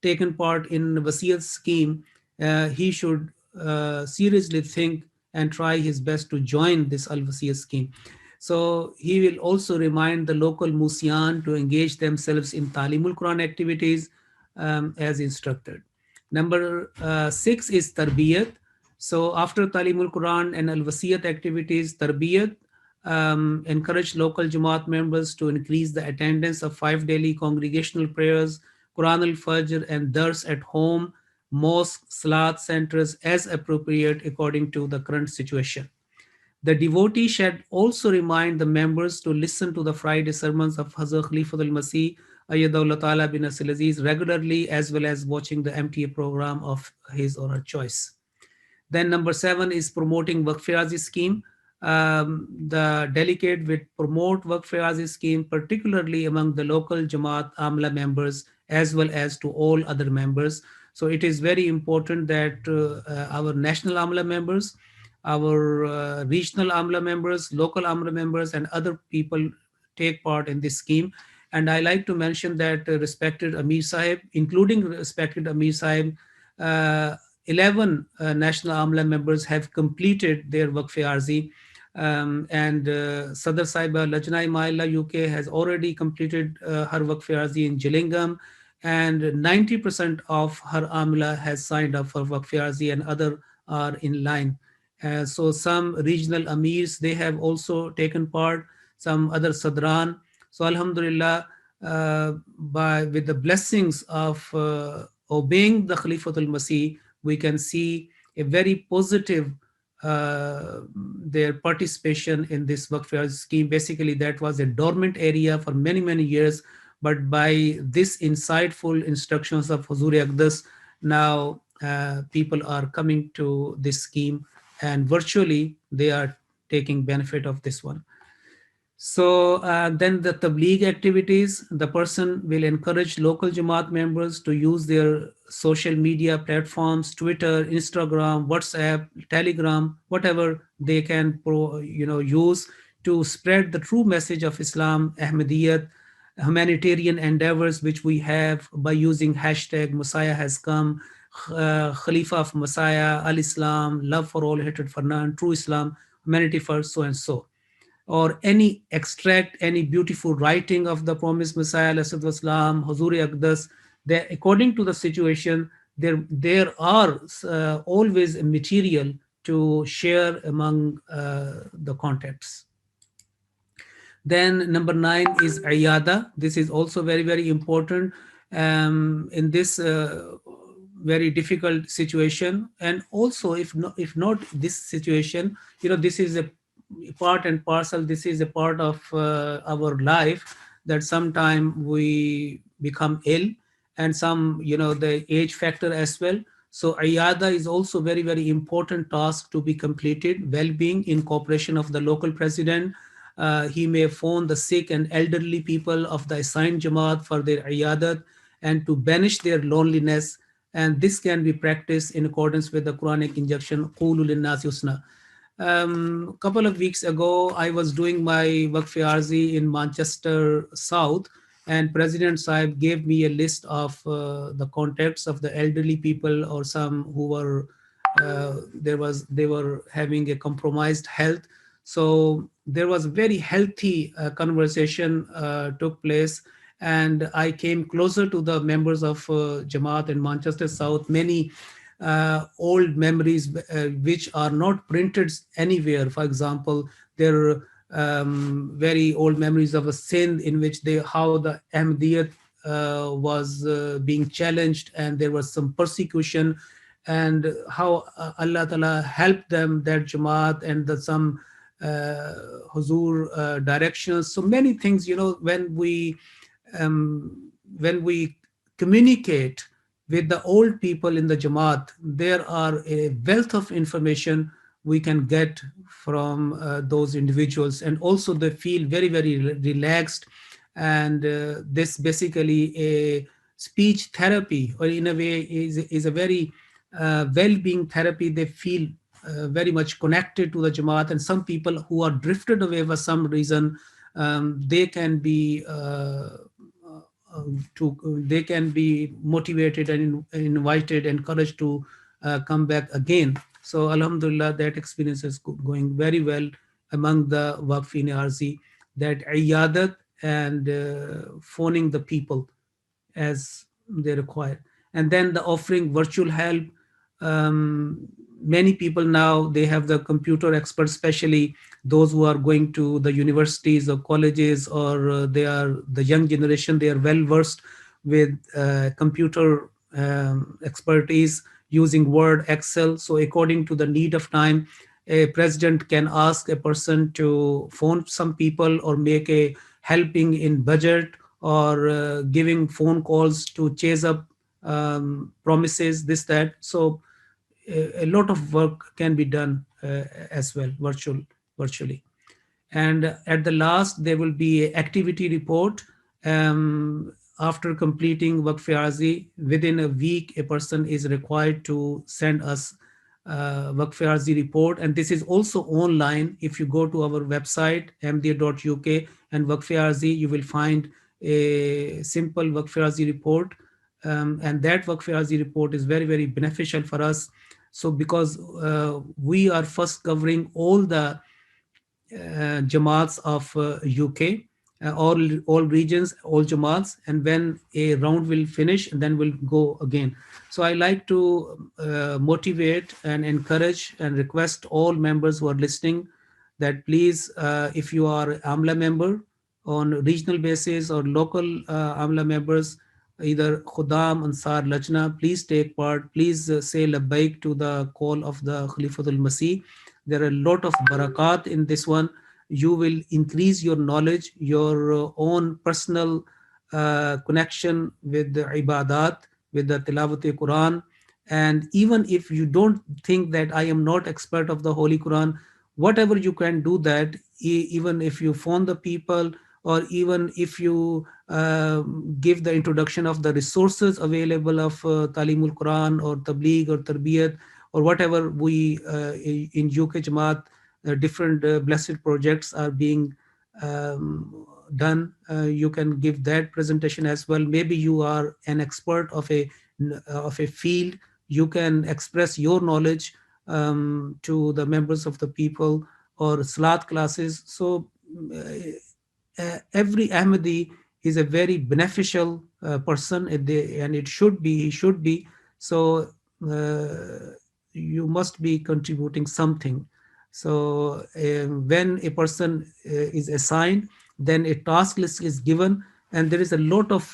Speaker 8: taken part in the Wasiyat scheme, he should seriously think and try his best to join this Al-Wasiyat scheme. So he will also remind the local Musian to engage themselves in Talimul-Quran activities as instructed. Number 6 is Tarbiyat. So after Talimul-Quran and Al-Wasiyat activities, Tarbiyat encourage local Jamaat members to increase the attendance of 5 daily congregational prayers, Quran al-Fajr and Dars at home, mosque, Salat centers as appropriate according to the current situation. The devotee should also remind the members to listen to the Friday sermons of Hazrat Khalifatul Masih Ayyadullah Ta'ala bin Asil Aziz regularly, as well as watching the MTA program of his or her choice. Then number 7 is promoting Waqf Arzi scheme. The delegate will promote Waqf Arzi scheme, particularly among the local Jamaat Amla members, as well as to all other members. So it is very important that our national Amla members, our regional Amla members, local Amla members, and other people take part in this scheme. And I like to mention that respected Amir Sahib, including respected Amir Sahib, 11 national Amla members have completed their Waqf Arzi. And Sadr Saiba Lajna Maila UK has already completed her Waqf Arzi in Gillingham, and 90% of her Amla has signed up for Waqf Arzi, and other are in line. So some regional Amirs, they have also taken part, some other Sadran. So Alhamdulillah, with the blessings of obeying the Khalifatul Masih, we can see a very positive their participation in this Waqf scheme. Basically, that was a dormant area for many, many years. But by this insightful instructions of Huzur Aqdas, now people are coming to this scheme and virtually they are taking benefit of this one. So then the tabligh activities, the person will encourage local Jamaat members to use their social media platforms, Twitter, Instagram, WhatsApp, Telegram, whatever they can use to spread the true message of Islam, Ahmadiyyat, humanitarian endeavors which we have by using hashtag Messiah has come, Khalifa of Messiah, Al-Islam, love for all, hatred for none, true Islam, humanity first, so and so, or any extract, any beautiful writing of the promised Messiah, Islam, Huzur Aqdas, according to the situation, there are always material to share among the contacts. Then number 9 is Ayada. This is also very, very important in this very difficult situation. And also, if not this situation, this is a part and parcel. This is a part of our life that sometime we become ill, and some, the age factor as well. So Ayada is also very, very important task to be completed. Well-being in cooperation of the local president. He may phone the sick and elderly people of the assigned Jamaat for their Ayadat and to banish their loneliness. And this can be practiced in accordance with the Quranic injunction, Qulu linnas husna. Couple of weeks ago, I was doing my Waqf Arzi in Manchester South, and President Saib gave me a list of the contacts of the elderly people or some who were, they were having a compromised health. So there was very healthy conversation took place, and I came closer to the members of Jamaat in Manchester South. Many old memories which are not printed anywhere. For example, there are very old memories of a Sindh in which how the Ahmadiyyat was being challenged and there was some persecution, and how Allah Ta'ala helped them, that Jamaat, and some Huzur directions. So many things, when we communicate with the old people in the Jamaat, there are a wealth of information we can get from those individuals, and also they feel very, very relaxed. And this basically a speech therapy, or in a way is a very well-being therapy. They feel very much connected to the Jamaat, and some people who are drifted away for some reason, they can be they can be motivated and invited, encouraged to come back again. So Alhamdulillah, that experience is going very well among the Waqfin Arzi, that Iyadat and phoning the people as they require. And then the offering virtual help. Many people now, they have the computer experts, especially those who are going to the universities or colleges, or they are the young generation, they are well versed with computer expertise using Word, Excel. So according to the need of time, a president can ask a person to phone some people or make a helping in budget, or giving phone calls to chase up promises, this, that. So a lot of work can be done as well virtually. And at the last, there will be an activity report. After completing Waqf Arzi, within a week, a person is required to send us Waqf Arzi report. And this is also online. If you go to our website, ahmadiyya.uk, and Waqf Arzi, you will find a simple Waqf Arzi report. And that Waqf Arzi report is very, very beneficial for us. So because we are first covering all the Jamaats of UK, all regions, all Jamaats, and when a round will finish, then we'll go again. So I like to motivate and encourage and request all members who are listening that please, if you are AMLA member on regional basis or local Amla members, either Khudam, Ansar, Lajna, please take part. Please say labbaik to the call of the Khalifatul Masih. There are a lot of barakat in this one. You will increase your knowledge, your own personal connection with the ibadat, with the Tilawat-e-Quran. And even if you don't think that I am not expert of the Holy Quran, whatever you can do that, even if you phone the people, or even if you give the introduction of the resources available of Talimul-Quran or Tabligh or Tarbiyat or whatever we in UK Jamaat, different blessed projects are being done. You can give that presentation as well. Maybe you are an expert of a field. You can express your knowledge to the members of the people or Salat classes. So every Ahmadi is a very beneficial person, and it should be, he should be. So you must be contributing something. So when a person is assigned, then a task list is given, and there is a lot of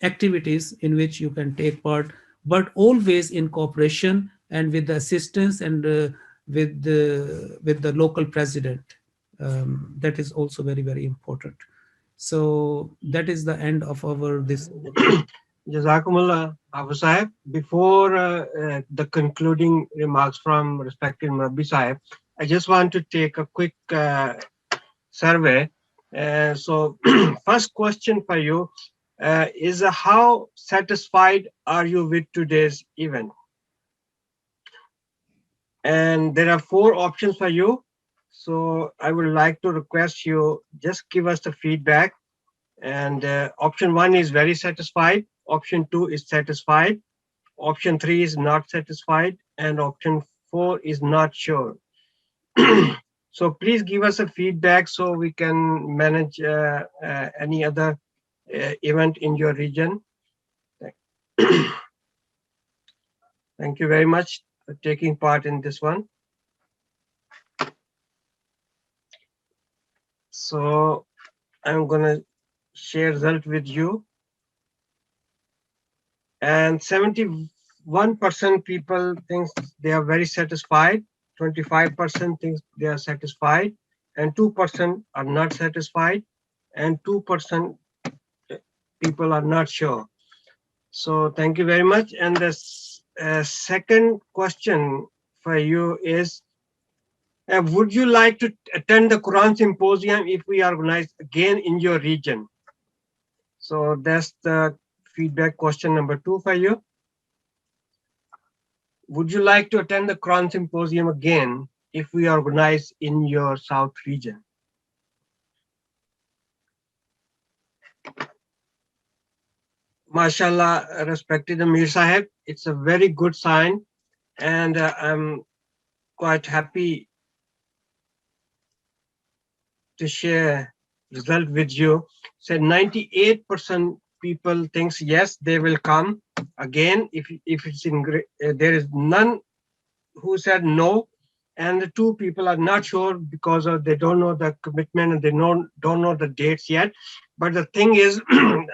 Speaker 8: activities in which you can take part, but always in cooperation and with the assistance and with the local president. That is also very, very important. So that is the end of our this.
Speaker 2: Jazakumullah, Abu Sahib. Before the concluding remarks from respected Murabbi Sahib, I just want to take a quick survey. So first question for you is how satisfied are you with today's event? And there are 4 options for you. So I would like to request you just give us the feedback. And option 1 is very satisfied. Option 2 is satisfied. Option 3 is not satisfied. And option 4 is not sure. So please give us a feedback so we can manage any other event in your region. Thank you very much for taking part in this one. So I'm gonna share result with you. And 71% people think they are very satisfied, 25% think they are satisfied, and 2% are not satisfied, and 2% people are not sure. So thank you very much. And the second question for you is, would you like to attend the Quran Symposium if we organize again in your region? So that's the feedback question number 2 for you. Would you like to attend the Quran Symposium again if we organize in your South region? MashaAllah, respected Amir Sahib, it's a very good sign, and I'm quite happy to share result with you. So 98% people thinks yes, they will come again. If it's in, there is none who said no, and the 2 people are not sure because of they don't know the commitment and they don't know the dates yet. But the thing is,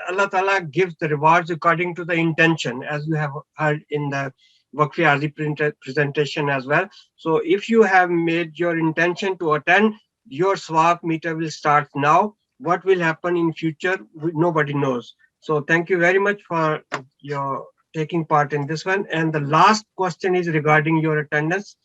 Speaker 2: Allah Ta'ala gives the rewards according to the intention, as you have heard in the Waqf Arzi presentation as well. So if you have made your intention to attend, your swap meter will start now. What will happen in future, nobody knows. So thank you very much for your taking part in this one. And the last question is regarding your attendance.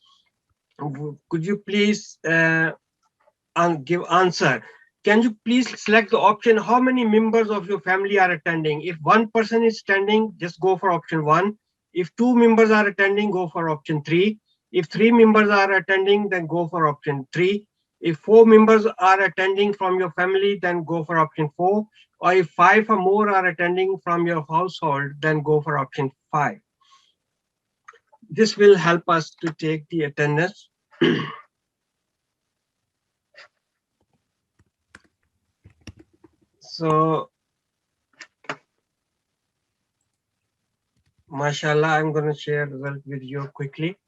Speaker 2: Could you please give answer? Can you please select the option how many members of your family are attending? If 1 person is attending, just go for option 1. If 2 members are attending, go for option 3. If 3 members are attending, then go for option 3. If 4 members are attending from your family, then go for option 4. Or if 5 or more are attending from your household, then go for option 5. This will help us to take the attendance. So, mashallah, I'm going to share the result with you quickly.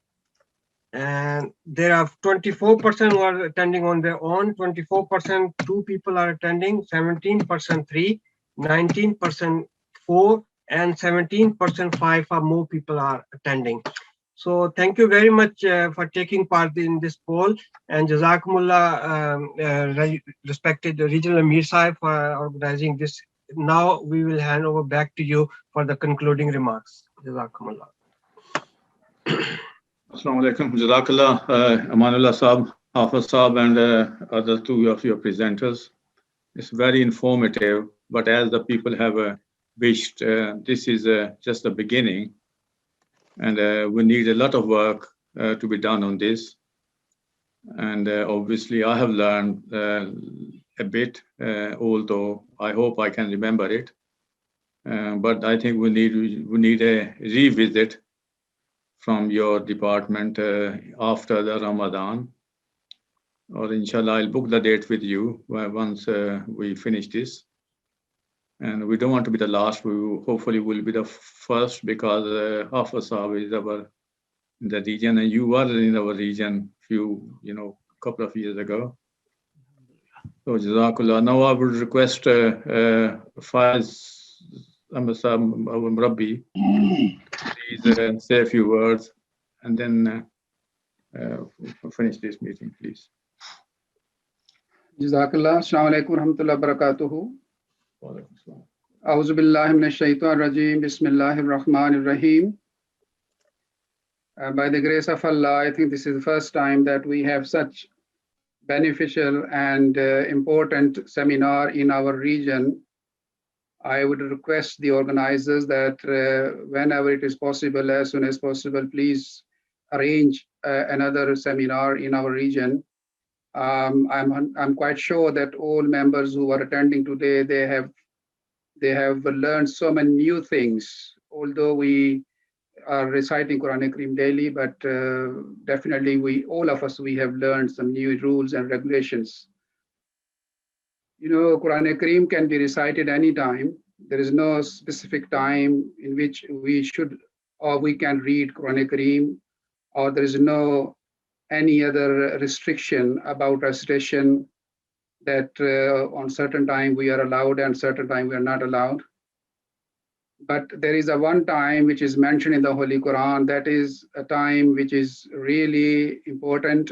Speaker 2: And there are 24% who are attending on their own, 24% 2 people are attending, 17% 3, 19% 4, and 17% 5 or more people are attending. So thank you very much for taking part in this poll, and Jazakumullah, respected Regional Amir Sahib, for organizing this. Now we will hand over back to you for the concluding remarks. Jazakumullah.
Speaker 1: Assalamu alaikum. Jazakallah, Amanullah Saab, Hafiz Saab, and other two of your presenters. It's very informative, but as the people have wished, this is just the beginning, and we need a lot of work to be done on this. And obviously, I have learned a bit, although I hope I can remember it. But I think we need a revisit from your department after the Ramadan, or inshallah I'll book the date with you once we finish this. And we don't want to be the last. We hopefully will be the first, because Hafiz Sahib is in the region, and you were in our region couple of years ago. So Jazakallah. Now I would request Faiz Rabbi, please say a few words, and then finish this meeting, please.
Speaker 9: Jazakallah. Assalamu alaikum warahmatullahi wabarakatuh. A'udhu billahi minash shaitanir rajeem. Bismillahir rahmanir rahim. By the grace of Allah, I think this is the first time that we have such beneficial and important seminar in our region. I would request the organizers that whenever it is possible, as soon as possible, please arrange another seminar in our region. I'm quite sure that all members who are attending today, they have learned so many new things. Although we are reciting Quran Kareem daily, but definitely all of us have learned some new rules and regulations. Quran Kareem can be recited anytime. There is no specific time in which we should or we can read Quran Kareem, or there is no any other restriction about recitation that on certain time we are allowed and certain time we are not allowed. But there is a one time which is mentioned in the Holy Quran, that is a time which is really important.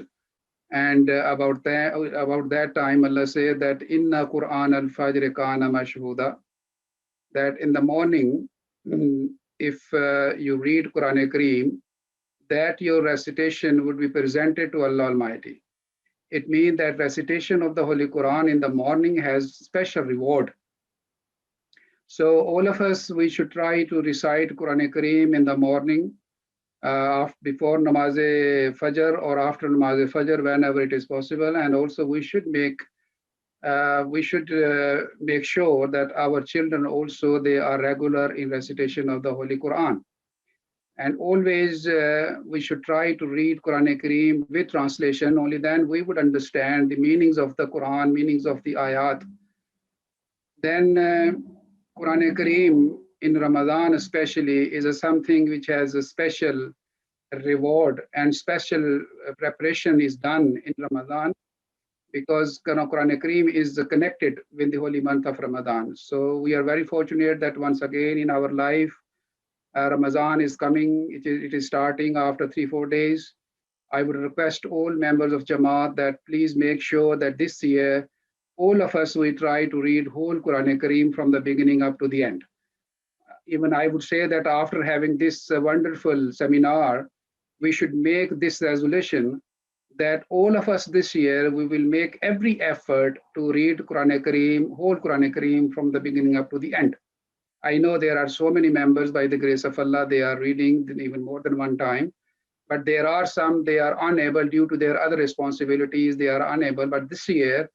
Speaker 9: And about that time, Allah said that Inna Quran al-Fajr kana mashhuda, that in the morning, if you read Quran Kareem, that your recitation would be presented to Allah Almighty. It means that recitation of the Holy Quran in the morning has special reward. So all of us, we should try to recite Quran Kareem in the morning, before Namaz Fajr or after Namaz Fajr, whenever it is possible. And also we should make sure that our children also, they are regular in recitation of the Holy Quran. And always we should try to read Quran Kareem with translation. Only then we would understand the meanings of the Quran, meanings of the ayat. Then Quran Kareem in Ramadan especially is something which has a special reward, and special preparation is done in Ramadan, because Quran Kareem is connected with the holy month of Ramadan. So we are very fortunate that once again in our life, Ramadan is coming. It is starting after 3-4 days. I would request all members of Jamaat that please make sure that this year, all of us, we try to read whole Quran Kareem from the beginning up to the end. Even I would say that after having this wonderful seminar, we should make this resolution that all of us this year, we will make every effort to read Quran Kareem, whole Quran Kareem from the beginning up to the end. I know there are so many members, by the grace of Allah, they are reading even more than one time, but there are some, they are unable due to their other responsibilities, they are unable, but this year,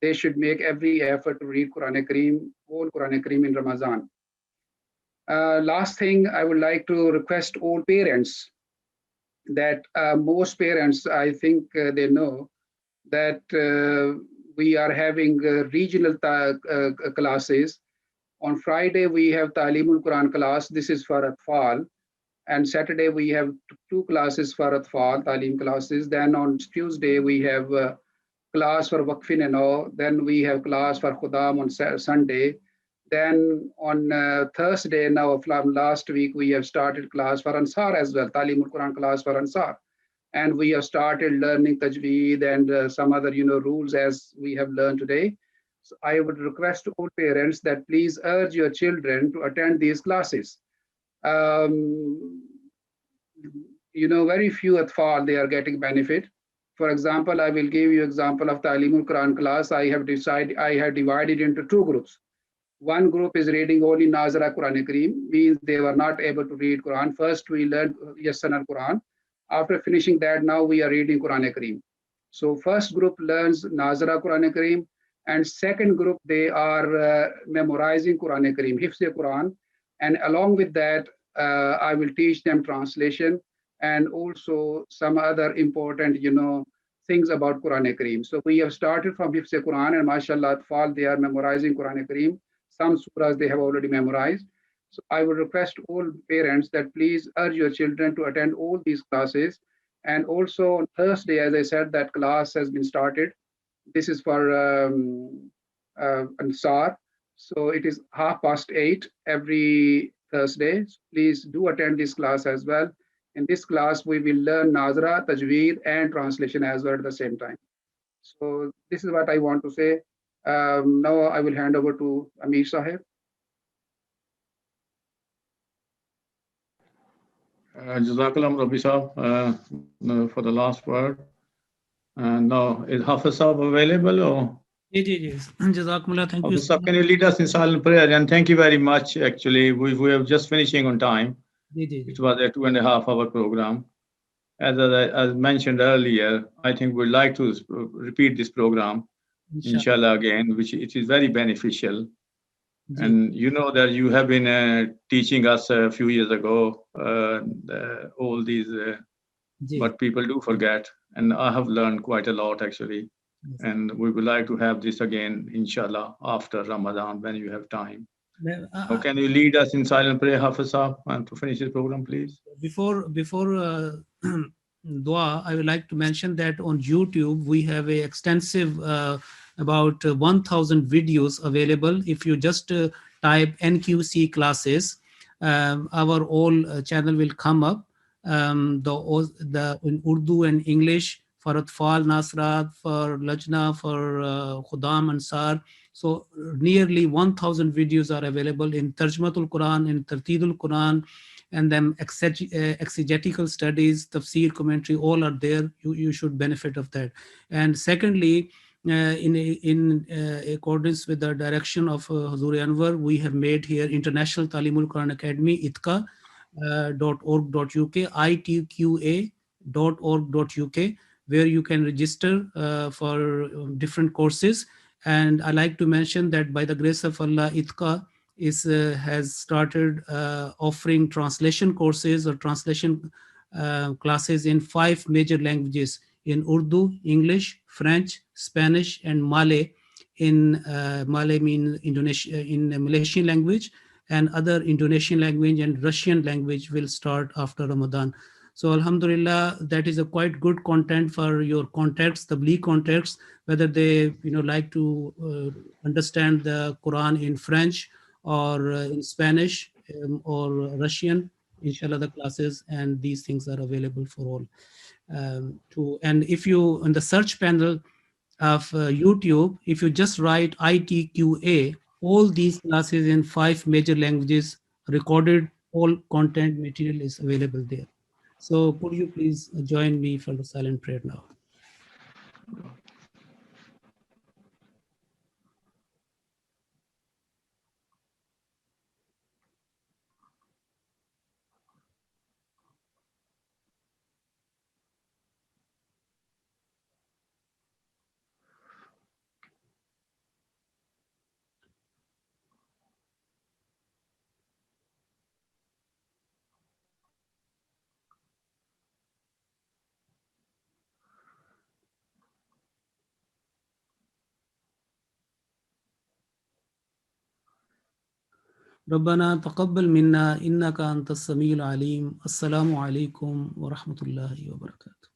Speaker 9: they should make every effort to read Quran Kareem, whole Quran Kareem in Ramadan. Last thing, I would like to request all parents that most parents, I think they know that we are having regional classes. On Friday, we have Talimul-Quran class. This is for Atfal. And Saturday we have two classes for Atfal, Talim classes. Then on Tuesday we have class for Waqfin and all. Then we have class for Khudam on Sunday. Then on Thursday, now from last week, we have started class for Ansar as well, Talimul-Quran class for Ansar. And we have started learning Tajweed and some other, rules as we have learned today. So I would request all parents that please urge your children to attend these classes. Very few at far they are getting benefit. For example, I will give you example of Talimul-Quran class. I have divided into two groups. One group is reading only Nazara Quran Kareem, means they were not able to read Quran. First, we learned Yassan al-Quran. After finishing that, now we are reading Quran Kareem. So first group learns Nazara Quran Kareem, and second group, they are memorizing Quran Kareem, Hifz Quran. And along with that, I will teach them translation and also some other important, things about Quran Kareem. So we have started from Hifz Quran, and mashallah, they are memorizing Quran Kareem. Some surahs they have already memorized. So I would request all parents that please urge your children to attend all these classes. And also on Thursday, as I said, that class has been started. This is for Ansar. So it is 8:30 every Thursday. So please do attend this class as well. In this class, we will learn Nazra, Tajweed, and translation as well at the same time. So this is what I want to say. Now I will hand over to Amir Sahib.
Speaker 1: Jazakallah, Rabbi Sahib, for the last word. And now, is Hafiz Sahib available? Or?
Speaker 8: Yes. Jazakumullah, thank you.
Speaker 1: Hafiz Sahib, can you lead us in silent prayer? And thank you very much. Actually, we are just finishing on time. It was a 2.5-hour program. As mentioned earlier, I think we'd like to repeat this program, inshallah, again, which it is very beneficial. And you know that you have been teaching us a few years ago all these, but people do forget. And I have learned quite a lot, actually. Yes. And we would like to have this again, inshallah, after Ramadan, when you have time. So can you lead us in silent prayer, Hafiz Sahib, and to finish this program, please?
Speaker 8: Before dua, I would like to mention that on YouTube, we have a extensive about 1,000 videos available. If you just type NQC classes, our whole channel will come up. The in Urdu and English for Atfal, Nasrat, for Lajna, for Khudam, Ansar. So nearly 1,000 videos are available in Tarjmatul Quran, in Tartilul Quran, and then exegetical studies, tafsir, commentary, all are there. You should benefit of that. And secondly, in accordance with the direction of Hazur Anwar, we have made here International Talimul-Quran Academy, itqa.org.uk, itqa.org.uk, where you can register for different courses. And I like to mention that by the grace of Allah, ITQA has started offering translation courses or translation classes in 5 major languages: in Urdu, English, French, Spanish, and Malay. In Malay mean Indonesia, in Malaysian language, and other Indonesian language and Russian language will start after Ramadan. So Alhamdulillah, that is a quite good content for your contacts, Tabligh contacts, whether they like to understand the Quran in French or in Spanish or Russian. Inshallah, the classes and these things are available for all. And if you, in the search panel of YouTube, if you just write ITQA, all these classes in 5 major languages recorded, all content material is available there. So could you please join me for the silent prayer now? ربنا تقبل منا إنك أنت السميع العليم. السلام عليكم ورحمة الله وبركاته.